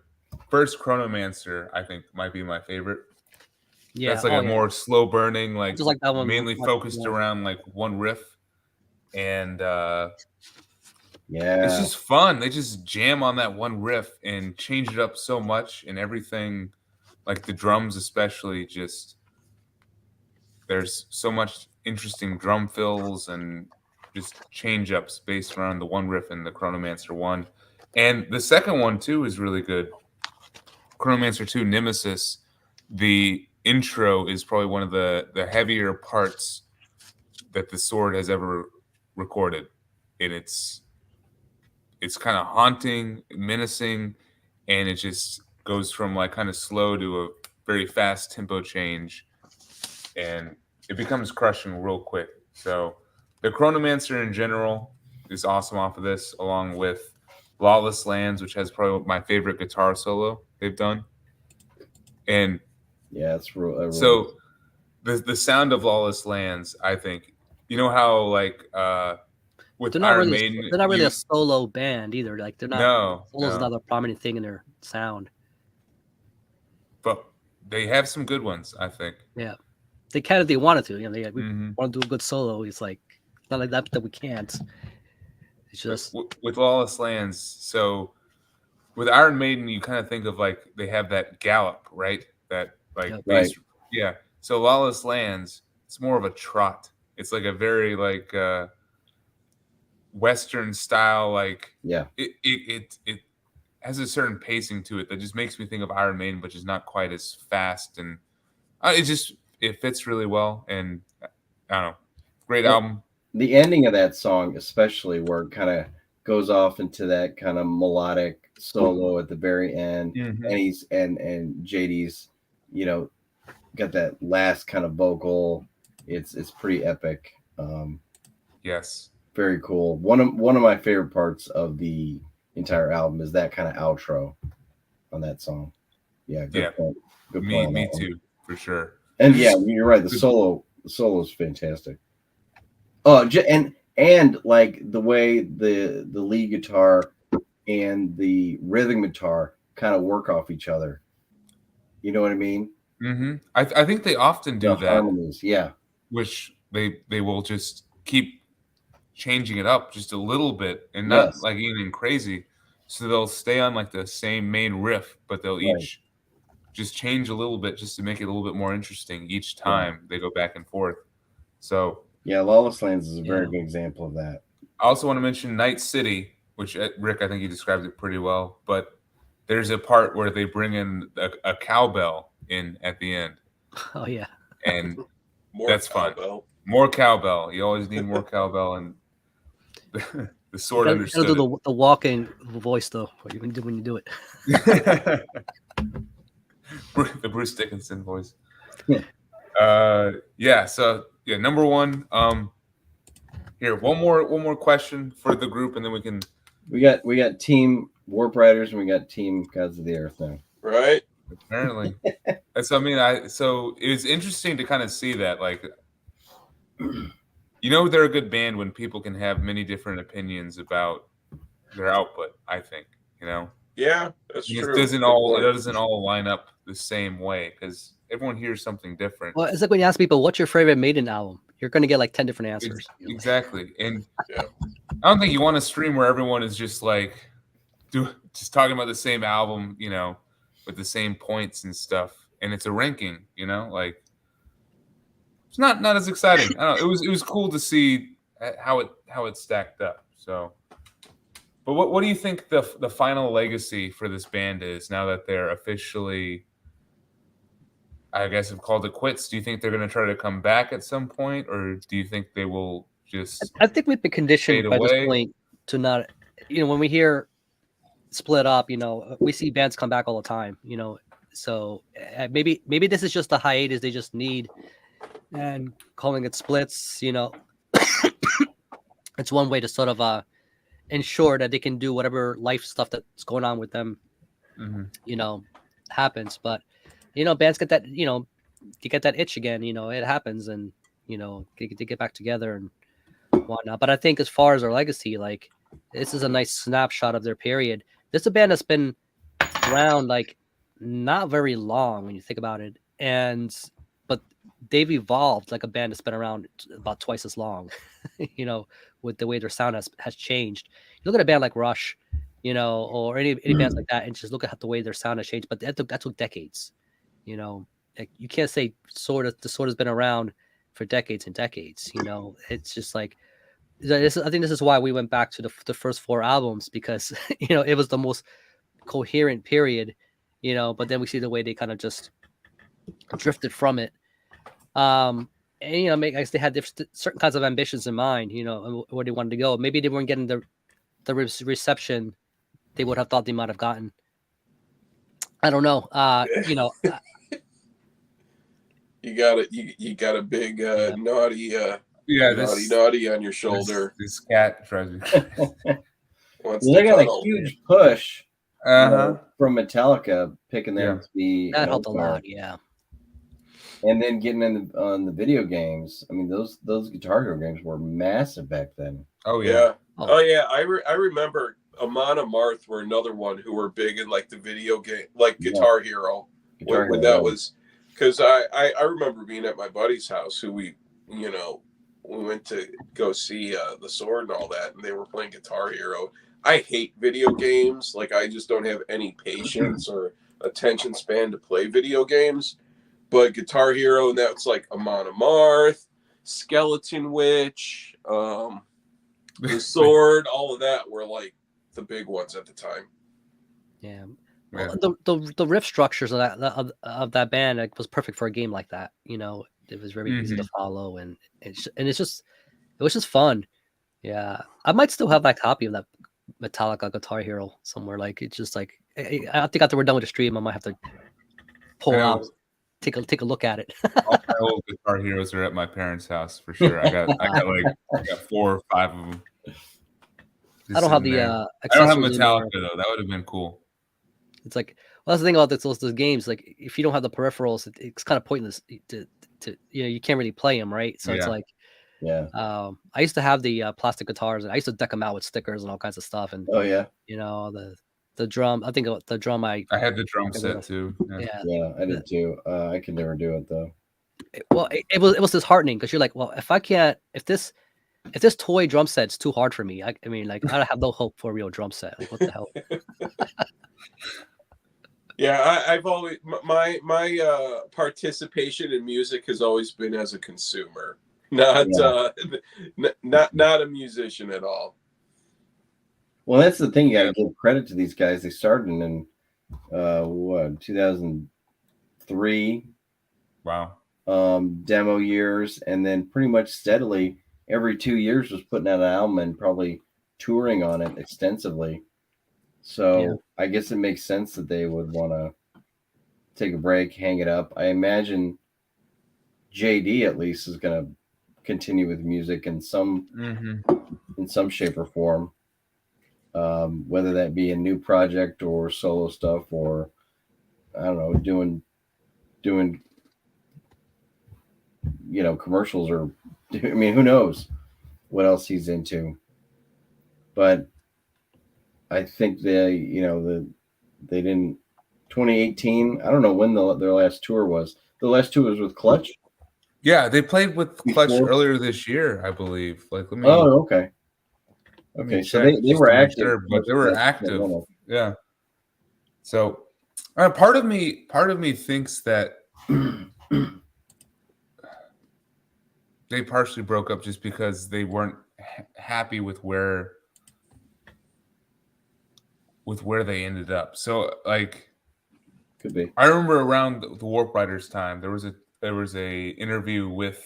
first Chronomancer, I think, might be my favorite. Yeah, that's like more slow burning, just like that one, mainly focused around like one riff. And it's just fun. They just jam on that one riff and change it up so much, and everything, like the drums especially, just there's so much interesting drum fills and just change ups based around the one riff in the Chronomancer 1. And the second one too is really good. Chronomancer 2 Nemesis, the intro is probably one of the heavier parts that the Sword has ever recorded, and it's kind of haunting, menacing, and it just goes from like kind of slow to a very fast tempo change, and it becomes crushing real quick. So the Chronomancer in general is awesome off of this, along with Lawless Lands, which has probably my favorite guitar solo they've done. And it's real. So the sound of Lawless Lands, I think, you know how like with they're not Iron really Maiden, they're not really a solo band either. Like they're not solo's not a prominent thing in their sound. But they have some good ones, I think. Yeah, they can if they wanted to. You know, we want to do a good solo. It's like it's not like that we can't. It's just with Lawless Lands. So with Iron Maiden, you kind of think of like they have that gallop, right? That like bass, yeah. So Lawless Lands, it's more of a trot. It's like a very like Western style, like it has a certain pacing to it that just makes me think of Iron Maiden, which is not quite as fast, and it fits really well. And I don't know, great album. The ending of that song, especially where it kind of goes off into that kind of melodic solo at the very end, and JD's, you know, got that last kind of vocal. It's pretty epic. Yes, very cool. One of my favorite parts of the entire album is that kind of outro on that song. Yeah, good point. Good point. Me too, for sure. And yeah, you're right. The solo is fantastic. Oh, and like the way the lead guitar and the rhythm guitar kind of work off each other. You know what I mean? Mm-hmm. I think they often do that. Harmonies, yeah. Which they will just keep changing it up just a little bit and not like anything crazy. So they'll stay on like the same main riff, but they'll each just change a little bit just to make it a little bit more interesting each time they go back and forth. So yeah, Lawless Lands is a very good example of that. I also want to mention Night City, which Rick, I think you described it pretty well, but there's a part where they bring in a cowbell in at the end. Oh yeah. And that's cowbell. Fun. More cowbell. You always need more cowbell, and the sword understood. You gotta do the walking voice though. What you can do when you do it. The Bruce Dickinson voice. So number one. Here, one more question for the group, and then we can. We got Team Warp Riders, and we got Team Gods of the Earth now. Right. Apparently, so it was interesting to kind of see that, like, you know, they're a good band when people can have many different opinions about their output. I think, you know. Yeah, that's true. It doesn't all line up the same way because everyone hears something different. Well, it's like when you ask people, "What's your favorite Maiden album?" You're going to get like 10 different answers. Exactly, and I don't think you want a stream where everyone is just like, just talking about the same album, you know, with the same points and stuff, and it's a ranking, you know, like it's not as exciting. I don't know. It was cool to see how it stacked up. So, but what do you think the final legacy for this band is now that they're officially, I guess, have called it quits? Do you think they're going to try to come back at some point, or do you think they will just? I think we've been conditioned by this point to not, you know, when we hear split up, you know, we see bands come back all the time, you know, so maybe this is just a hiatus they just need, and calling it splits, you know, it's one way to sort of ensure that they can do whatever life stuff that's going on with them, you know, happens. But you know, bands get that, you know, you get that itch again, you know, it happens, and you know, they get back together and whatnot. But I think as far as their legacy, like, this is a nice snapshot of their period. This is a band that's been around like not very long when you think about it, but they've evolved like a band that's been around about twice as long, you know, with the way their sound has changed. You look at a band like Rush, you know, or any bands like that, and just look at the way their sound has changed. But that took decades, you know. Like, you can't say the Sword has been around for decades and decades. You know, it's just like, I think this is why we went back to the first 4 albums, because you know, it was the most coherent period, you know. But then we see the way they kind of just drifted from it. And you know, I guess they had certain kinds of ambitions in mind, you know, where they wanted to go. Maybe they weren't getting the reception they would have thought they might have gotten. I don't know. You know. You got a big naughty naughty on your shoulder. This cat tries me. They got a huge push from Metallica picking them to be. That helped a lot, yeah. And then getting on the video games. I mean, those Guitar Hero games were massive back then. Oh yeah. Oh yeah. I remember Amon and Marth were another one who were big in like the video game, like Guitar Hero. When that was, because I remember being at my buddy's house who we went to go see the Sword and all that, and they were playing Guitar Hero. I hate video games. Like, I just don't have any patience or attention span to play video games. But Guitar Hero, and that's like Amon Amarth, Skeleton Witch, the Sword, all of that were like the big ones at the time. Yeah. Well, the riff structures of that band, like, was perfect for a game like that. You know, it was very easy to follow, and it was just fun. Yeah, I might still have that copy of that Metallica Guitar Hero somewhere. Like, it's just like, I think after we're done with the stream, I might have to pull out, take a look at it. All my old Guitar Heroes are at my parents' house for sure. I got 4 or 5 of them. I don't have the I don't have Metallica though. That would have been cool. It's like, well, that's the thing about those games. Like, if you don't have the peripherals, it's kind of pointless to you can't really play them, right? So it's like, I used to have the plastic guitars, and I used to deck them out with stickers and all kinds of stuff. And the drum. I think the drum. I had the drum set too. Yeah, I did too. I could never do it though. It was disheartening, because you're like, well, if this toy drum set's too hard for me, I mean, like, I have no hope for a real drum set. Like, what the hell? Yeah, I've always my participation in music has always been as a consumer, not a musician at all. Well, that's the thing. You got to give credit to these guys. They started in 2003. Wow. Demo years, and then pretty much steadily every 2 years was putting out an album and probably touring on it extensively. So I guess it makes sense that they would want to take a break, hang it up. I imagine JD at least is going to continue with music in some shape or form, whether that be a new project or solo stuff, or I don't know, doing commercials, or I mean, who knows what else he's into. But I think they didn't. 2018. I don't know when their last tour was. The last tour was with Clutch. Yeah, they played with Clutch earlier this year, I believe. Like, let me. Oh, okay. Okay, so they were active, sure, but they were active. Yeah. So, part of me thinks that they partially broke up just because they weren't happy with where they ended up. So, like, could be. I remember around the Warp Riders time, there was a interview with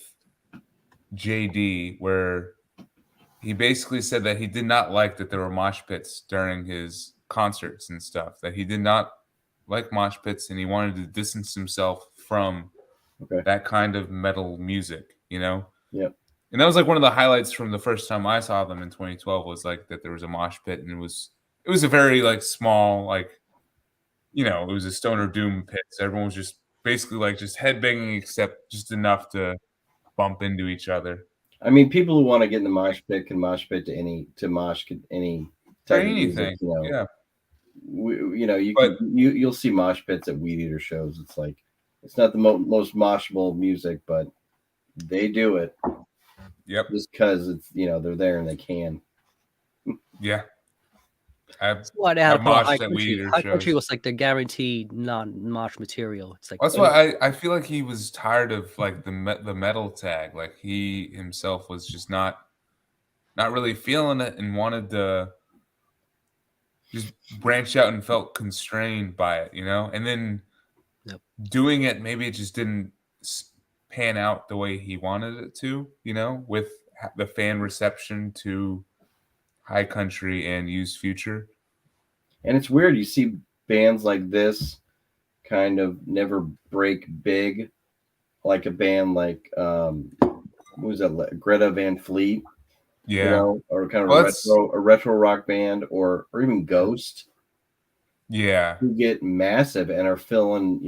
JD where he basically said that he did not like that there were mosh pits during his concerts and stuff. That he did not like mosh pits, and he wanted to distance himself from that kind of metal music. Yeah. And that was like one of the highlights from the first time I saw them in 2012 was like that there was a mosh pit, and it was a very like small, like, it was a stoner doom pit. So everyone was just basically like just headbanging, except just enough to bump into each other. I mean, people who want to get in the mosh pit can mosh pit to any type of music, Yeah. You'll see mosh pits at Weed Eater shows. It's like, it's not the most moshable music, but they do it. Yep. Just because it's they're there and they can. Yeah. That's why they had to put High Country. High Country was like the guaranteed non-mosh material. It's like, that's why I feel like he was tired of like the metal tag. Like, he himself was just not really feeling it and wanted to just branch out and felt constrained by it, and then doing it, maybe it just didn't pan out the way he wanted it to, with the fan reception to High Country and Used Future. And it's weird, you see bands like this kind of never break big, like a band like who was that, Greta Van Fleet, or kind of a retro rock band, or even Ghost, who get massive and are filling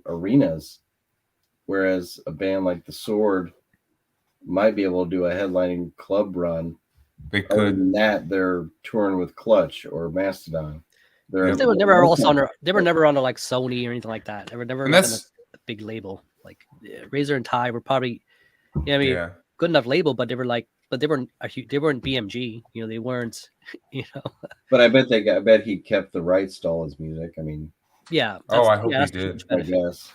arenas. whereas a band like the Sword might be able to do a headlining club run. They Other could. than that, they're touring with Clutch or Mastodon. They were never also under. They were never under like Sony or anything like that. They were never like on a big label. Like Razor and Tie were probably, good enough label, but they were like, they weren't BMG. You know, they weren't. You know. But I bet he kept the rights to all his music. I mean. Yeah. I hope he did. I guess.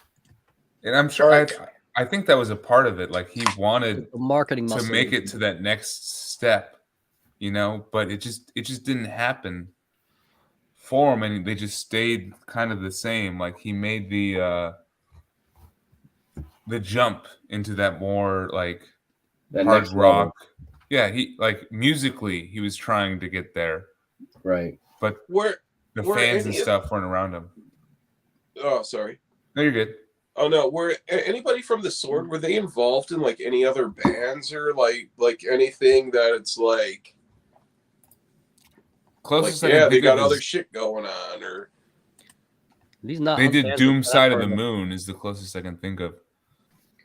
And I'm sure. I think that was a part of it. Like he wanted the marketing to make it to that next step, you know, but it just didn't happen for him, and they just stayed kind of the same. Like he made the jump into that more like that hard next rock. level. Yeah, he like musically he was trying to get there, right? But the fans and stuff weren't around him. Oh, sorry. No, you're good. Oh no, were anybody from the Sword, were they involved in like any other bands or like anything that it's like closest like, they got other shit going on, or these not they did Doom Side of the Moon is the closest I can think of.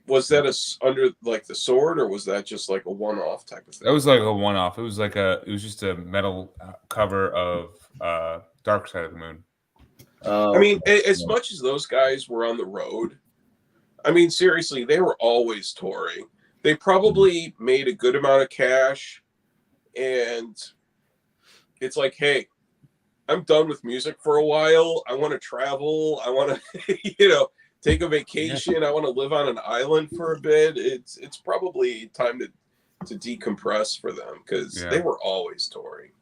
Was that under like the Sword, or was that just like a one-off type of thing? That was like a one-off. It was just a metal cover of Dark Side of the Moon. I mean, as much as those guys were on the road, I mean, seriously, they were always touring. They probably made a good amount of cash, and it's like, hey, I'm done with music for a while. I want to travel. I want to, take a vacation. I want to live on an island for a bit. It's probably time to decompress for them because they were always touring.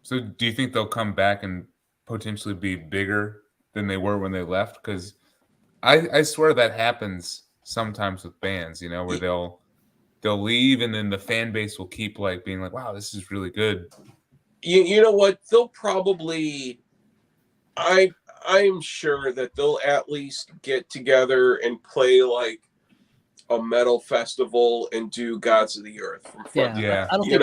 So do you think they'll come back and potentially be bigger than they were when they left? Because I swear that happens sometimes with bands, where they'll leave and then the fan base will keep like being like, wow, this is really good. You know what? They'll probably, I'm sure that they'll at least get together and play like a metal festival and do Gods of the Earth from front. Yeah. I don't think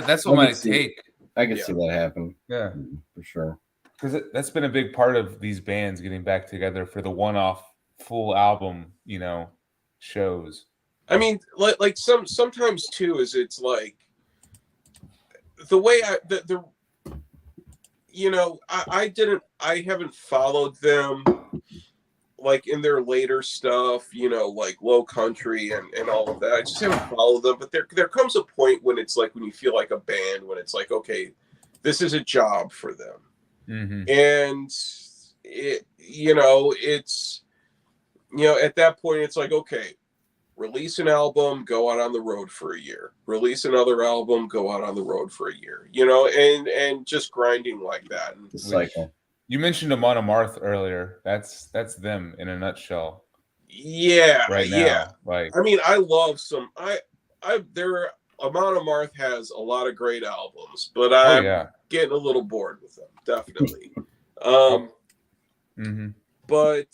that's what might take. I could see that happen. Yeah, for sure. Because that's been a big part of these bands getting back together for the one-off full album, shows. I mean, like sometimes too, is it's like the way I haven't followed them like in their later stuff, like Low Country and all of that. I just haven't followed them. But there comes a point when it's like when you feel like a band, when it's like, okay, this is a job for them. Mm-hmm. And it's at that point it's like, okay, release an album, go out on the road for a year, release another album, go out on the road for a year, and just grinding like that. The cycle. You mentioned Amon Amarth earlier. That's them in a nutshell. Yeah. Right now. Yeah. Like, I mean, I love Amon Amarth has a lot of great albums, but I'm getting a little bored with them, definitely. mm-hmm. But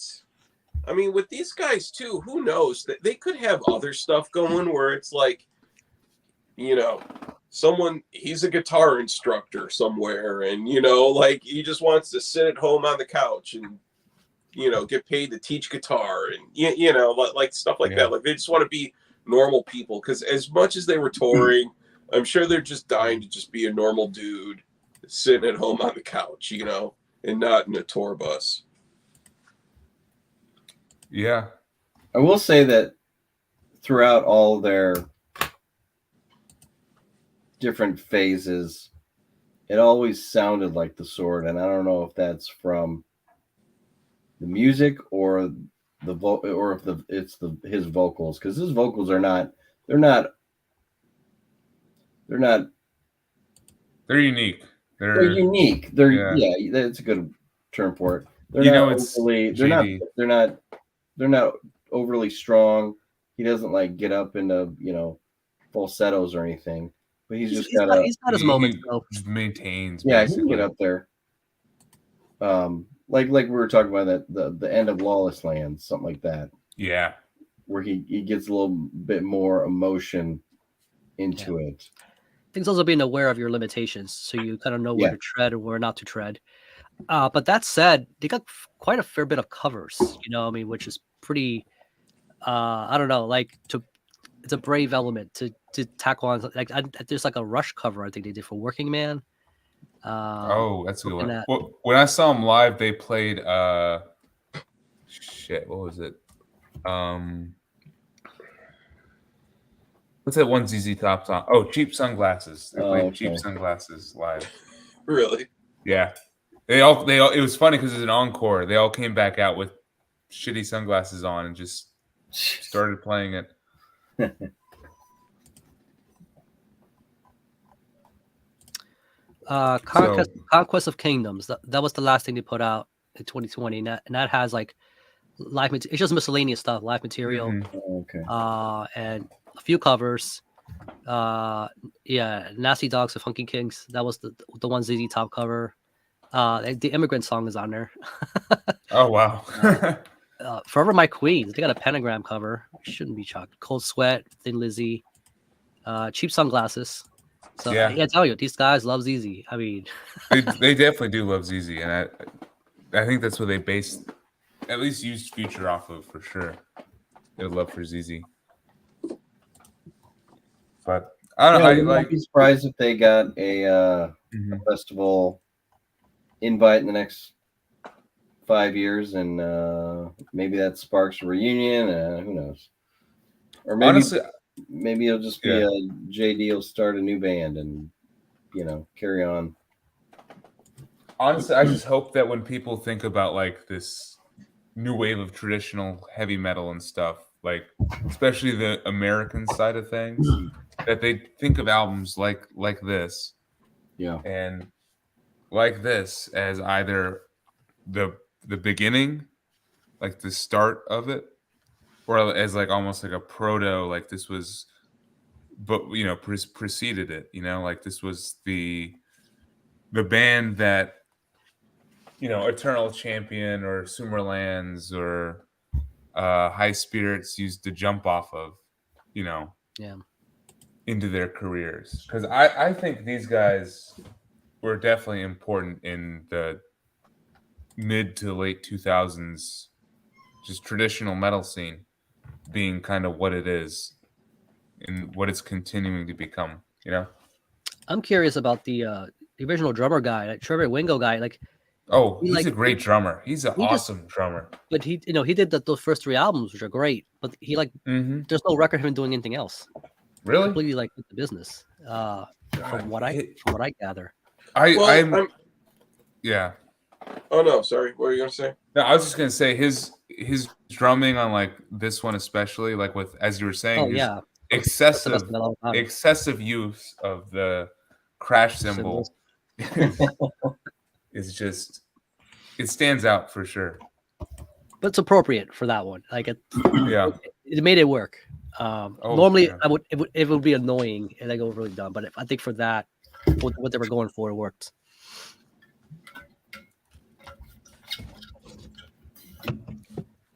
I mean, with these guys too, who knows? They could have other stuff going where it's like, he's a guitar instructor somewhere, and like he just wants to sit at home on the couch and get paid to teach guitar, and like stuff like that. Like they just want to be normal people, because as much as they were touring, I'm sure they're just dying to just be a normal dude sitting at home on the couch, and not in a tour bus. Yeah. I will say that throughout all their different phases, it always sounded like the Sword, and I don't know if that's from the music or his vocals, because his vocals are not they're unique. They're unique. That's a good term for it. They're not overly strong. He doesn't like get up into falsettos or anything. But he's got his moments though. Just maintains. Yeah, he can get up there. Like we were talking about the end of Lawless Land, something like that. Yeah. Where he gets a little bit more emotion into it. I think it's also being aware of your limitations, so you kind of know where to tread and where not to tread. But that said, they got quite a fair bit of covers, you know, I mean, which is pretty, I don't know, like it's a brave element to tackle on. Like there's like a Rush cover I think they did for Working Man. Oh, that's a good one. At, Well, when I saw them live, they played shit, what was it? What's that one ZZ Top song? Oh, Cheap Sunglasses. They played Cheap Sunglasses live. Really? Yeah. They all it was funny because it was an encore. They all came back out with shitty sunglasses on and just started playing it. Conquest of Kingdoms. That was the last thing they put out in 2020, and that has like live material. It's just miscellaneous stuff, live material, and a few covers. Nasty Dogs of Funky Kings. That was the one ZZ Top cover. The Immigrant Song is on there. Oh wow. Forever My Queen. They got a Pentagram cover. Shouldn't be shocked. Cold Sweat, Thin Lizzy, Cheap Sunglasses. So yeah, I tell you, these guys love ZZ. I mean, they definitely do love ZZ, and I think that's what they based, at least used Future off of for sure. Their love for ZZ. But I don't know. I'd be surprised if they got a festival invite in the next 5 years, and maybe that sparks a reunion. Who knows? Or maybe. Honestly, maybe it'll just be a JD will start a new band and, carry on. Honestly, I just hope that when people think about like this new wave of traditional heavy metal and stuff, like especially the American side of things, that they think of albums like this, and like this as either the beginning, like the start of it, or as like almost like a proto, like this was, but preceded it. Like this was the band that Eternal Champion or Sumerlands or High Spirits used to jump off of, into their careers. Because I think these guys were definitely important in the mid to late 2000s, just traditional metal scene being kind of what it is and what it's continuing to become, I'm curious about the original drummer guy, that Trevor Wingo guy. Like, he's a great drummer. He's an awesome drummer. But he did those first 3 albums, which are great. But he there's no record of him doing anything else. Really? Completely like the business. From what I gather. Yeah. Oh no, sorry. What were you gonna say? No, I was just gonna say his drumming on like this one especially, like with, as you were saying, excessive use of the crash cymbal is just, it stands out for sure. But it's appropriate for that one. Like it made it work. Normally it would be annoying and I go really dumb, but I think for that, what they were going for, it worked.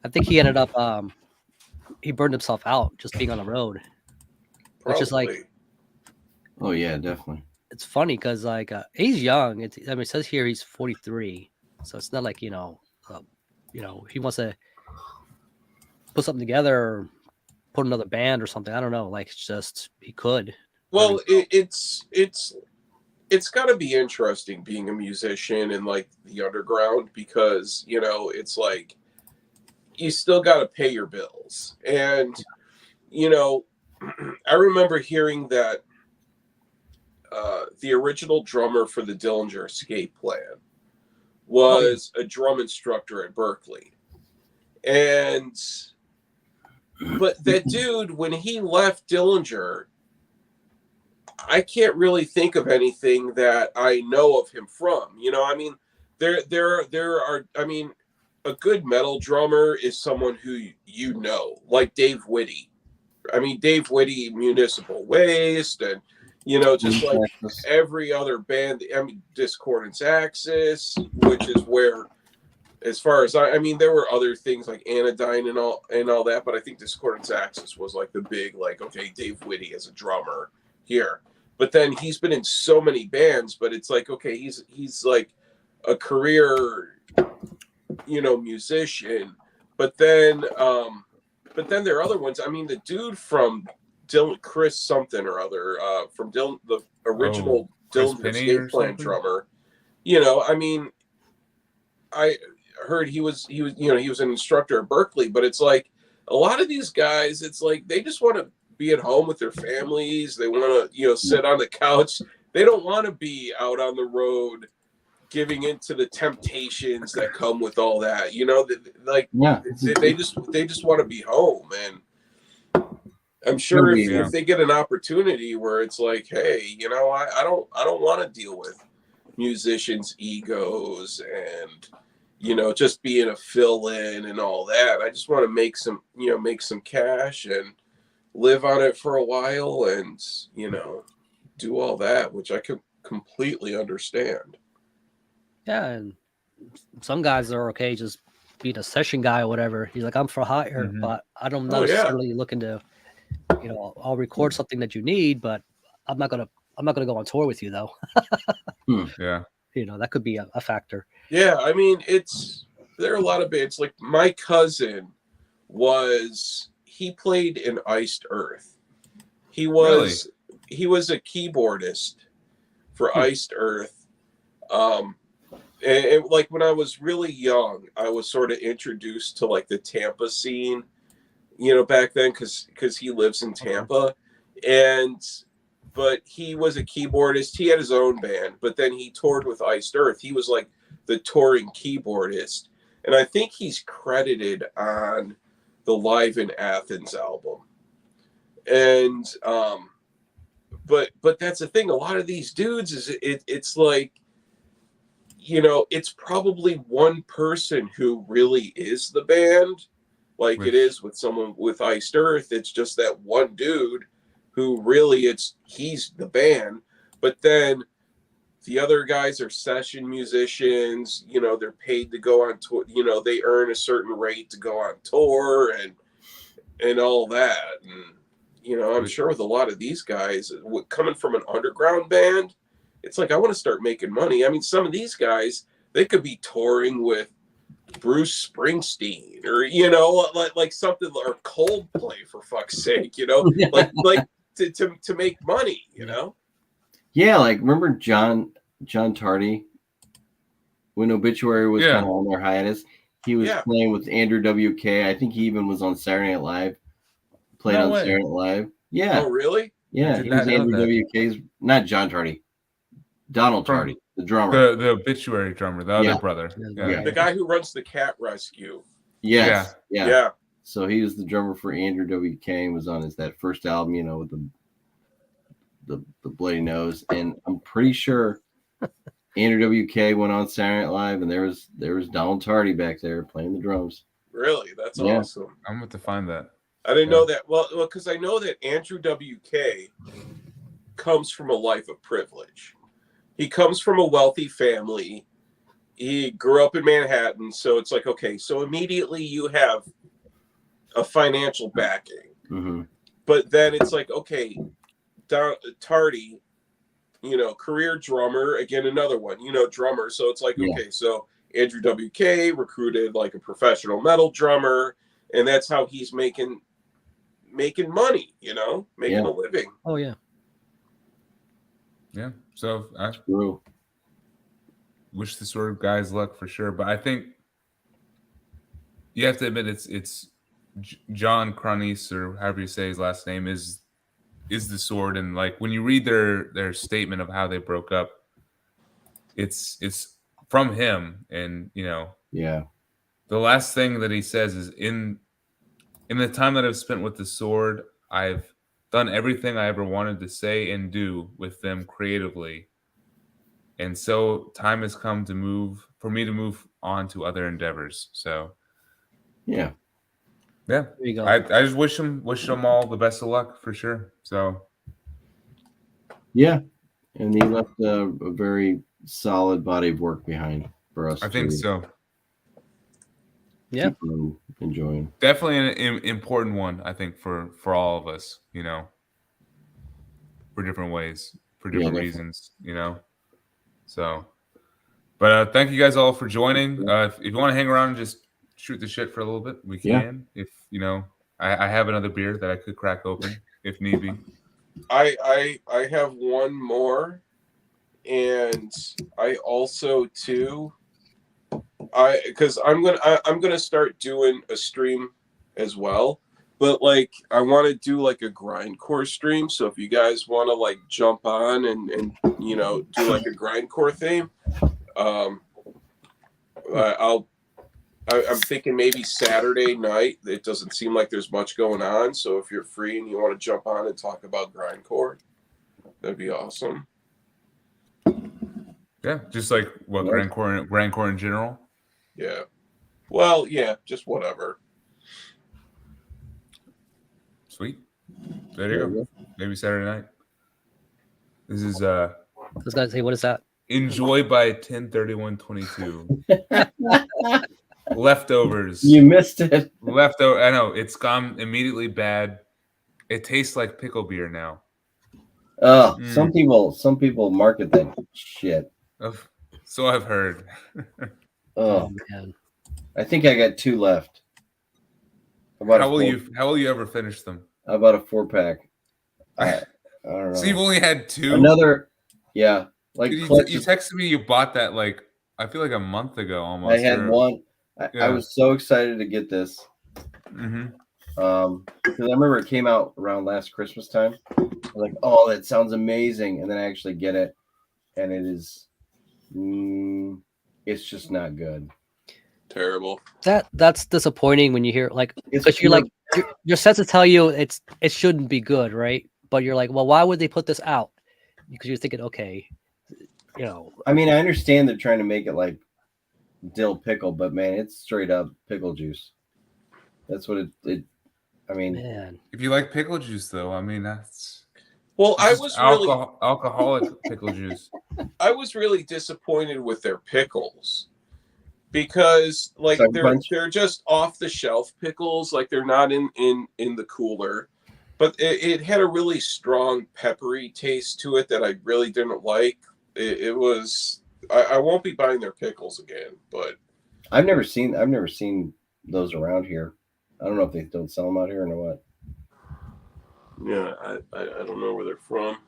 I think he ended up he burned himself out just being on the road. Which is like, oh yeah, definitely. It's funny because like he's young. It says here he's 43, so it's not like he wants to put something together or put another band or something. I don't know. Like it's just he could. Well, it's got to be interesting being a musician in like the underground because it's like you still got to pay your bills, and I remember hearing that the original drummer for the Dillinger Escape Plan was a drum instructor at Berkeley. But that dude, when he left Dillinger, I can't really think of anything that I know of him from. There are, a good metal drummer is someone who like Dave Whitty. Dave Whitty, Municipal Waste, and just like every other band. Discordance Axis, which is where, as far as there were other things like Anodyne and all that, but I think Discordance Axis was like the big, like, okay, Dave Whitty as a drummer here. But then he's been in so many bands, but it's like, okay, he's like a career, musician. But then there are other ones. I mean, the dude from Dylan, Chris something or other, from Dylan, the original Dylan Escape Plan drummer. I mean, I heard he was an instructor at Berkeley, but it's like a lot of these guys, it's like they just want to be at home with their families. They want to, sit on the couch. They don't want to be out on the road giving into the temptations that come with all that. They just want to be home. And I'm sure if they get an opportunity where it's like, hey, I don't want to deal with musicians' egos and just being a fill-in and all that. I just want to make some cash and live on it for a while and do all that, which I can completely understand. Yeah, and some guys are okay just being a session guy or whatever. He's like, I'm for hire, but I don't necessarily looking to, I'll record something that you need, but I'm not gonna go on tour with you though. Yeah. That could be a factor. Yeah, I mean, there are a lot of bands. Like my cousin he played in Iced Earth. He was a keyboardist for Iced Earth. And like when I was really young, I was sort of introduced to like the Tampa scene, back then because he lives in Tampa. But he was a keyboardist. He had his own band, but then he toured with Iced Earth. He was like the touring keyboardist. And I think he's credited on the Live in Athens album. And but that's the thing. A lot of these dudes it's like, it's probably one person who really is the band, like it is with someone with Iced Earth. It's just that one dude who really he's the band. But then the other guys are session musicians. They're paid to go on tour. They earn a certain rate to go on tour and all that. And I'm sure with a lot of these guys coming from an underground band, it's like, I want to start making money. I mean, some of these guys, they could be touring with Bruce Springsteen or, like something, or Coldplay for fuck's sake, like to make money, Yeah. Like remember John Tardy when Obituary was kind of on their hiatus, he was playing with Andrew WK. I think he even was on Saturday Night Live, Saturday Night Live. Yeah. Oh, really? Yeah. He was Andrew WK's, not John Tardy. Donald Tardy, the drummer. The Obituary drummer, the other brother. Yeah. The guy who runs the cat rescue. Yes. Yeah. So he was the drummer for Andrew WK and was on that first album, with the bloody nose. And I'm pretty sure Andrew WK went on Saturday Night Live and there was Donald Tardy back there playing the drums. Really? That's awesome. I'm going to find that. I didn't know that. Well, because I know that Andrew WK comes from a life of privilege. He comes from a wealthy family. He grew up in Manhattan. So it's like, okay, so immediately you have a financial backing. Mm-hmm. But then it's like, okay, Tardy, career drummer, again, another one, drummer. So it's like, okay, so Andrew WK recruited like a professional metal drummer, and that's how he's making money, making a living. Oh, yeah. Yeah. So I True. wish the sort of guys luck for sure. But I think you have to admit it's John Cronise, or however you say his last name, is the Sword. And like when you read their statement of how they broke up, it's from him. And the last thing that he says is in the time that I've spent with the Sword, I've done everything I ever wanted to say and do with them creatively. And so time has come for me to move on to other endeavors. So yeah. There you go. I just wish them all the best of luck for sure. So yeah. And he left a very solid body of work behind for us. I think so. Yeah. Enjoying. Definitely an important one, I think, for all of us, for different ways, for different reasons, So, But thank you guys all for joining. If you want to hang around and just shoot the shit for a little bit, we can. If I have another beer that I could crack open if need be. I have one more, and I also too. Because I'm gonna start doing a stream as well, but like I want to do like a grindcore stream. So if you guys want to like jump on and do like a grindcore theme, I'm thinking maybe Saturday night. It doesn't seem like there's much going on, so if you're free and you want to jump on and talk about grindcore, that'd be awesome. Yeah, just like what grindcore in general. Yeah. Well, yeah, just whatever. Sweet. There you go. Maybe Saturday night. This is Those guys say, what is that? Enjoy by 10/31/22. Leftovers. You missed it. Leftover. I know it's gone immediately bad. It tastes like pickle beer now. Some people market that shit. So I've heard. Oh man. I think I got 2 left. How will you ever finish them? About a 4-pack. I don't know. So you've only had 2? Another, yeah. Like you texted me you bought that like I feel like a month ago almost. I had one. I was so excited to get this. Mm-hmm. Because I remember it came out around last Christmas time. I was like, oh, that sounds amazing. And then I actually get it, and it is it's just not good. Terrible. That's disappointing when you hear because you're like your senses tell you it shouldn't be good, right? But you're like, well, why would they put this out? Because you're thinking, okay, I mean, I understand they're trying to make it like dill pickle, but man, it's straight up pickle juice. That's what it. I mean, man. If you like pickle juice, though, I mean that's. Well, I was alcoholic pickle juice. I was really disappointed with their pickles because like they're just off the shelf pickles, like they're not in the cooler, but it had a really strong peppery taste to it that I really didn't like. It was I won't be buying their pickles again, but I've never seen those around here. I don't know if they don't sell them out here or what. Yeah, I don't know where they're from.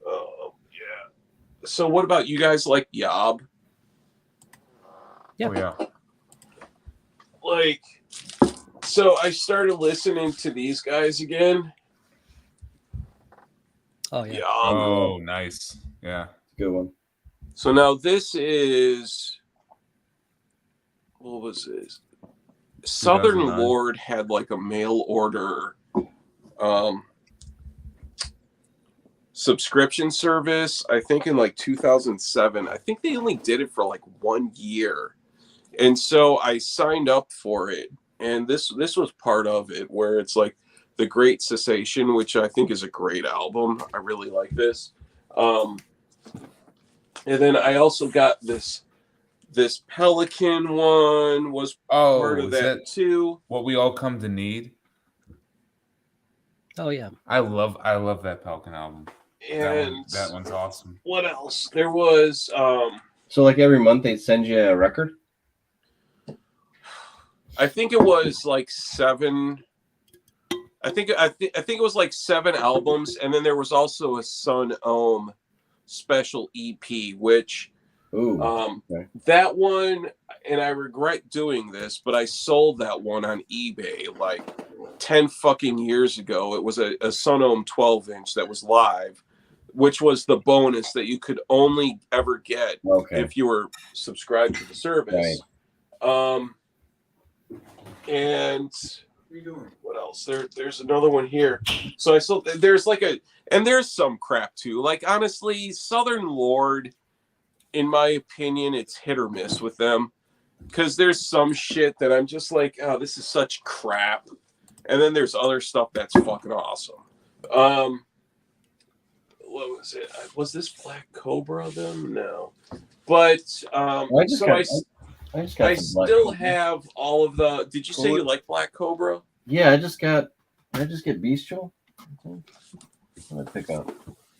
Oh, yeah. So what about you guys like BYOB? Yeah. Oh, yeah. Like, so I started listening to these guys again. Oh, yeah. BYOB. Oh, nice. Yeah. Good one. So now this is, what was this? Southern 2009. Lord had like a mail order subscription service, I think in like 2007. I think they only did it for like 1 year. And so I signed up for it. And this was part of it, where it's like The Great Cessation, which I think is a great album. I really like this. And then I also got this Pelican one was part of that too. What We All Come to Need. Oh yeah. I love that Pelican album. And that one's awesome. What else? There was so like every month they send you a record? I think it was like 7. I think it was like 7 albums, and then there was also a Sun Ohm special EP, which that one, and I regret doing this, but I sold that one on eBay like 10 fucking years ago. It was a Sun Ohm 12-inch that was live, which was the bonus that you could only ever get if you were subscribed to the service. Right. And what else? There's another one here. So I sold. There's like and there's some crap too. Like honestly, Southern Lord, in my opinion, it's hit or miss with them, because there's some shit that I'm just like, oh, this is such crap, and then there's other stuff that's fucking awesome. What was it? Was this Black Cobra them? No, but I still have all of the. Did you say you like Black Cobra? Yeah, I just get Bestial. What did I pick up?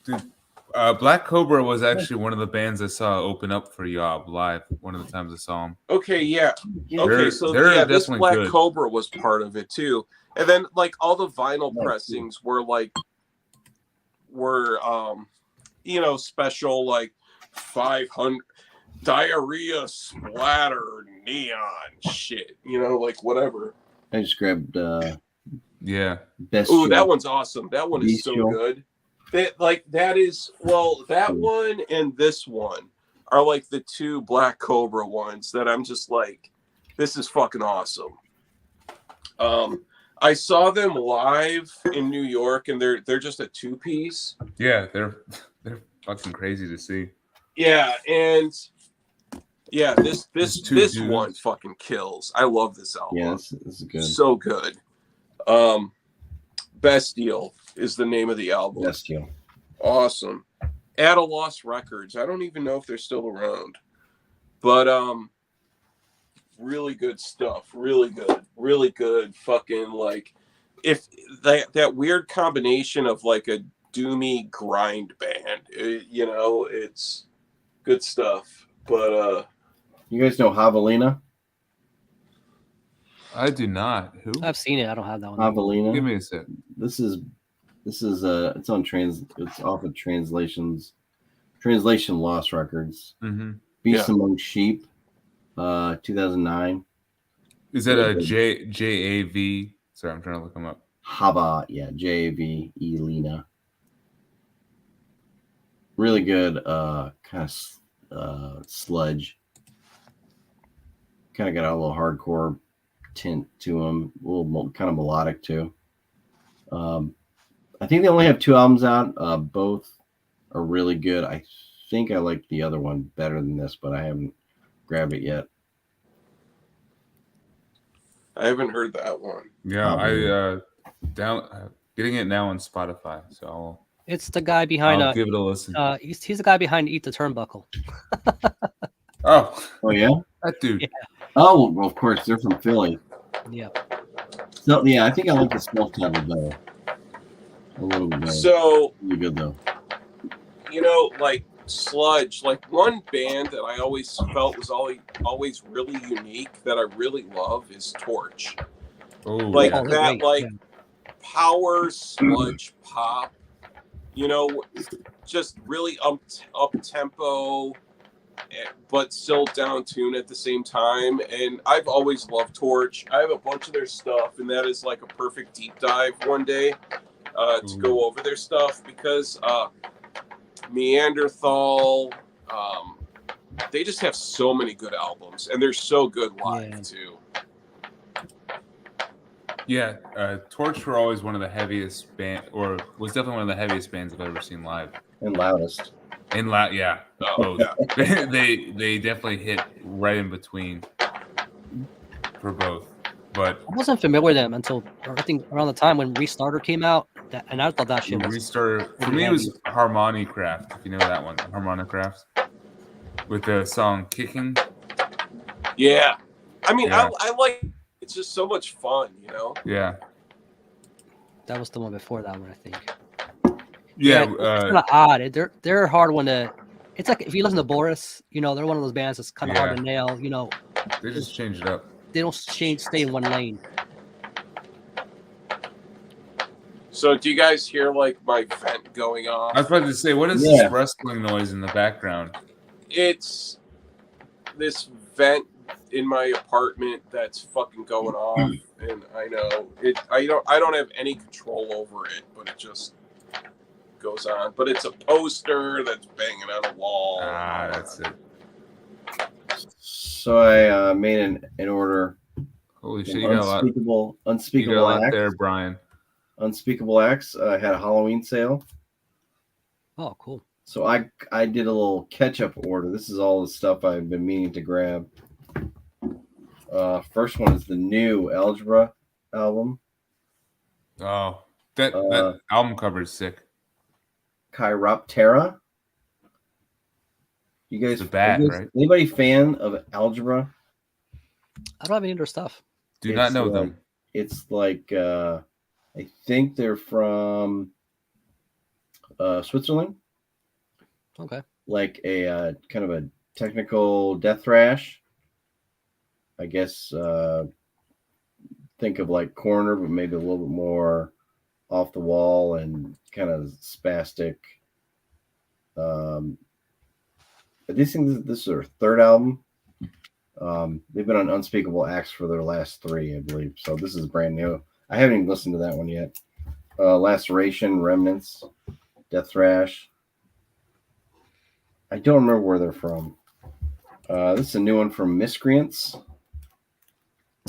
Dude, Black Cobra was actually one of the bands I saw open up for BYOB live. One of the times I saw them. Okay, yeah. Yeah. Okay, They're so yeah, this definitely Black good. Cobra was part of it too. And then like all the vinyl pressings were special, like 500 diarrhea splatter neon shit, like whatever. I just grabbed Yeah. best. Ooh, that one's awesome. That one is so Bestial. good. That one and this one are like the two Black Cobra ones that I'm just like, this is fucking awesome. I saw them live in New York, and they're just a 2-piece. Yeah, they're fucking crazy to see. Yeah, and yeah, this dudes. one fucking kills. I love this album. Yeah, this is good. So good. Bestial is the name of the album. Bestial. Awesome. At a Lost Records. I don't even know if they're still around. But really good stuff. Really good. Really good fucking like if that weird combination of like a doomy grind band. It's good stuff. But you guys know Javelina? I do not. Who? I've seen it. I don't have that one. Javelina. Give me a sec. This is it's on it's off of Translation Lost Records. Mm-hmm. Beast Among Sheep, 2009. Is that a JAV? Sorry, I'm trying to look them up. Hava, yeah, JAV Elena. Really good kind of sludge. Kind of got a little hardcore tint to them, a little kind of melodic too. I think they only have 2 albums out. Both are really good. I think I like the other one better than this, but I haven't grabbed it yet. I haven't heard that one. Yeah, I getting it now on Spotify, so It's the guy behind. I'll give it a listen. He's the guy behind Eat the Turnbuckle. Oh yeah, that dude. Yeah. Oh, well, of course they're from Philly. Yeah. So yeah, I think I like the self-titled better. A little bit better. So really good though. Like sludge, like one band that I always felt was always really unique that I really love is Torch. Oh, like yeah. that, great, like yeah. power sludge pop. Just really up tempo, but still down tune at the same time. And I've always loved Torch. I have a bunch of their stuff, and that is like a perfect deep dive one day to go over their stuff because Neanderthal, they just have so many good albums, and they're so good live too. Yeah, Torch were always one of the heaviest was definitely one of the heaviest bands I've ever seen live. And loudest. Yeah. Both. Yeah. they definitely hit right in between for both. But I wasn't familiar with them until I think around the time when Restarter came out, and I thought that shit was Restarter. For me, it was Harmonicraft. If you know that one, Harmonicraft, with the song "Kicking." Yeah, I mean, yeah. I like. It's just so much fun, Yeah. That was the one before that one, I think. Yeah, it's kind of odd. They're a hard one to. It's like if you listen to Boris, they're one of those bands that's kind of hard to nail. They just change it up. They don't stay in one lane. So, do you guys hear like my vent going off? I was about to say, what is this rustling noise in the background? It's this vent in my apartment that's fucking going off, and I know it. I don't have any control over it, but it just goes on. But it's a poster that's banging on a wall. That's it. So I made an order. Holy shit! You got a lot. Unspeakable you got a lot Acts. there, Brian. Unspeakable Acts. I had a Halloween sale. Oh, cool. So I did a little catch-up order. This is all the stuff I've been meaning to grab. First one is the new Algebra album. Oh, that album cover is sick. Chiroptera. You guys, right? Anybody fan of Algebra? I don't have any of their stuff. Do not know them. It's like I think they're from Switzerland. Okay. like a kind of a technical death thrash. I guess think of like Corner, but maybe a little bit more off the wall and kind of spastic. These things, this is their third album. They've been on Unspeakable Acts for their last 3, I believe. So this is brand new. I haven't even listened to that one yet. Laceration, Remnants, Death Thrash. I don't remember where they're from. This is a new one from Miscreants.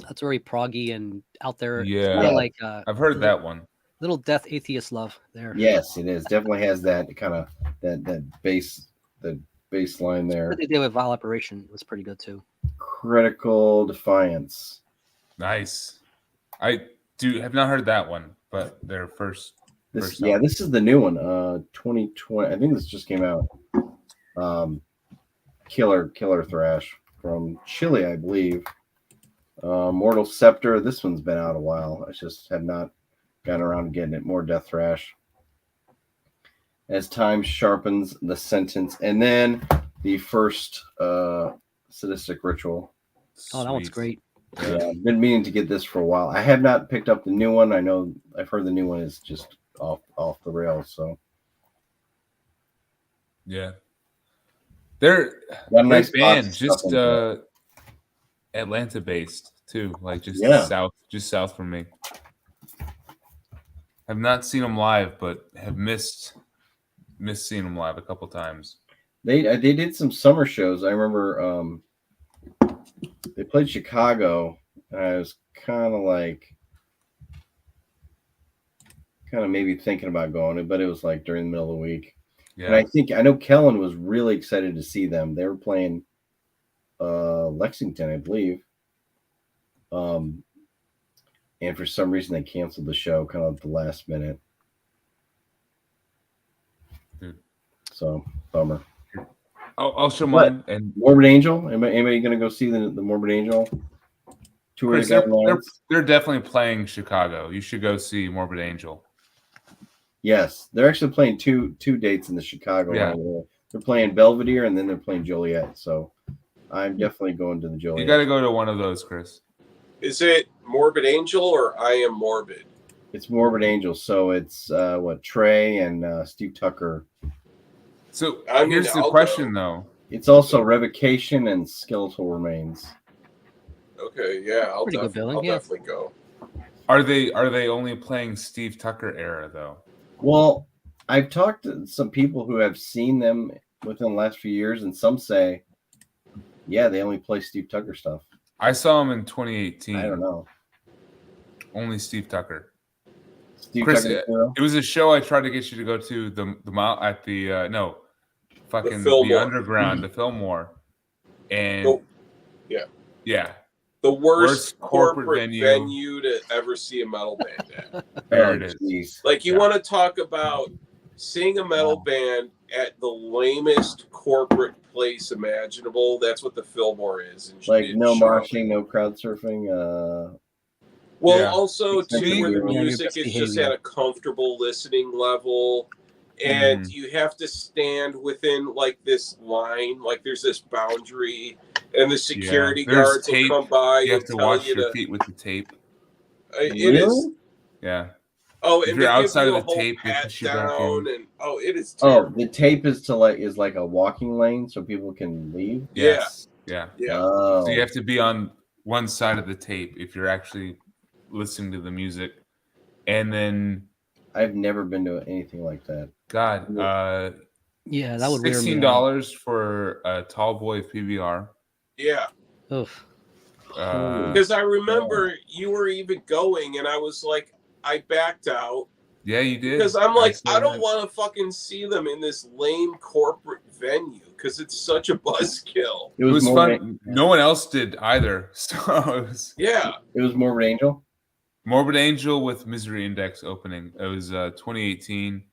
That's very proggy and out there. Yeah. Kind of like I've heard that one. Little Death Atheist Love there. Yes, it is. Definitely has that kind of that bass line there. What they did with Vile Operation was pretty good too. Critical Defiance. Nice. I have not heard that one, but their first. This is the new one. 2020. I think this just came out. Killer Thrash from Chile, I believe. Mortal Scepter. This one's been out a while. I just have not gotten around to getting it. More Death Thrash. As Time Sharpens the Sentence, and then the first Sadistic Ritual. Oh, that one's great. Yeah, I've been meaning to get this for a while. I have not picked up the new one. I know I've heard the new one is just off the rails. So yeah, they're got a nice nice band, just Atlanta based too, like just south from me. Have not seen them live, but have missed seeing them live a couple times. They did some summer shows. I remember they played Chicago, and I was kind of maybe thinking about going, but it was like during the middle of the week. Yeah. And I know Kellen was really excited to see them. They were playing Lexington, I believe. And for some reason they canceled the show kind of at the last minute. So bummer. I'll show mine. And Morbid Angel. Anybody going to go see the Morbid Angel tour? Chris, they're definitely playing Chicago. You should go see Morbid Angel. Yes, they're actually playing two dates in the Chicago area. They're playing Belvedere and then they're playing Joliet. So I'm definitely going to the Joliet. You got to go to one of those, Chris. Is it Morbid Angel or I Am Morbid? It's Morbid Angel. So it's Trey and Steve Tucker. So here's the question, though. It's also Revocation and Skeletal Remains. Okay, yeah, I'll definitely go. Are they only playing Steve Tucker era though? Well, I've talked to some people who have seen them within the last few years, and some say, yeah, they only play Steve Tucker stuff. I saw him in 2018. I don't know. Only Steve Tucker. Chris, it was a show I tried to get you to go to the Underground, the Fillmore, and the worst corporate venue to ever see a metal band at. There it is. Like you want to talk about seeing a metal band at the lamest corporate place imaginable. That's what the Fillmore is. Like no moshing, no crowd surfing. Also too, where the music is just at a comfortable listening level, and you have to stand within like this line, like there's this boundary, and the security guards will come by. You have to watch your feet with the tape. It is. Yeah. Oh, if and you're outside of the tape, pat down, and it is. Terrible. Oh, the tape is like a walking lane, so people can leave. Yes. Yeah. Oh. So you have to be on one side of the tape if you're actually listening to the music, and then I've never been to anything like that. God, that would $16 for a tall boy PBR. Yeah. Oof. Because I remember you were even going, and I was like, I backed out. Yeah, you did. Because I'm like, I don't want to fucking see them in this lame corporate venue because it's such a buzzkill. It was fun. No one else did either. So it was Morbid Angel. Morbid Angel with Misery Index opening. It was 2018.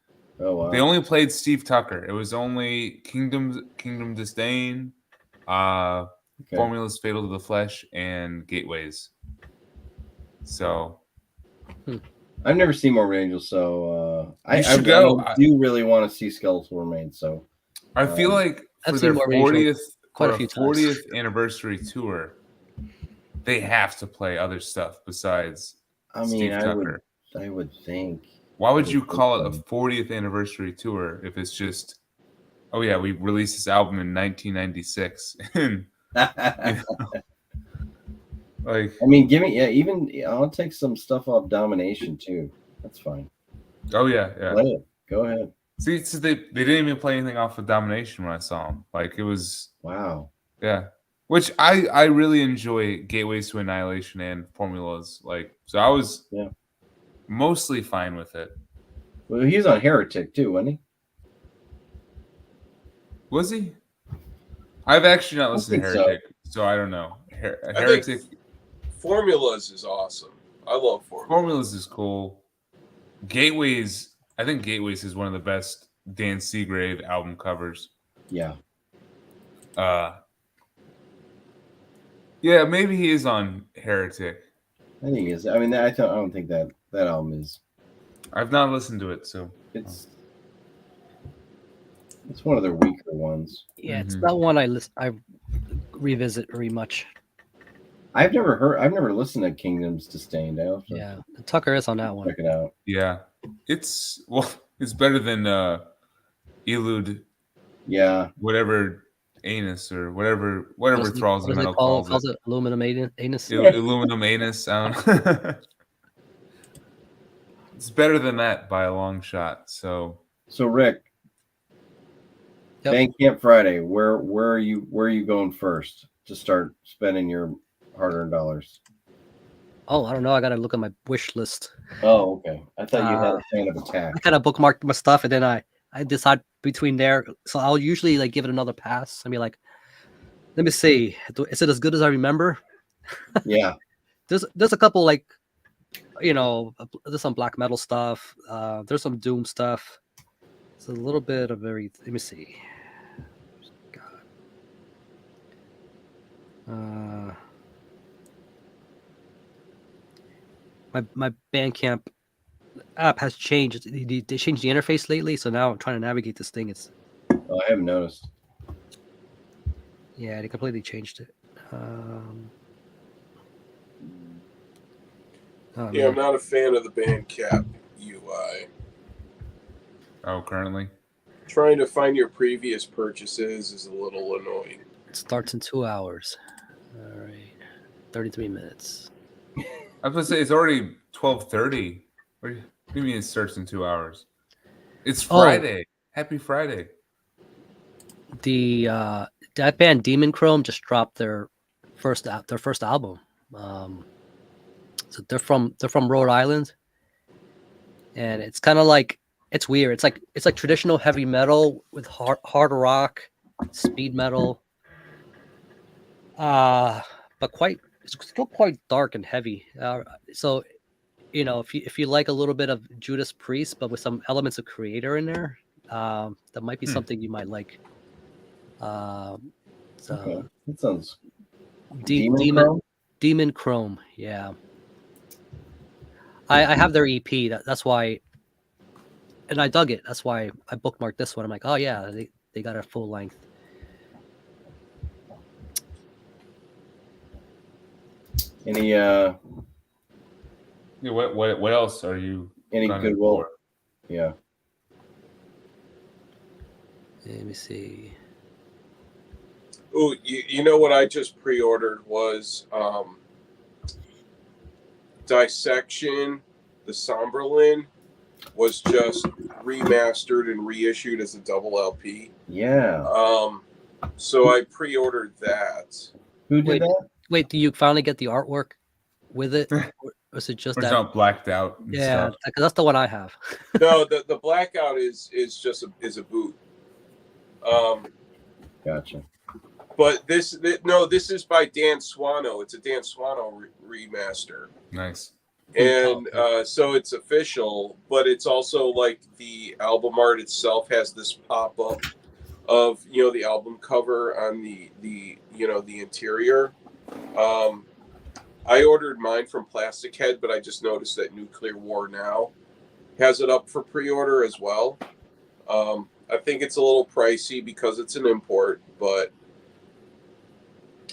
Oh wow! They only played Steve Tucker. It was only Kingdom Disdain, Formulas Fatal to the Flesh, and Gateways. So I've never seen Morbid Angel, so I do really want to see Skeletal Remains. So I feel like for I've their seen Memoriam 40th quite or a few times. 40th anniversary tour, they have to play other stuff besides I mean, Steve I Tucker. would think. Why would you call it a 40th anniversary tour if it's just, oh yeah, we released this album in 1996? And, like, I mean, give me even I'll take some stuff off Domination too. That's fine. oh yeah. Play it. Go ahead. See, so they didn't even play anything off of Domination when I saw them. Like it was, wow. Yeah. Which I really enjoy Gateways to Annihilation and Formulas. Like, so I was mostly fine with it. Well, he's on Heretic too, wasn't he? Was he? I've actually not listened to Heretic, so I don't know. Heretic. Formulas is awesome. I love Formulas. Formulas is cool. Gateways, I think Gateways is one of the best Dan Seagrave album covers. Yeah. Yeah, maybe he is on Heretic. I think he is. I mean, I don't think that album is. I've not listened to it, so it's one of their weaker ones. Yeah, it's not one I revisit very much. I've never listened to Kingdoms Disdained. Yeah, Tucker is on that one. Check it out. Yeah, it's better than Elude. Yeah, whatever anus or whatever Thralls the Metal calls it. Aluminum anus. Aluminum anus. I don't know. It's better than that by a long shot. So Rick, Bandcamp Friday. Where are you going first to start spending your hard-earned dollars? Oh, I don't know. I gotta look at my wish list. Oh, okay. I thought you had a fan of Attack. I kind of bookmarked my stuff, and then I decide between there. So I'll usually like give it another pass. I mean, like, let me see. Is it as good as I remember? Yeah. There's a couple like, there's some black metal stuff. There's some doom stuff. It's a little bit of let me see. God. My Bandcamp app has changed. They changed the interface lately, so now I'm trying to navigate this thing. Oh, I haven't noticed. Yeah, they completely changed it. I'm not a fan of the Bandcamp UI. Oh, currently? Trying to find your previous purchases is a little annoying. It starts in 2 hours. All right. 33 minutes. I was going to say, it's already 12:30. What do you mean it starts in 2 hours? It's Friday. Happy Friday. That band Demon Chrome just dropped their first album. So they're from Rhode Island, and it's kind of like, it's weird. It's like traditional heavy metal with hard rock, speed metal, but it's still quite dark and heavy. So, if you like a little bit of Judas Priest, but with some elements of Creator in there, that might be something you might like. Okay. That sounds. Demon Chrome, yeah. I have their EP. That's why, and I dug it. That's why I bookmarked this one. I'm like, oh yeah, they got a full length. Any what else are you? Any Goodwill? Yeah. Let me see. Oh, you know what I just pre-ordered was Dissection, the Somberlin was just remastered and reissued as a double LP. Yeah. So I pre-ordered that. Who did that? Wait, do you finally get the artwork with it? Or is it just it's that? not blacked out? Yeah, because that's the one I have. No, the blackout is just a boot. Gotcha. But this is by Dan Swano. It's a Dan Swano remaster. Nice. And so it's official, but it's also like the album art itself has this pop-up of the album cover on the interior. I ordered mine from Plastic Head, but I just noticed that Nuclear War Now has it up for pre-order as well. I think it's a little pricey because it's an import, but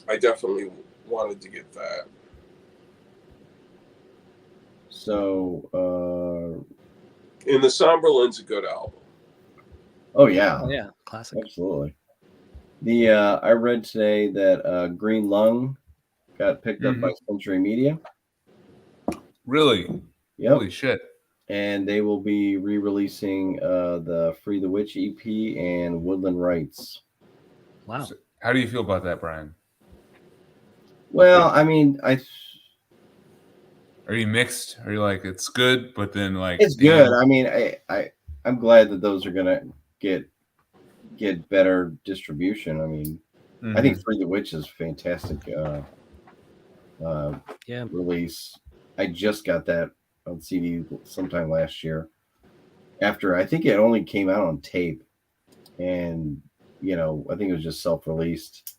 I definitely wanted to get that. So, And the Somberland's a good album. oh yeah, Oh yeah, classic. absolutely. The I read today that Green Lung got picked up by Century Media. Really? Yep. Holy shit. And they will be re-releasing the Free the Witch EP and Woodland Rights. Wow. So how do you feel about that, Brian? Well, I mean, Are you mixed? Are you like it's good, but then like it's good. I mean, I'm glad that those are gonna get better distribution. I mean, I think Free the Witch is fantastic release. I just got that on CD sometime last year. After I think it only came out on tape, and I think it was just self-released.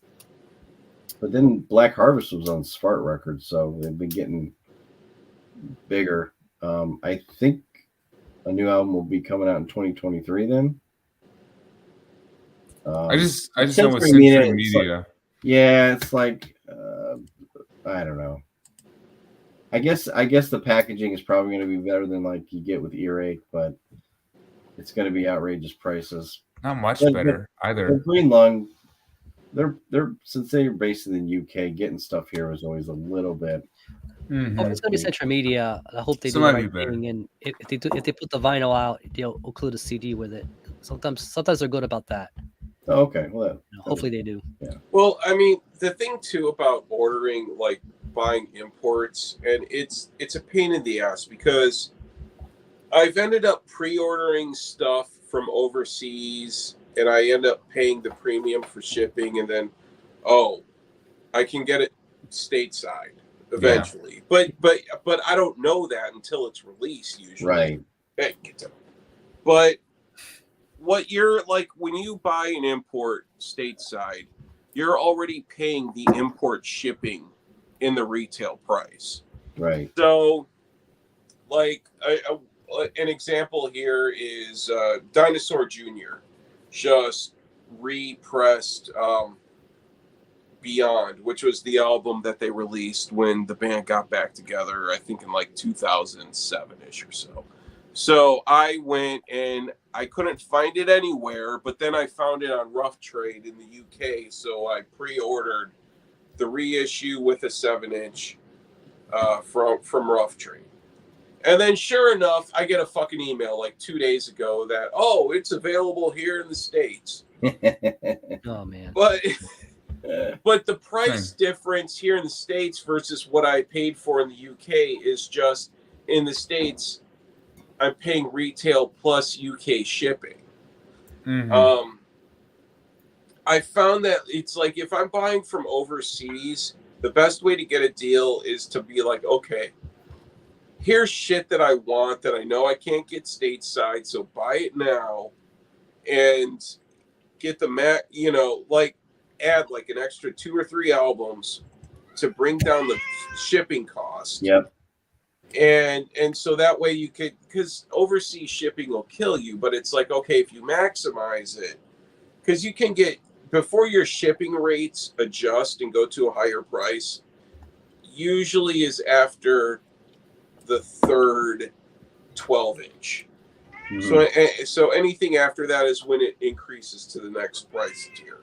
But then Black Harvest was on Smart Records, so they've been getting bigger. I think a new album will be coming out in 2023. Then I just know with Century Media. It's like I don't know. I guess the packaging is probably going to be better than like you get with Earache, but it's going to be outrageous prices. Not much better either. Green Lung, they're since they're based in the UK, getting stuff here is always a little bit. Oh, it's gonna be Century Media. I hope they do the right thing, and if they put the vinyl out, they'll include a CD with it. Sometimes they're good about that. Oh, okay, well, hopefully they do. Yeah. Well, I mean, the thing too about ordering, like buying imports, and it's a pain in the ass because I've ended up pre-ordering stuff from overseas, and I end up paying the premium for shipping, and then I can get it stateside eventually. Yeah. But I don't know that until it's released usually. Right. But what you're like when you buy an import stateside, you're already paying the import shipping in the retail price. Right. So like an example here is Dinosaur Jr. just repressed Beyond, which was the album that they released when the band got back together, I think in like 2007-ish or so. So I went and I couldn't find it anywhere, but then I found it on Rough Trade in the UK. So I pre-ordered the reissue with a 7-inch from Rough Trade. And then sure enough, I get a fucking email like 2 days ago that, it's available here in the States. Oh, man. But the price difference here in the States versus what I paid for in the UK is just in the States, I'm paying retail plus UK shipping. I found that it's like if I'm buying from overseas, the best way to get a deal is to be like, okay, here's shit that I want that I know I can't get stateside, so buy it now and get the add like an extra 2 or 3 albums to bring down the shipping cost. Yep. And so that way you could, because overseas shipping will kill you, but it's like, okay, if you maximize it, because you can get, before your shipping rates adjust and go to a higher price, usually is after the third 12-inch. So anything after that is when it increases to the next price tier.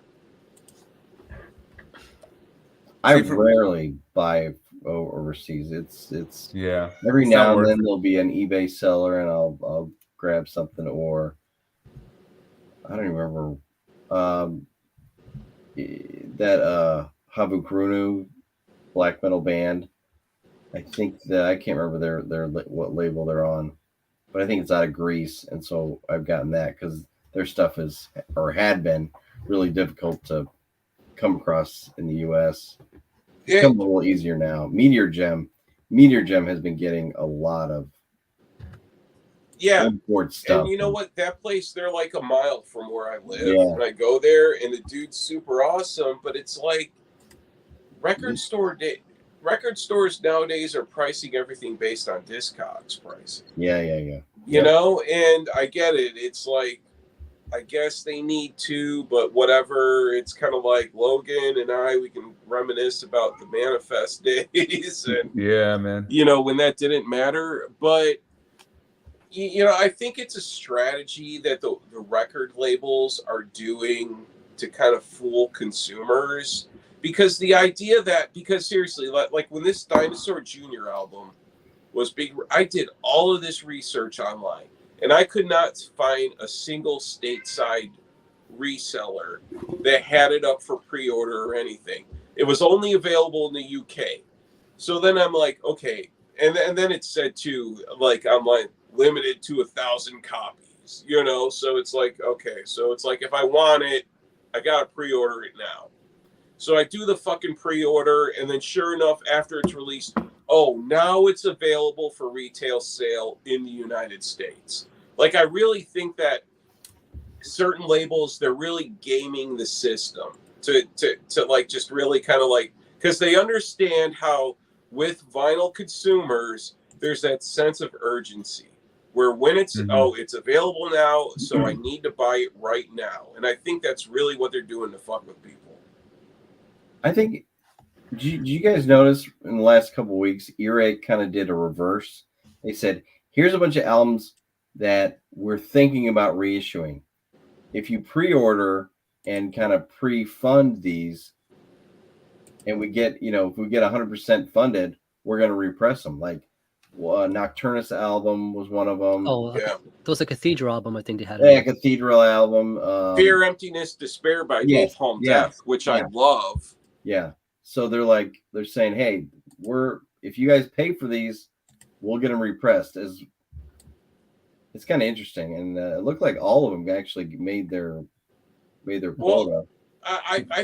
I rarely buy overseas. It's every it's now and then there'll be an eBay seller and I'll grab something, or I don't even remember that Habukrunu black metal band. I think that I can't remember their what label they're on, but I think it's out of Greece, and so I've gotten that because their stuff is or had been really difficult to come across in the US. It's become a little easier now. Meteor Gem has been getting a lot of import stuff. And you know what? That place, they're like a mile from where I live. And I go there and the dude's super awesome, but it's like record stores nowadays are pricing everything based on Discogs pricing. Yeah. You know, and I get it. It's like I guess they need to, but whatever. It's kind of like Logan and we can reminisce about the Manifest days and yeah, man, when that didn't matter. But I think it's a strategy that the record labels are doing to kind of fool consumers, because the idea because seriously, like when this Dinosaur Jr. album was big, I did all of this research online, and I could not find a single stateside reseller that had it up for pre-order or anything. It was only available in the UK. So then I'm like, okay, and then it said too, like online, limited to 1,000 copies. So it's like, okay, so it's like if I want it, I gotta pre-order it now. So I do the fucking pre-order, and then sure enough, after it's released, oh, now it's available for retail sale in the United States. Like, I really think that certain labels, they're really gaming the system to like just really kind of like, because they understand how with vinyl consumers, there's that sense of urgency where when it's it's available now, so I need to buy it right now. And I think that's really what they're doing to fuck with people. I think, did you guys notice in the last couple of weeks, Earache kind of did a reverse? They said, here's a bunch of albums that we're thinking about reissuing. If you pre-order and kind of pre-fund these, and we get, if we get 100% funded, we're going to repress them. Like, Nocturnus album was one of them. Oh, yeah. There was a Cathedral album, I think they had. Yeah, Cathedral album. Fear, Emptiness, Despair by Napalm Death, which I love. Yeah. So they're saying, hey, if you guys pay for these, we'll get them repressed. It's kind of interesting, and it looked like all of them actually made their quota. Well, I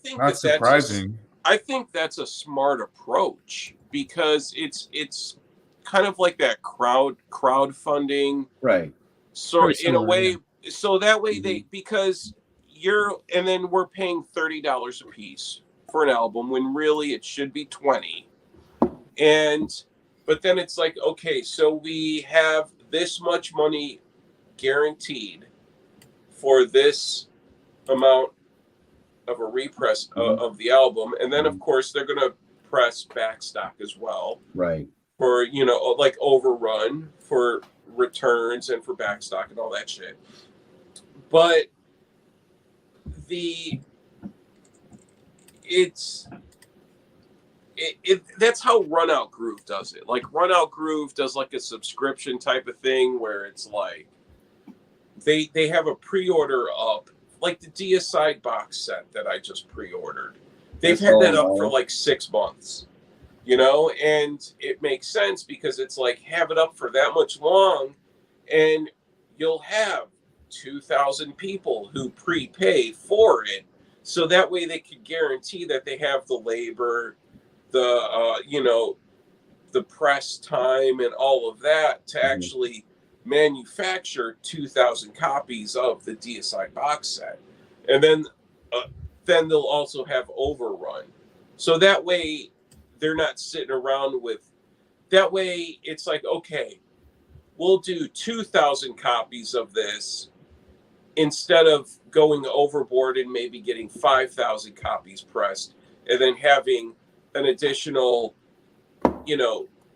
think that's surprising. I think that's a smart approach, because it's kind of like that crowdfunding, right? So in a way, so that way because and then we're paying $30 a piece for an album when really it should be $20, but then it's like, okay, so we have this much money guaranteed for this amount of a repress of the album, and then of course they're going to press backstock as well, right, for like Overrun for returns and for backstock and all that shit. But that's how Run Out Groove does it. Like Run Out Groove does like a subscription type of thing where it's like they have a pre-order up, like the Deicide box set that I just pre-ordered. They've had that up for like 6 months, and it makes sense because it's like, have it up for that much long and you'll have 2,000 people who prepay for it. So that way they could guarantee that they have the labor, the press time and all of that to actually manufacture 2,000 copies of the Deicide box set. And then they'll also have Overrun. So that way they're not sitting around with, that way it's like, okay, we'll do 2,000 copies of this instead of going overboard and maybe getting 5,000 copies pressed and then having an additional,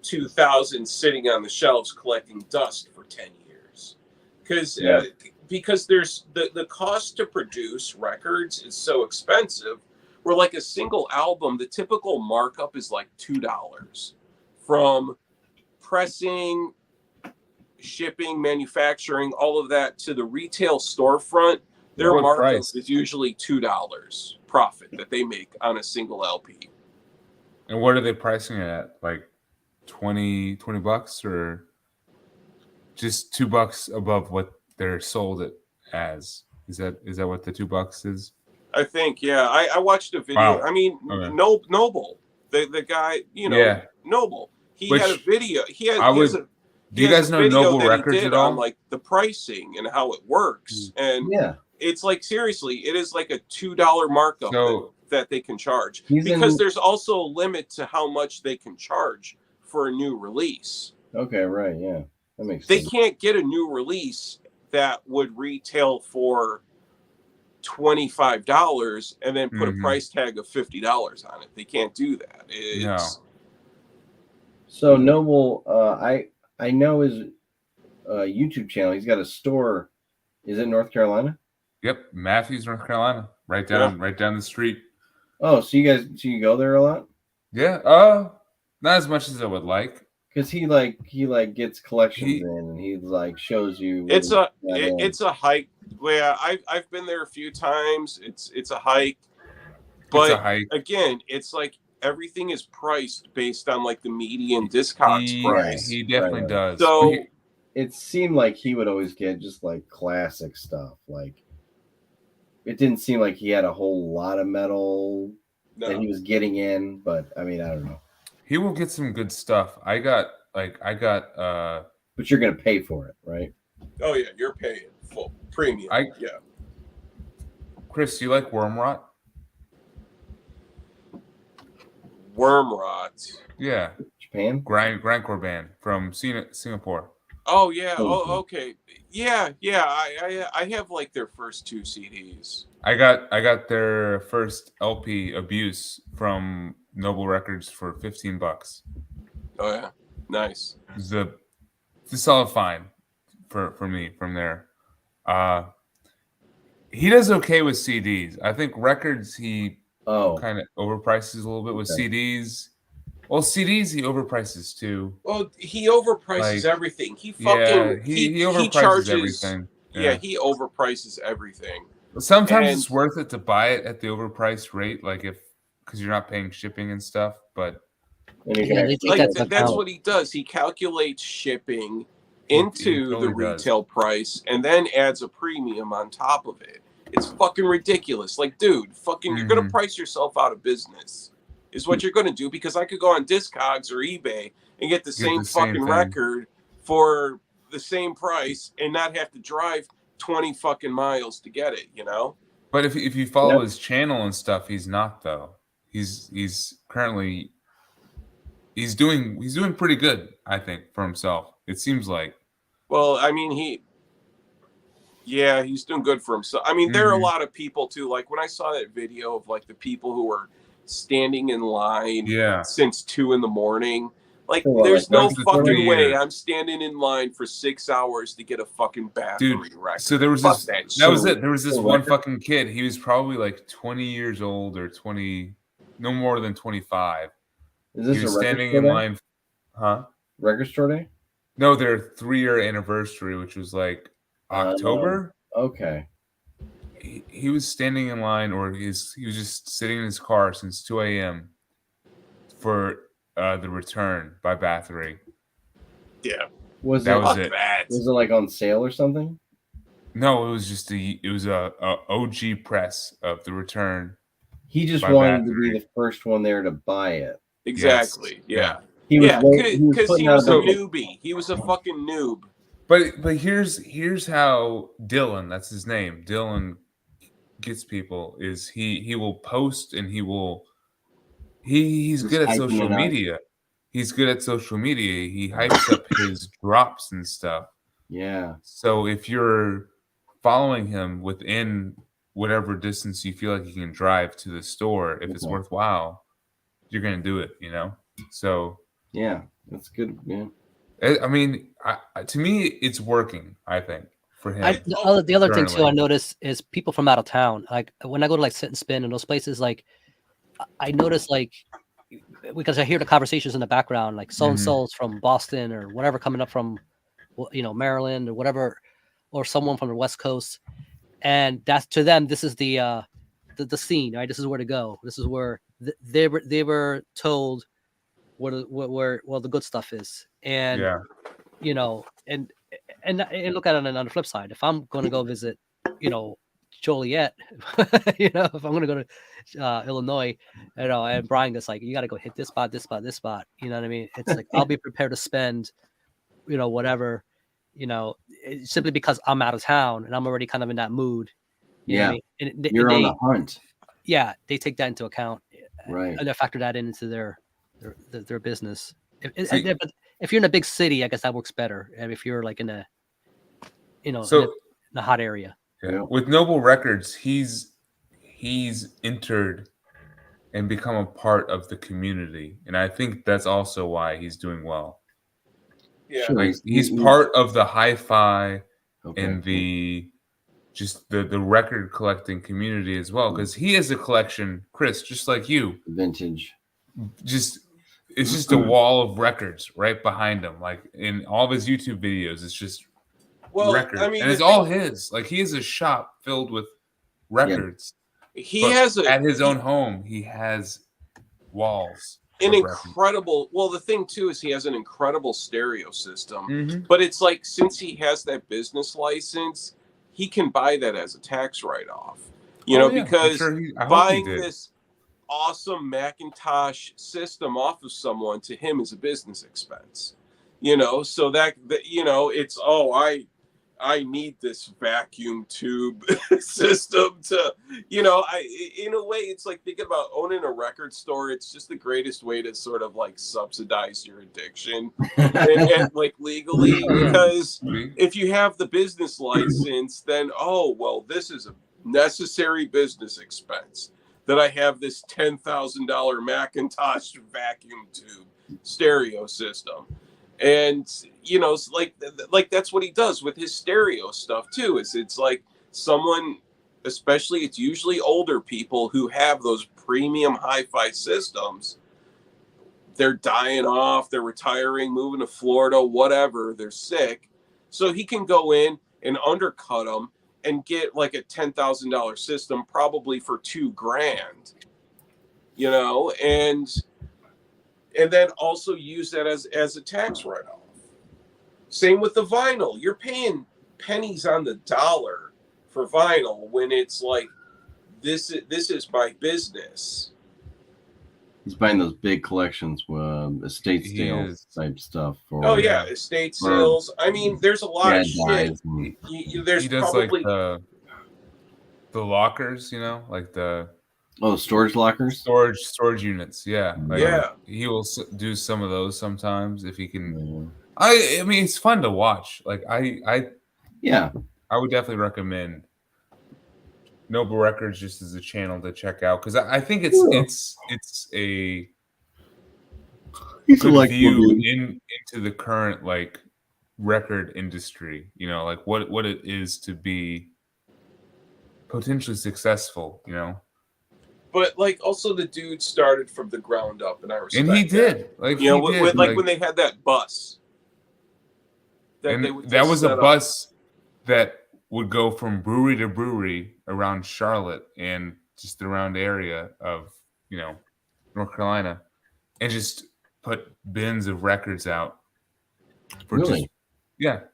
2,000 sitting on the shelves collecting dust for 10 years. Because there's the cost to produce records is so expensive, where like a single album, the typical markup is like $2 from pressing, shipping, manufacturing, all of that to the retail storefront. Their markup is usually $2 profit that they make on a single LP. And what are they pricing it at? Like $20 or just $2 above what they're sold it as? Is that what the $2 is? I think, yeah. I watched a video. Wow. I mean, okay. Noble, the guy, Noble. He had a video. Do you guys know Noble Records at all? On, like the pricing and how it works, and it's like, seriously, it is like a $2 markup that they can charge, because there's also a limit to how much they can charge for a new release. Okay, right, yeah, that makes sense. They can't get a new release that would retail for $25 and then put a price tag of $50 on it. They can't do that. It's So Noble, I know his YouTube channel. He's got a store. Is it North Carolina? Yep, Matthews, North Carolina, right down the street. Oh, so you go there a lot? Yeah, not as much as I would like. Because he gets collections in, and he like shows you. It's a hike. Yeah, I've been there a few times. It's a hike, but it's a hike. Again, it's like everything is priced based on like the median Discogs price. He definitely does. So it seemed like he would always get just like classic stuff. Like it didn't seem like he had a whole lot of metal that he was getting in, but I mean, I don't know. He will get some good stuff. I got but you're gonna pay for it, right? Oh yeah, you're paying full premium. Chris, do you like Wormrot? Wormrot. Yeah. Japan? Grindcore band from Singapore. Oh yeah. Oh okay. Yeah. I have like their first 2 CDs. I got their first LP, Abuse, from Noble Records for $15. Oh yeah. Nice. It's a solid find for me from there. He does okay with CDs. I think records he kind of overprices a little bit with CDs. Well, CDs he overprices too. Well, he overprices everything. He fucking he overprices charges everything. Yeah, he overprices everything. Sometimes it's worth it to buy it at the overpriced rate, like because you're not paying shipping and stuff. But that's what he does. He calculates shipping into the retail price and then adds a premium on top of it. It's fucking ridiculous. Like, dude, fucking, you're gonna price yourself out of business. Is what you're gonna do, because I could go on Discogs or eBay and get the same fucking record for the same price and not have to drive 20 fucking miles to get it, you know? But if you follow his channel and stuff, he's not though. He's currently he's doing pretty good, I think, for himself. It seems like. Well, I mean, he's doing good for himself. I mean, there are a lot of people too. Like when I saw that video of like the people who were standing in line since 2 a.m. Like, there's no fucking way I'm standing in line for 6 hours to get a fucking battery record. So there was that was it. There was this one fucking kid. He was probably like 20 years old or 20, no more than 25. Is this he was standing in line? Record store day? No, their 3-year anniversary, which was like October. Okay. He was standing in line, or he was just sitting in his car since 2 a.m. for the return by Bathory. Yeah. Was it like on sale or something? No, it was just a OG press of the return. He just wanted to be the first one there to buy it. Exactly. Yes. Yeah. Because he was a newbie. He was a fucking noob. But here's how Dylan, that's his name, Dylan gets people, is he will post and he's good at social media. He's good at social media. He hypes up his drops and stuff. Yeah. So if you're following him within whatever distance you feel like you can drive to the store, if it's worthwhile, you're gonna do it, you know? So yeah, that's good. Yeah. I mean, to me, it's working, I think, for him. The other thing too I notice is people from out of town. Like when I go to like Sit and Spin and those places, like I notice like, because I hear the conversations in the background, like so and so's from Boston or whatever coming up from, Maryland or whatever, or someone from the West Coast, and that's, to them, this is the scene, right? This is where to go. This is where they were told where the good stuff is, and and look at it on the flip side. If I'm going to go visit, Joliet, if I'm going to go to Illinois, and Brian gets like, you got to go hit this spot, this spot, this spot. You know what I mean? It's like, I'll be prepared to spend, whatever, simply because I'm out of town and I'm already kind of in that mood. You know what I mean? And you're on the hunt. Yeah, they take that into account, right? And they factor that into their business. But if you're in a big city, I guess that works better. And if you're like in a, a hot area. Yeah. With Noble Records, he's entered and become a part of the community, and I think that's also why he's doing well. Yeah, Sure, like he's part of the hi-fi and cool. the record collecting community as well, because he has a collection, Chris, just like you. Vintage. It's just a wall of records right behind him. Like in all of his YouTube videos, it's just records, I mean, and it's all his. Like he has a shop filled with records. Yeah. At his own home, he has walls. Well, the thing too is he has an incredible stereo system, but it's like, since he has that business license, he can buy that as a tax write-off, because buying this awesome Macintosh system off of someone, to him, is a business expense, so that it's, I need this vacuum tube system to, in a way, it's like thinking about owning a record store. It's just the greatest way to sort of like subsidize your addiction and like legally, because if you have the business license, then, this is a necessary business expense that I have this $10,000 Macintosh vacuum tube stereo system. And like that's what he does with his stereo stuff too. It's like someone, especially it's usually older people who have those premium hi-fi systems. They're dying off, they're retiring, moving to Florida, whatever, they're sick, so he can go in and undercut them and get like a $10,000 system probably for $2,000, and then also use that as a tax write-off. Same with the vinyl. You're paying pennies on the dollar for vinyl when it's like, this is my business. He's buying those big collections, estate sales type stuff. Estate sales. I mean, there's a lot of shit. There's he does probably like the lockers, like the storage lockers, storage units. Yeah, he will do some of those sometimes if he can. I mean, it's fun to watch. Like I would definitely recommend Noble Records just as a channel to check out, because I think it's a good view into the current like record industry. Like what it is to be potentially successful. But like, also, the dude started from the ground up, and I respect. And he did. Like, when they had that bus. That was a bus that would go from brewery to brewery around Charlotte and just around the area of, North Carolina, and just put bins of records out for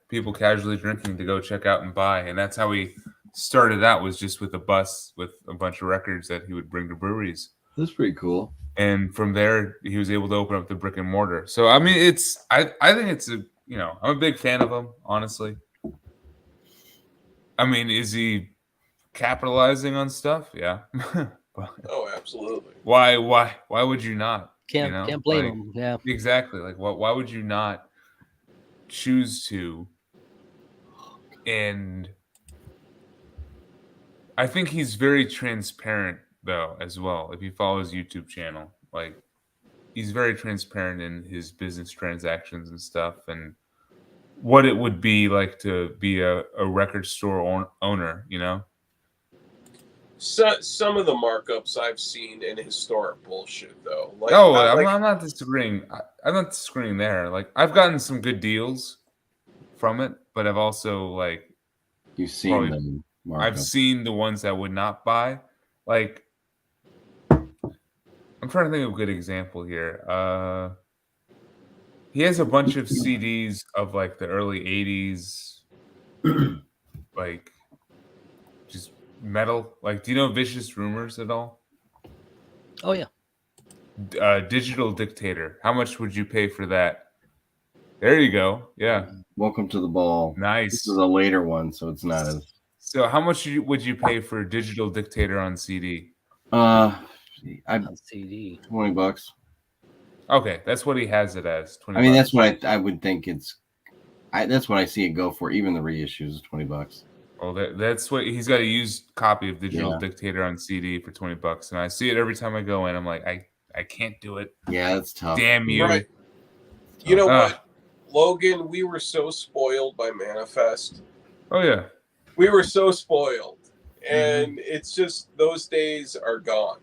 people casually drinking to go check out and buy. And that's how he started out, was just with a bus with a bunch of records that he would bring to breweries. That's pretty cool. And from there, he was able to open up the brick and mortar. So, I mean, I think it's I'm a big fan of him, honestly. I mean, is he capitalizing on stuff? Yeah. Oh, absolutely. Why would you not? Can't blame him. Yeah. Exactly. Like, why would you not choose to? And I think he's very transparent, though, as well. If you follow his YouTube channel, like, he's very transparent in his business transactions and stuff, and what it would be like to be a record store owner, So, some of the markups I've seen in historic bullshit, though. Like, I'm not disagreeing. I'm not disagreeing there. Like, I've gotten some good deals from it, but I've also you've seen them. I've seen the ones that would not buy. Like, I'm trying to think of a good example here. He has a bunch of CDs of like the early 80s, like just metal. Like, do you know Vicious Rumors at all? Oh, yeah. Digital Dictator. How much would you pay for that? There you go. Yeah. Welcome to the Ball. Nice. This is a later one, so it's not as. So how much would you pay for Digital Dictator on CD? On CD. $20. Okay, that's what he has it as. $20. I mean, that's what I would think it's. That's what I see it go for. Even the reissues is $20. Well, that's what he's got a used copy of Digital Dictator on CD for $20, and I see it every time I go in. I'm like, I can't do it. Yeah, it's tough. Damn you! Right. You know what, Logan? We were so spoiled by Manifest. Oh yeah, we were so spoiled, and it's just those days are gone.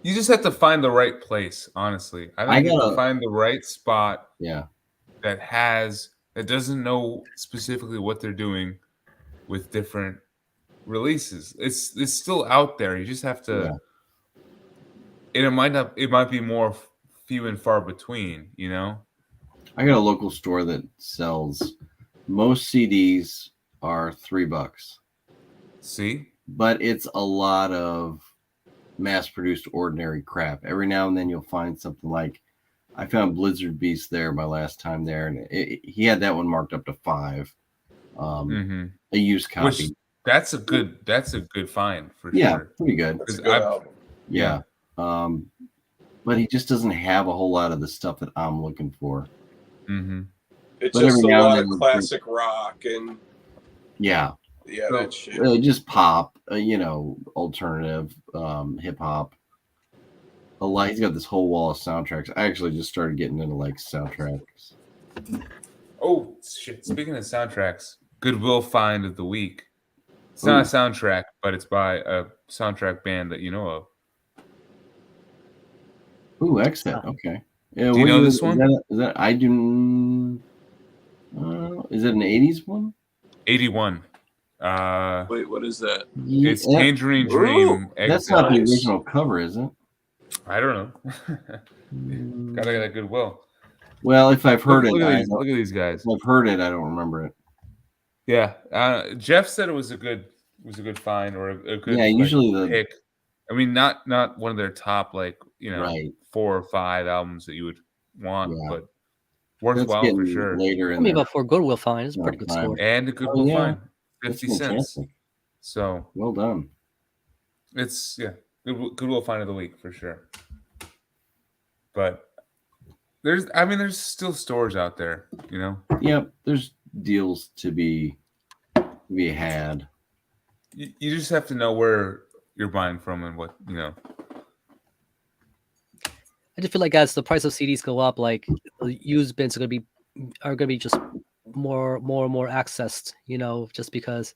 You just have to find the right place. Honestly, I think you have to find the right spot. Yeah. That doesn't know specifically what they're doing with different releases. It's still out there. You just have to. And it might be more few and far between. You know. I got a local store that sells most CDs are $3. See, but it's a lot of mass-produced ordinary crap. Every now and then you'll find something like. I found Blizzard Beast there my last time there, and he had that one marked up to $5. A used copy. That's a good find for sure. Yeah, pretty good. That's a good album. Yeah. But he just doesn't have a whole lot of the stuff that I'm looking for. It's just a lot of classic rock and that shit. Just pop, alternative, hip hop. He's got this whole wall of soundtracks. I actually just started getting into like soundtracks. Oh shit! Speaking of soundtracks, Goodwill find of the week. It's not a soundtrack, but it's by a soundtrack band that you know of. Ooh, Exit. Okay. Yeah, do you know this one? Is that I do? Is it an '80s one? 81. Wait, what is that? It's Tangerine Dream. That's not the original cover, is it? I don't know. Gotta get a Goodwill. Well, if I've heard look at these guys. If I've heard it, I don't remember it. Yeah, Jeff said it was a good find or a good usually the pick. I mean, not one of their top 4 or 5 albums that you would want, but worthwhile for sure. Later, but for Goodwill find, it's a pretty good score. And a Goodwill find, 50 cents. So well done. It's Goodwill find of the week for sure. But there's still stores out there, you know. Yep, there's deals to be had. You just have to know where you're buying from and what, you know. I just feel like as the price of CDs go up, like used bins are gonna be just more and more accessed, you know, just because,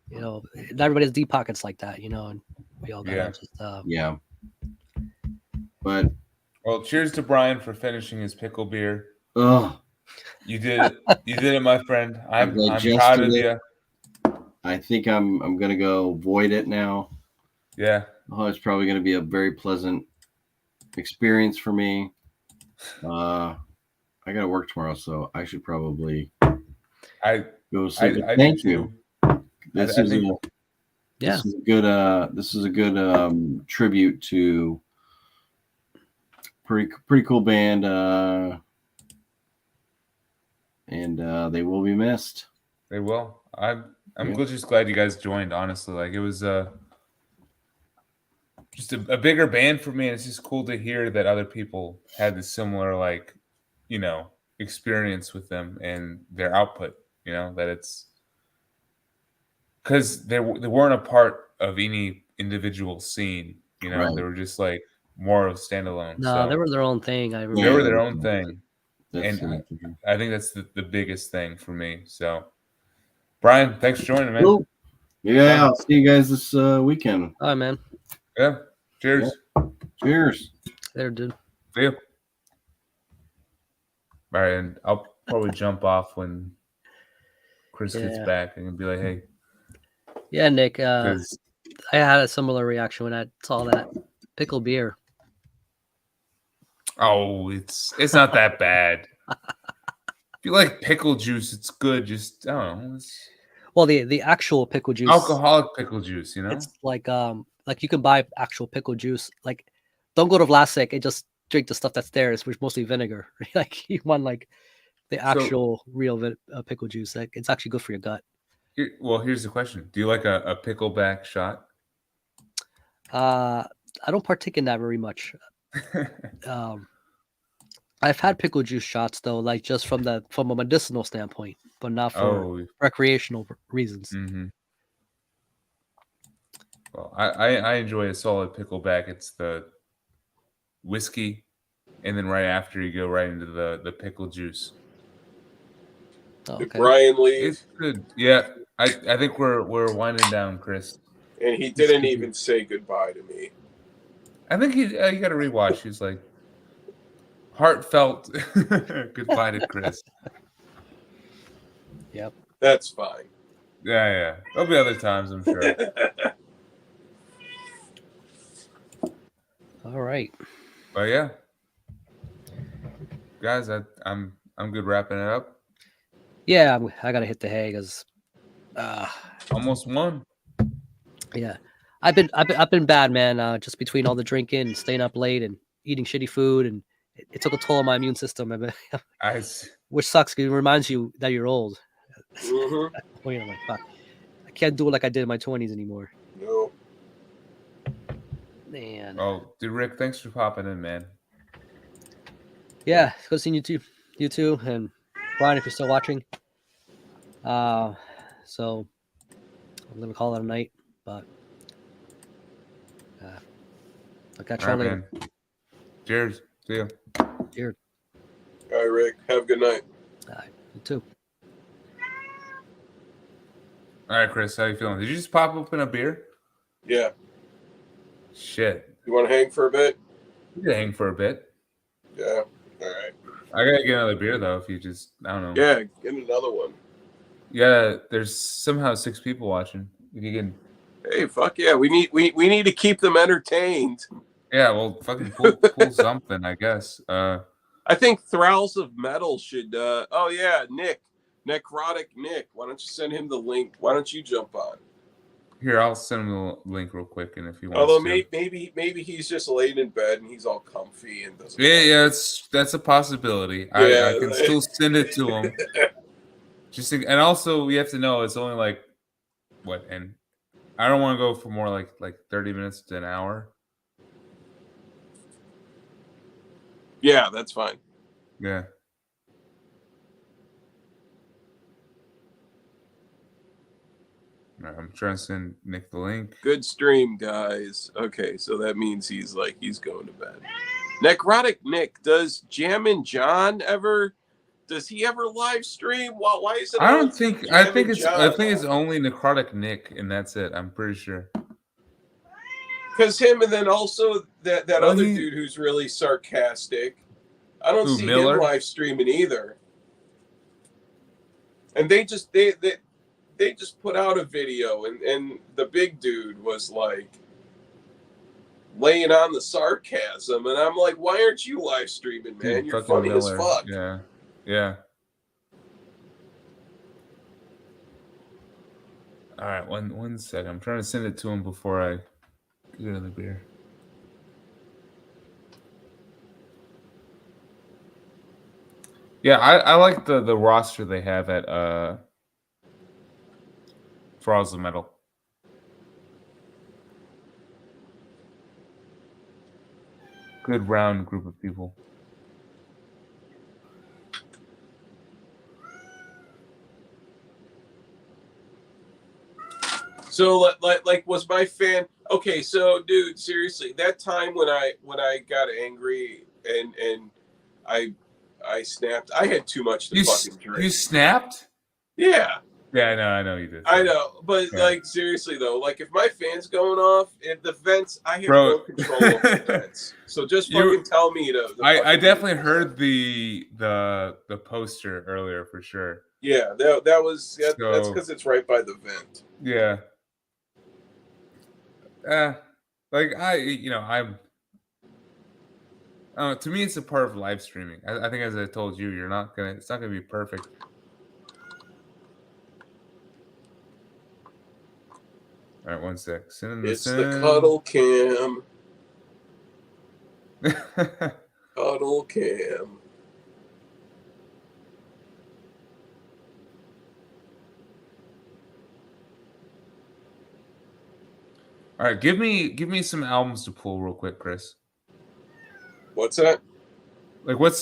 you know, not everybody has deep pockets like that, you know, and we all gotta But well, cheers to Brian for finishing his pickle beer. Oh, you did it! You did it, my friend. I'm proud of you. I think I'm gonna go void it now. Yeah. Oh, it's probably gonna be a very pleasant experience for me. I gotta work tomorrow, so I should probably go sleep. Thank you. This is a good tribute to pretty cool band, and they will be missed. They will. I'm just glad you guys joined. Honestly, like it was just a bigger band for me, and it's just cool to hear that other people had the similar experience with them and their output. You know, that it's because they weren't a part of any individual scene. You know, they were just like more of standalone. No, they were their own thing. They were their own thing, and I think that's the biggest thing for me. So, Brian, thanks for joining, man. Cool. Yeah, I'll see you guys this weekend. All right, man. Yeah. Cheers. Yeah. Cheers. There, dude. See you. All right, and I'll probably jump off when Chris gets back and be like, "Hey." Yeah, Nick. I had a similar reaction when I saw that pickle beer. Oh, it's not that bad. If you like pickle juice, it's good. Just I don't know. Well, the actual pickle juice, alcoholic pickle juice, you know, it's like you can buy actual pickle juice. Like, don't go to Vlasic and just drink the stuff that's there. It's mostly vinegar. Like you want like the actual real pickle juice. Like it's actually good for your gut. Here's the question: do you like a pickleback shot? I don't partake in that very much. I I've had pickle juice shots though, like just from a medicinal standpoint, but not for recreational reasons. Mm-hmm. Well, I enjoy a solid pickleback. It's the whiskey, and then right after you go right into the pickle juice. Oh, Did okay. Brian leave? It's good. Yeah, I think we're winding down, Chris. And he didn't even say goodbye to me. I think you got to rewatch. He's like heartfelt goodbye to Chris. Yep. That's fine. Yeah. There'll be other times, I'm sure. All right. But yeah, guys, I'm good wrapping it up. Yeah, I gotta hit the hay because almost won. Yeah, I've been bad, man. Just between all the drinking, and staying up late, and eating shitty food, and it took a toll on my immune system. Which sucks because it reminds you that you're old. Mm-hmm. Point, I'm like, fuck, I can't do it like I did in my 20s anymore. No. Man. Oh, dude, Rick, thanks for popping in, man. Yeah, good seeing you too, and Brian, if you're still watching. So I'm gonna call it a night, but I'll catch you all later. Man. Cheers. See ya. Cheers. All right, Rick. Have a good night. All right, you too. All right, Chris, how you feeling? Did you just pop open a beer? Yeah. Shit. You want to hang for a bit? You can hang for a bit. Yeah. All right. I gotta get another beer though. If you just, I don't know. Yeah, get another one. Yeah, there's somehow 6 people watching. If you can. Hey, fuck yeah! We need to keep them entertained. Yeah, well, fucking pull something, I guess. I think Thralls of Metal should. Oh yeah, Necrotic Nick. Why don't you send him the link? Why don't you jump on? Here, I'll send him the link real quick, and if you want. Although maybe he's just laying in bed and he's all comfy and doesn't. Yeah, that's a possibility. Yeah, I can still send it to him. And also we have to know it's only like what, and I don't want to go for more like 30 minutes to an hour. Yeah, that's fine. Yeah. All right, I'm trying to send Nick the link. Good stream, guys. Okay, so that means he's going to bed. Necrotic Nick, does Jammin' John ever? Does he ever live stream? Why is it? I don't think. I think it's only Necrotic Nick, and that's it. I'm pretty sure. Because him, and then also that other dude who's really sarcastic. I don't see Miller? Him live streaming either. And they just put out a video, and the big dude was like laying on the sarcasm, and I'm like, why aren't you live streaming, man? Dude, you're funny Miller. as fuck. Yeah. All right, one second. I'm trying to send it to him before I get another beer. Yeah, I like the roster they have at Thralls of Metal. Good round group of people. So like was my fan okay? So dude, seriously, that time when I got angry and I snapped, I had too much to fucking drink. You snapped? Yeah. Yeah, I know you did. I know, but like seriously though, like if my fan's going off at the vents, I have no control over the vents. So just fucking tell me to. I definitely heard the poster earlier for sure. Yeah, that was that's because it's right by the vent. Yeah. Like to me it's a part of live streaming. I think as I told you, it's not gonna be perfect. All right, one sec. It's the cuddle cam. Cuddle cam. All right, give me some albums to pull real quick, Chris. What's that? Like, what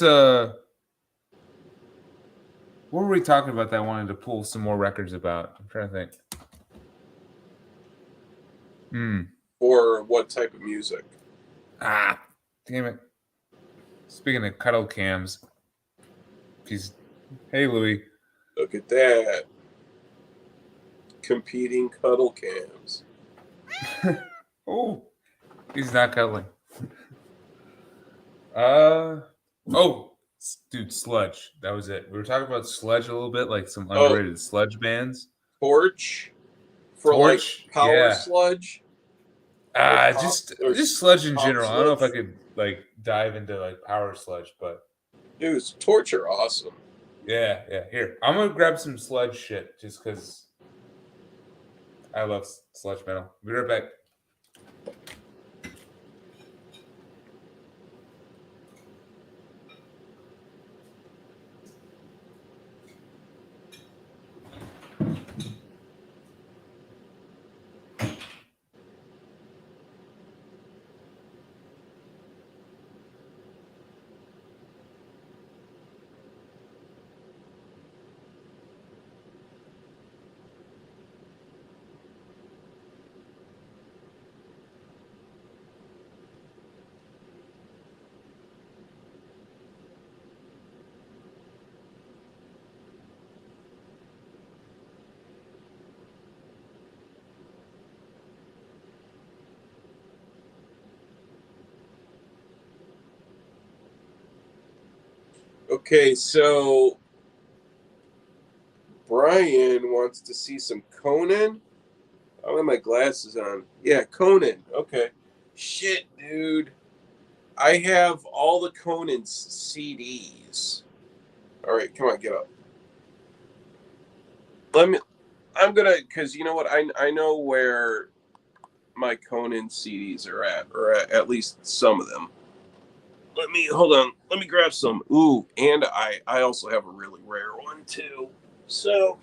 were we talking about that I wanted to pull some more records about? I'm trying to think. Or what type of music? Damn it. Speaking of cuddle cams, hey, Louis. Look at that. Competing cuddle cams. Oh, he's not cuddling. Dude, sludge. That was it. We were talking about sludge a little bit, like some underrated sludge bands. Torch for like power sludge. Just sludge in general. I don't know if I could like dive into like power sludge, but dude, Torch are awesome. Yeah. Here, I'm gonna grab some sludge shit just because I love sludge metal. Be right back. Okay, so Brian wants to see some Conan. I don't have my glasses on. Yeah, Conan. Okay. Shit, dude. I have all the Conan's CDs. All right, come on, get up. I'm gonna, because you know what? I know where my Conan CDs are at, or at least some of them. Hold on. Let me grab some. Ooh, and I also have a really rare one too. So,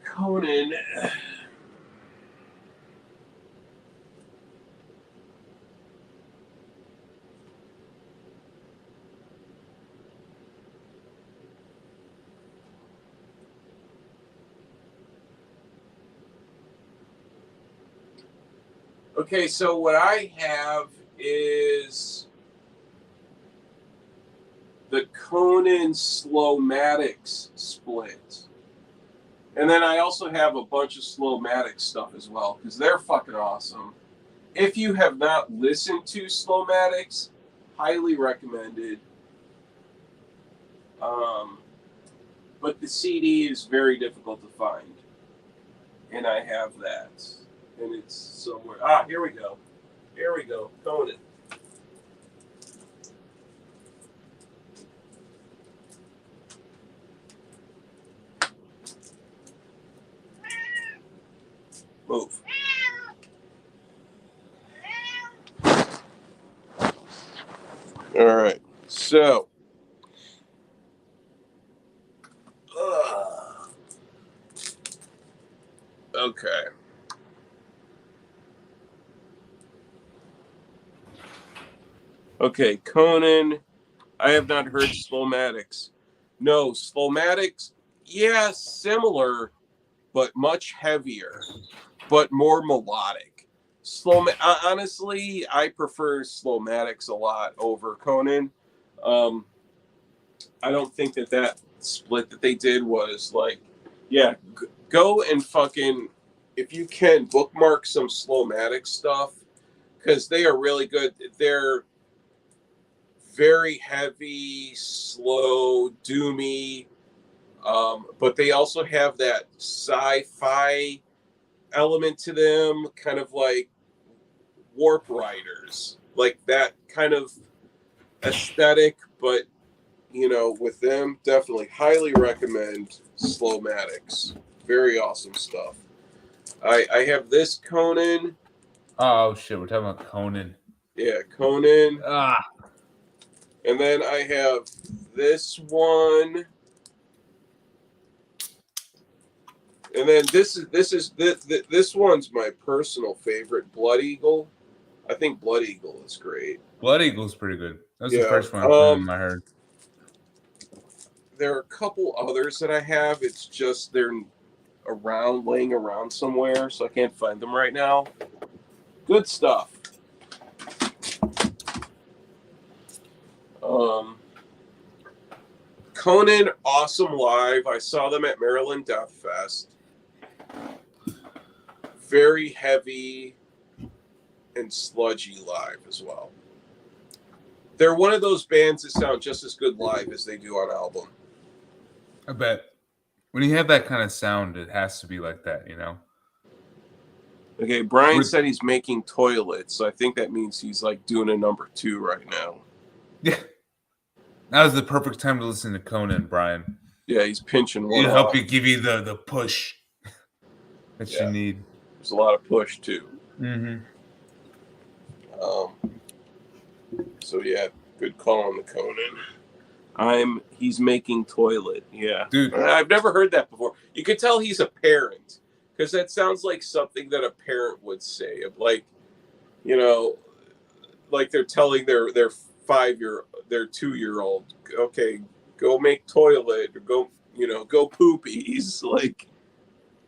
Conan. Okay, so what I have is the Conan Slowmatics split. And then I also have a bunch of Slowmatics stuff as well, because they're fucking awesome. If you have not listened to Slowmatics, highly recommended. But the CD is very difficult to find. And I have that. And it's somewhere. Here we go. Here we go. Conan. Move. All right. So. Okay. Okay, Conan. I have not heard Slowmatics. No, Slowmatics, yeah, similar, but much heavier, but more melodic. Honestly, I prefer Slowmatics a lot over Conan. I don't think that split that they did was like, yeah, go and fucking, if you can, bookmark some Slowmatics stuff, because they are really good. They're very heavy, slow, doomy, but they also have that sci-fi element to them, kind of like Warp Riders, like that kind of aesthetic. But you know, with them, definitely highly recommend Slowmatics. Very awesome stuff. I have this Conan. Oh shit, we're talking about Conan. Yeah, Conan. And then I have this one. And then this one's my personal favorite, Blood Eagle. I think Blood Eagle is great. Blood Eagle's pretty good. That was the Yeah, first one from him I heard. There are a couple others that I have. It's just they're laying around somewhere, so I can't find them right now. Good stuff. Conan, awesome live. I saw them at Maryland Death Fest. Very heavy and sludgy live as well. They're one of those bands that sound just as good live as they do on album. I bet. When you have that kind of sound, it has to be like that, you know? Okay, Brian said he's making toilets, so I think that means he's like doing a number 2 right now. Yeah. That was the perfect time to listen to Conan, Brian. Yeah, he's pinching one. It'll help you give you the push that you need. There's a lot of push too. Mm-hmm. So yeah, good call on the Conan. He's making toilet. Yeah, dude, I've never heard that before. You could tell he's a parent because that sounds like something that a parent would say. Like, you know, like they're telling their 2-year-old, okay, go make toilet or go poopies. Like,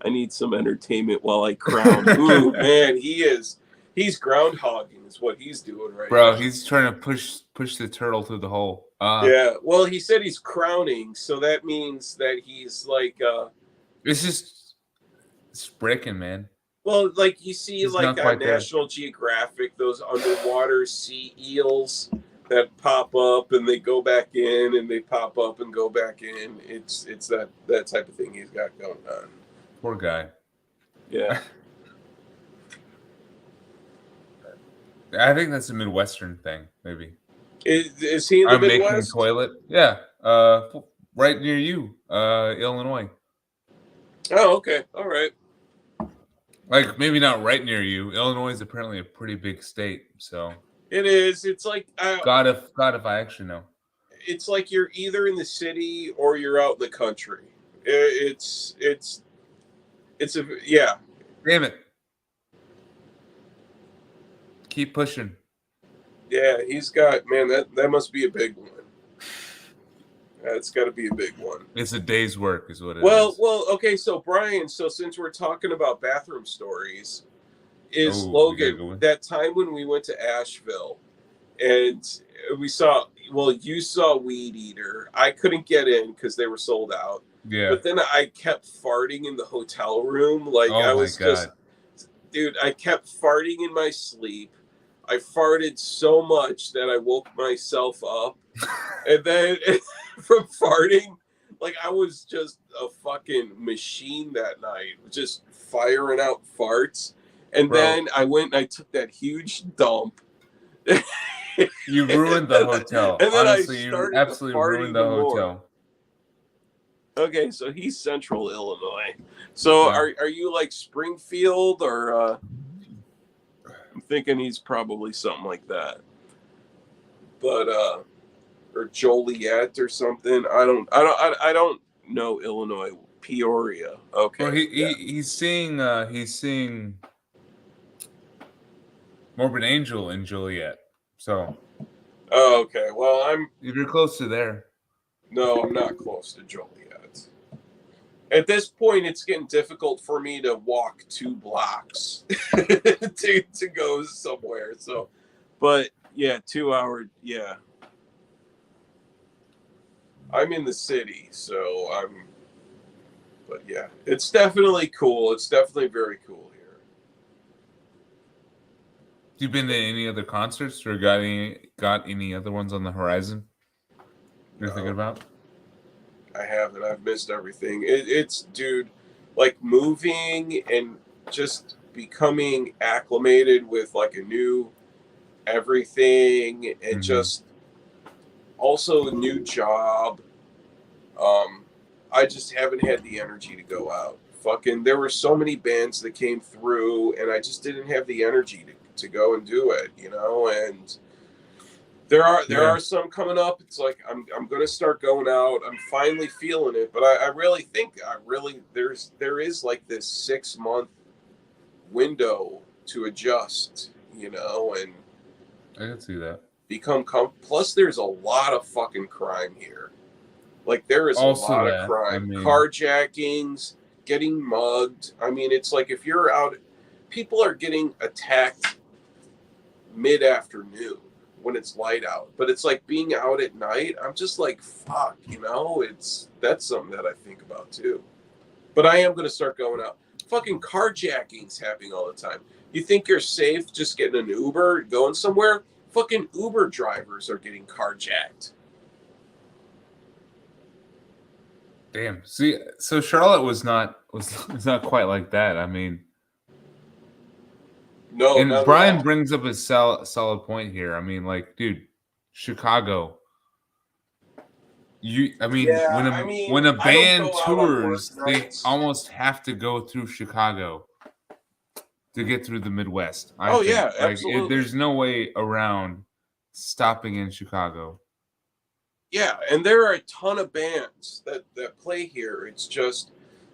I need some entertainment while I crown. Ooh, man, he's groundhogging is what he's doing right now. Bro, he's trying to push the turtle through the hole. Yeah, well, he said he's crowning, so that means that he's like it's breaking, man. Well, like you see, he's like on National Geographic, those underwater sea eels that pop up and they go back in, and they pop up and go back in. It's that type of thing he's got going on. Poor guy. Yeah. I think that's a Midwestern thing, maybe. Is he in the Midwest? Making toilet. Yeah. Right near you, Illinois. Oh, okay. All right. Like, maybe not right near you. Illinois is apparently a pretty big state, so. It is. It's like God, if I actually know. It's like you're either in the city or you're out in the country. It's yeah. Damn it. Keep pushing. Yeah, he's got, man, that must be a big one. That's got to be a big one. It's a day's work is what it is. Well, okay, so Brian, since we're talking about bathroom stories, Logan, that time when we went to Asheville and you saw Weed Eater. I couldn't get in because they were sold out. Yeah. But then I kept farting in the hotel room. Like, dude, I kept farting in my sleep. I farted so much that I woke myself up. And then from farting, like I was just a fucking machine that night, just firing out farts. And then I went and I took that huge dump. You ruined the hotel. And then honestly, you absolutely ruined the hotel. Okay, so he's Central Illinois. So are you like Springfield or I'm thinking he's probably something like that. But or Joliet or something. I don't know Illinois. Peoria. Okay. Well, he's seeing Morbid Angel in Joliet. So. Oh, okay. Well, if you're close to there. No, I'm not close to Joliet. At this point, it's getting difficult for me to walk 2 blocks to go somewhere. So, but yeah, 2 hour. Yeah, I'm in the city, so But yeah, it's definitely cool. It's definitely very cool here. You been to any other concerts or got any other ones on the horizon you're thinking about? I haven't. I've missed everything. It's, dude, like moving and just becoming acclimated with like a new everything and just also a new job. I just haven't had the energy to go out. There were so many bands that came through and I just didn't have the energy to go and do it, you know, and there are some coming up. It's like I'm going to start going out. I'm finally feeling it, but I really think there is like this 6-month window to adjust, you know, and I can see that. become plus there's a lot of fucking crime here. Like there is Also a lot that, of crime. I mean, Carjackings, getting mugged. I mean, it's like if you're out, people are getting attacked mid-afternoon when it's light out. But it's like being out at night, I'm just like, fuck, you know, that's something that I think about too. But I am going to start going out. Fucking carjackings happening all the time. You think you're safe just getting an Uber, going somewhere? Fucking Uber drivers are getting carjacked. Damn. See, so Charlotte was not quite like that. I mean, no. And Brian brings up a solid point here. I mean, like, dude, Chicago. When a band tours, they almost have to go through Chicago to get through the Midwest. I think. Yeah, absolutely. There's no way around stopping in Chicago. Yeah, and there are a ton of bands that play here. It's just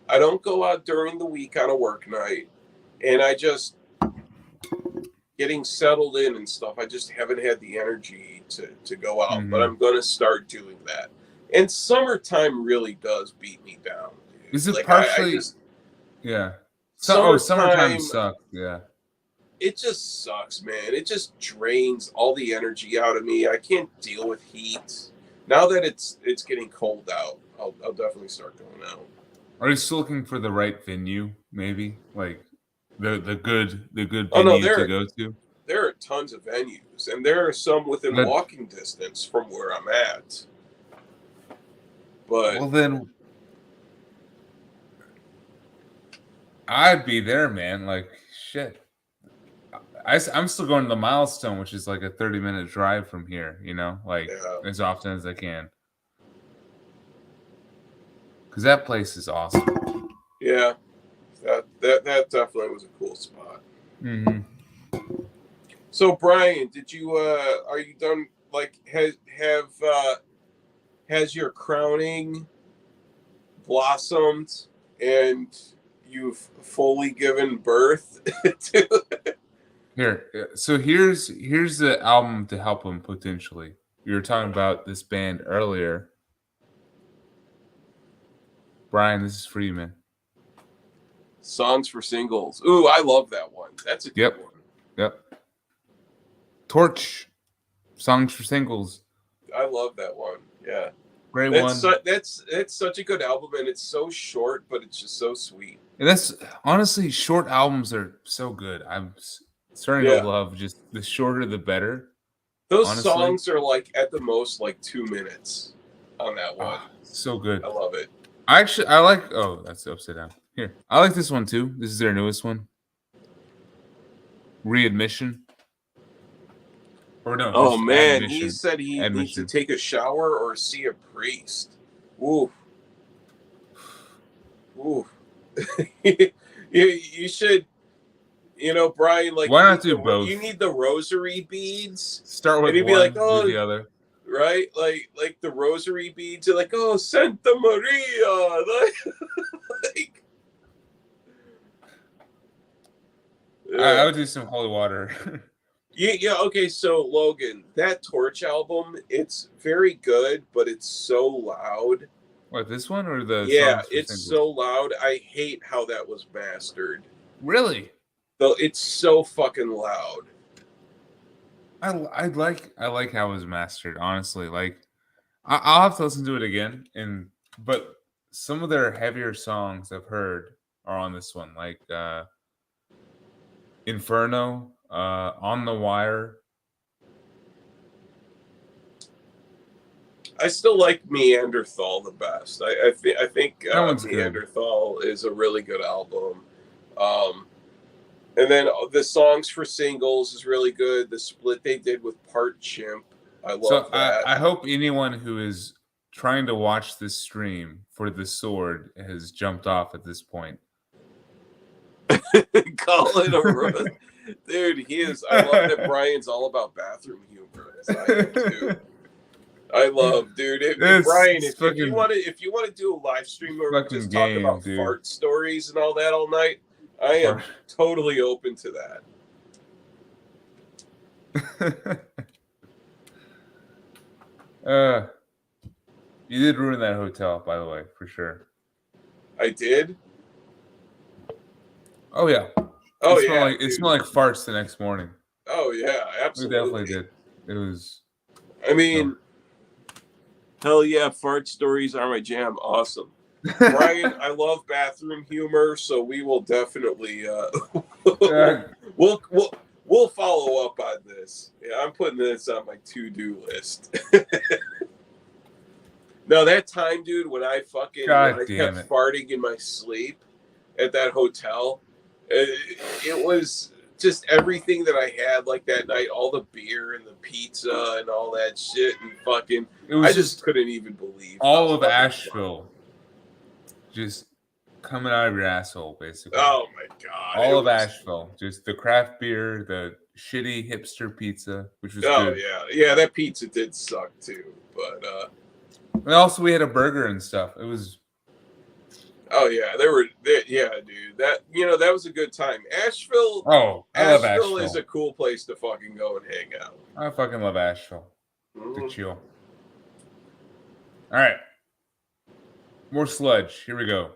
I don't go out during the week on a work night, and I just getting settled in and stuff. I just haven't had the energy to go out, Mm-hmm. but I'm going to start doing that. And summertime really does beat me down. Dude. Is it like, partially? Yeah. Summertime sucks. Yeah. It just sucks, man. It just drains all the energy out of me. I can't deal with heat. Now that it's getting cold out, I'll definitely start going out. Are you still looking for the right venue? Maybe like the good venue to go to. There are tons of venues, and there are some within walking distance from where I'm at. But well, then I'd be there, man. Like shit. I'm still going to the Milestone, which is like a 30-minute drive from here, you know, like as often as I can. Because that place is awesome. Yeah, that definitely was a cool spot. Mm-hmm. So, Brian, did you are you done? Like, has your crowning blossomed and you've fully given birth to it? Here's the album to help him potentially. We were talking about this band earlier. Brian, this is for you, man. Songs for Singles. Ooh, I love that one. That's a good one. Yep. Torch. Songs for Singles. I love that one. Yeah. Great one. That's such a good album, and it's so short, but it's just so sweet. And that's honestly, short albums are so good. I'm starting to love just the shorter the better. Those songs are like at the most like 2 minutes on that one. So good. I love it. I like that's upside down. Here. I like this one too. This is their newest one. Readmission. Or no. Oh man, admission. he said he needs to take a shower or see a priest. Ooh. Ooh. you should, Brian, like, why not do both? You need the rosary beads. Start with one, like, do the other. Right? Like the rosary beads are like, oh, Santa Maria. Like, I would do some holy water. Yeah, okay, so Logan, that Torch album, it's very good, but it's so loud. What, this one or the it's so loud. I hate how that was mastered. Really? Though it's so fucking loud. I like how it was mastered, honestly. Like I'll have to listen to it again, but some of their heavier songs I've heard are on this one, like Inferno, On the Wire. I still like Neanderthal the best. I think Neanderthal is a really good album. And then the Songs for Singles is really good. The split they did with Part Chimp, I love that. I hope anyone who is trying to watch this stream for The Sword has jumped off at this point. Call it a roast. Dude, he is. I love that Brian's all about bathroom humor. I am too. I love, dude. Brian, if you want to do a live stream where we just talk about fart stories and all that all night, I am totally open to that. You did ruin that hotel, by the way, for sure. I did. Oh yeah. Oh It smelled like farts the next morning. Oh yeah, absolutely. It definitely did. It was. I mean, hell yeah, fart stories are my jam. Awesome. Brian, I love bathroom humor, so we will definitely we'll follow up on this. Yeah, I'm putting this on my to-do list. No, that time, dude, when I kept farting in my sleep at that hotel, it was just everything that I had like that night, all the beer and the pizza and all that shit, and fucking I just couldn't even believe all of Asheville just coming out of your asshole, basically. Oh my god. All of Asheville. Just the craft beer, the shitty hipster pizza, which was good. Oh yeah. Yeah, that pizza did suck too. But and also we had a burger and stuff. It was oh yeah, yeah, dude. That that was a good time. Asheville. Oh, I love Asheville. Is a cool place to fucking go and hang out. I fucking love Asheville. To chill. All right. More sludge. Here we go.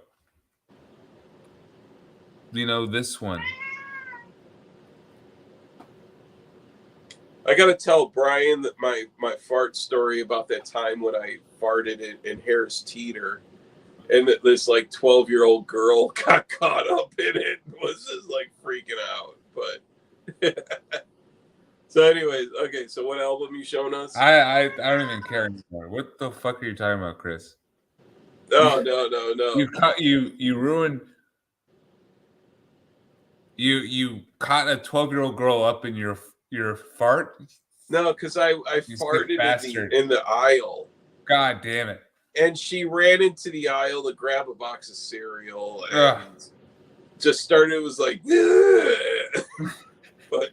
You know this one. I gotta tell Brian that my fart story about that time when I farted in Harris Teeter, and that this like 12-year-old girl got caught up in it and was just like freaking out. But so, anyways, okay. So, what album you showing us? I don't even care anymore. What the fuck are you talking about, Chris? No. You ruined. You caught a 12-year-old girl up in your fart? No, because I farted in the aisle. God damn it. And she ran into the aisle to grab a box of cereal and just started, it was like, but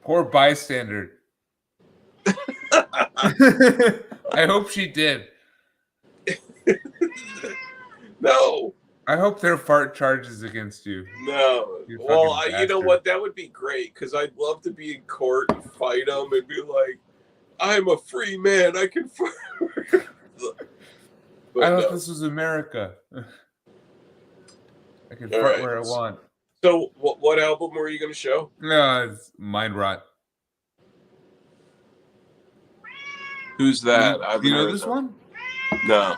poor bystander. I hope she did. No. I hope there are fart charges against you. No. Well, you know what? That would be great because I'd love to be in court and fight them and be like, I'm a free man. I can fart. I thought this was America. I can fart where I want. So, what album were you going to show? No, it's Mind Rot. Who's that? Do you know this one? No.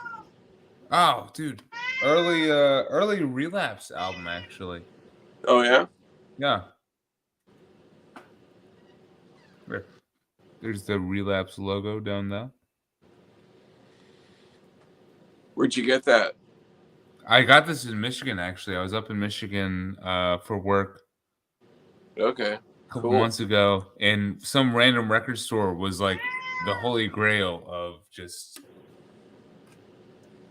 Oh, dude. Early Relapse album, actually. Oh, yeah? Yeah. There's the Relapse logo down there. Where'd you get that? I got this in Michigan, actually. I was up in Michigan for work. Okay. A couple months ago, and some random record store was like the holy grail of just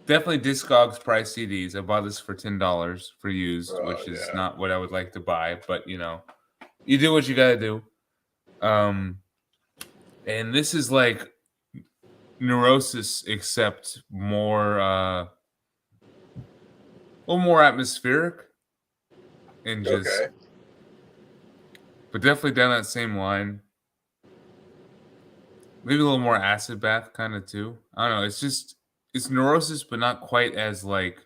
definitely Discogs price CDs. I bought this for $10 for used, which is not what I would like to buy, but you do what you gotta do. And this is like Neurosis, except more a little more atmospheric and just but definitely down that same line. Maybe a little more acid bath kind of too. I don't know. It's Neurosis, but not quite as like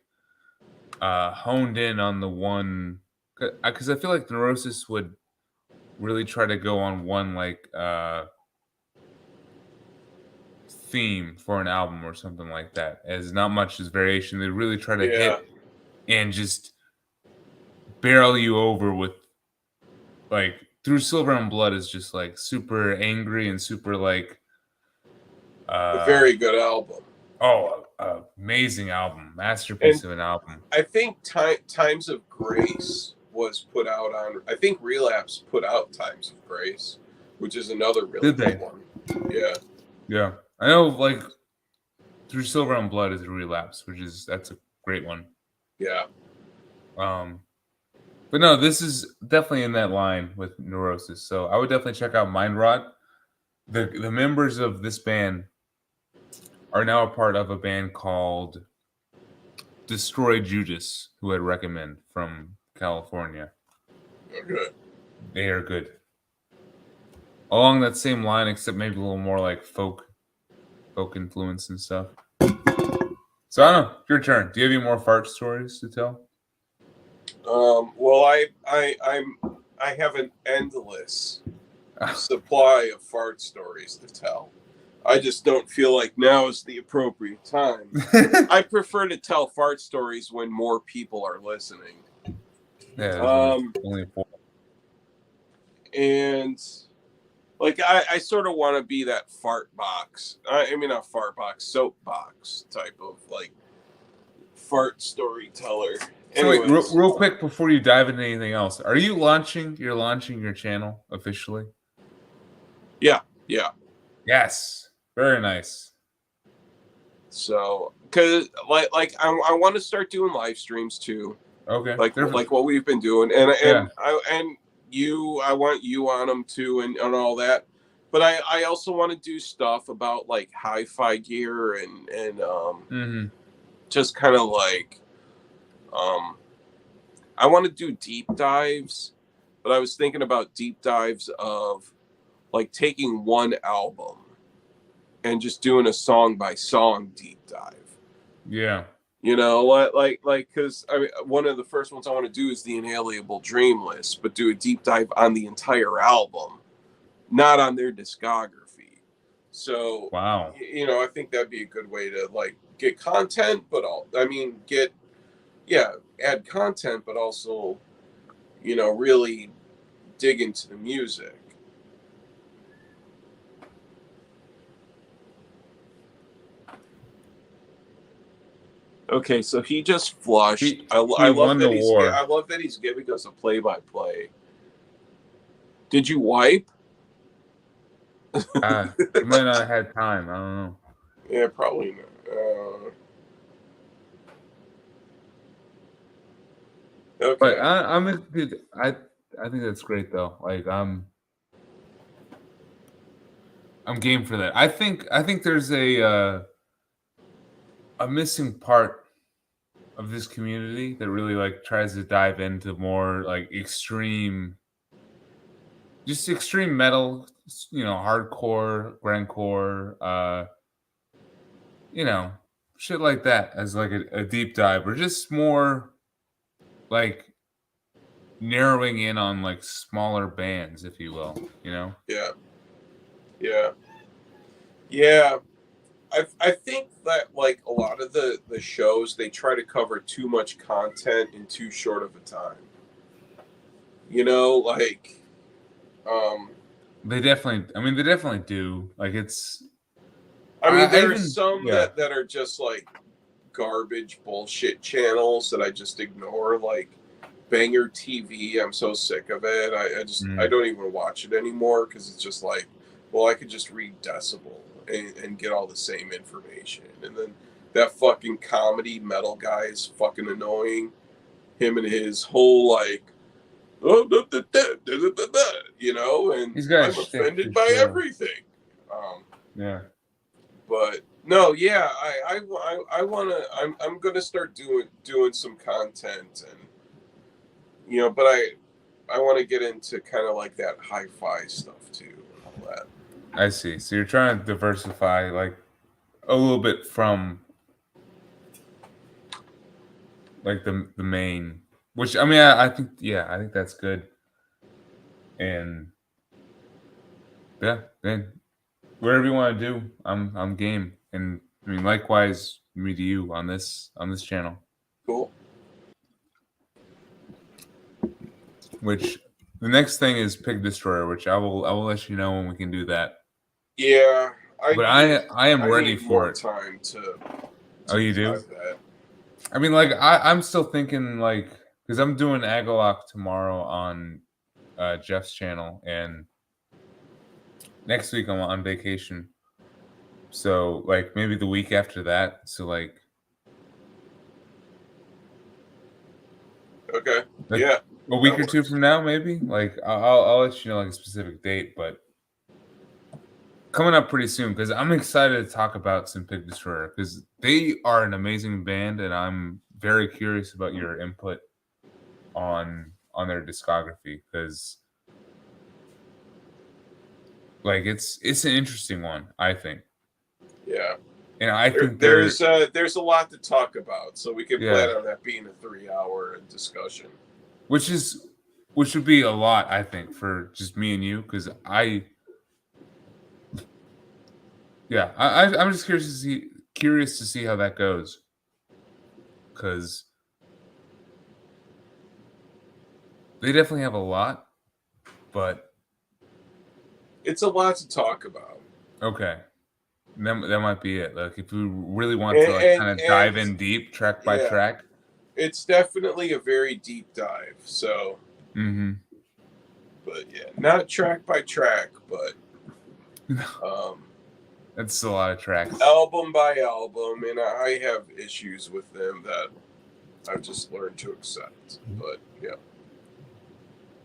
honed in on the one. Because I feel like Neurosis would really try to go on one like theme for an album or something like that. As not much as variation. They really try to hit and just barrel you over with like Through Silver and Blood is just like super angry and super like a very good album. Oh, amazing album, masterpiece of an album. I think Times of Grace was put out on. I think Relapse put out Times of Grace, which is another really good one. Yeah. I know, like Through Silver and Blood is a Relapse, that's a great one. Yeah. But no, this is definitely in that line with Neurosis. So I would definitely check out Mind Rot. The members of this band are now a part of a band called Destroy Judas, who I'd recommend, from California. They're good. They are good. along that same line, except maybe a little more like folk influence and stuff. So I don't know. Your turn. Do you have any more fart stories to tell? Well, I have an endless supply of fart stories to tell. I just don't feel like now is the appropriate time. I prefer to tell fart stories when more people are listening. Yeah, only 4. And like I sort of want to be that fart box. I mean, not fart box, soapbox type of like fart storyteller. So wait, Anyways, real quick before you dive into anything else, are you launching? You're launching your channel officially? yeah. Yes, very nice. So, cause like I want to start doing live streams too. Okay, Like what we've been doing, and Yeah. I want you on them too, and all that. But I also want to do stuff about like hi-fi gear and just kind of like I want to do deep dives, but I was thinking about deep dives of like taking one album and just doing a song by song deep dive. Yeah. You know, like, because I mean, one of the first ones I want to do is the Inalienable Dream List, but do a deep dive on the entire album, not on their discography. So, Wow. you know, I think that'd be a good way to like get content, but add content, but also, you know, really dig into the music. Okay, so he just flushed. I love won that the war. I love that he's giving us a play-by-play. Did you wipe? You might not have had time. I don't know. Yeah, probably not. Okay. But I think that's great though. Like I'm game for that. I think there's a missing part of this community that really like tries to dive into more like extreme metal, you know, hardcore, grindcore, you know, shit like that as like a deep dive, or just more like narrowing in on like smaller bands, if you will, you know? Yeah. I think that like a lot of the shows, they try to cover too much content in too short of a time. You know, like They definitely do. Like it's I mean, there are even, some yeah. that are just like garbage bullshit channels that I just ignore, like Banger TV. I'm so sick of it. I don't even watch it anymore because it's just like, well, I could just read Decibel and get all the same information. And then that fucking comedy metal guy is fucking annoying. Him and his whole like, you know, and He's got a I'm shtick offended for by sure. everything. Yeah. But no, yeah, I wanna. I'm gonna start doing some content, and you know, but I want to get into kind of like that hi-fi stuff too, and all that. I see. So you're trying to diversify like a little bit from like the main, which I mean I think that's good. And yeah, then whatever you want to do, I'm game. And I mean likewise me to you on this channel. Cool. Which the next thing is Pig Destroyer, which I will let you know when we can do that. Yeah, I am ready need for more it. time to Oh, you do? that. I mean, like I'm still thinking like because I'm doing Agalock tomorrow on Jeff's channel, and next week I'm on vacation. So like maybe the week after that. So like Okay. Yeah. A week or two from now, maybe. Like I'll let you know like a specific date, but coming up pretty soon because I'm excited to talk about some Pig Destroyer because they are an amazing band, and I'm very curious about your input on their discography because Like it's an interesting one, I think. Yeah. And I think there's a lot to talk about, so we can plan Yeah. on that being a 3-hour discussion. which would be a lot, I think, for just me and you, because I'm just curious to see how that goes, because they definitely have a lot, but It's a lot to talk about. okay, that might be it. Like if we really want to like kind of dive in deep, track by track, it's definitely a very deep dive. So, but yeah, not track by track, but that's a lot of tracks, album by album, and I have issues with them that I've just learned to accept. But yeah,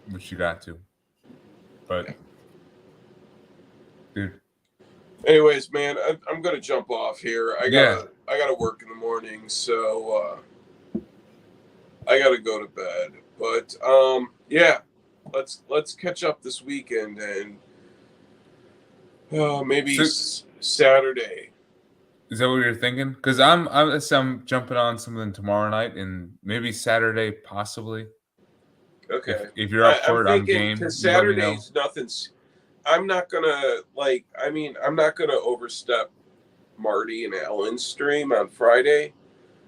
which you got to, but. Yeah. Dude. Anyways, man, I'm gonna jump off here. I gotta work in the morning, so I gotta go to bed. But yeah, let's catch up this weekend and maybe Saturday. Is that what you're thinking? Because I'm jumping on something tomorrow night and maybe Saturday possibly. Okay, if you're up for it, I'm game. Because Saturday's nothing's. I'm not gonna I'm not gonna overstep Marty and Alan's stream on Friday.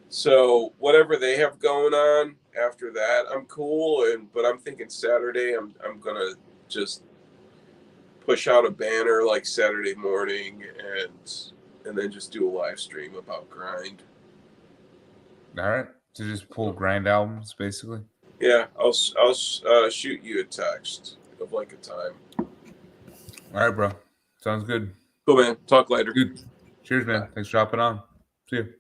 So whatever they have going on after that, I'm cool. But I'm thinking Saturday, I'm gonna just push out a banner like Saturday morning and then just do a live stream about grind. All right, to just pull grind albums, basically. Yeah, I'll shoot you a text of like a time. All right, bro. Sounds good. Cool, man. Talk later. Good. Cheers, man. Thanks for dropping on. See you.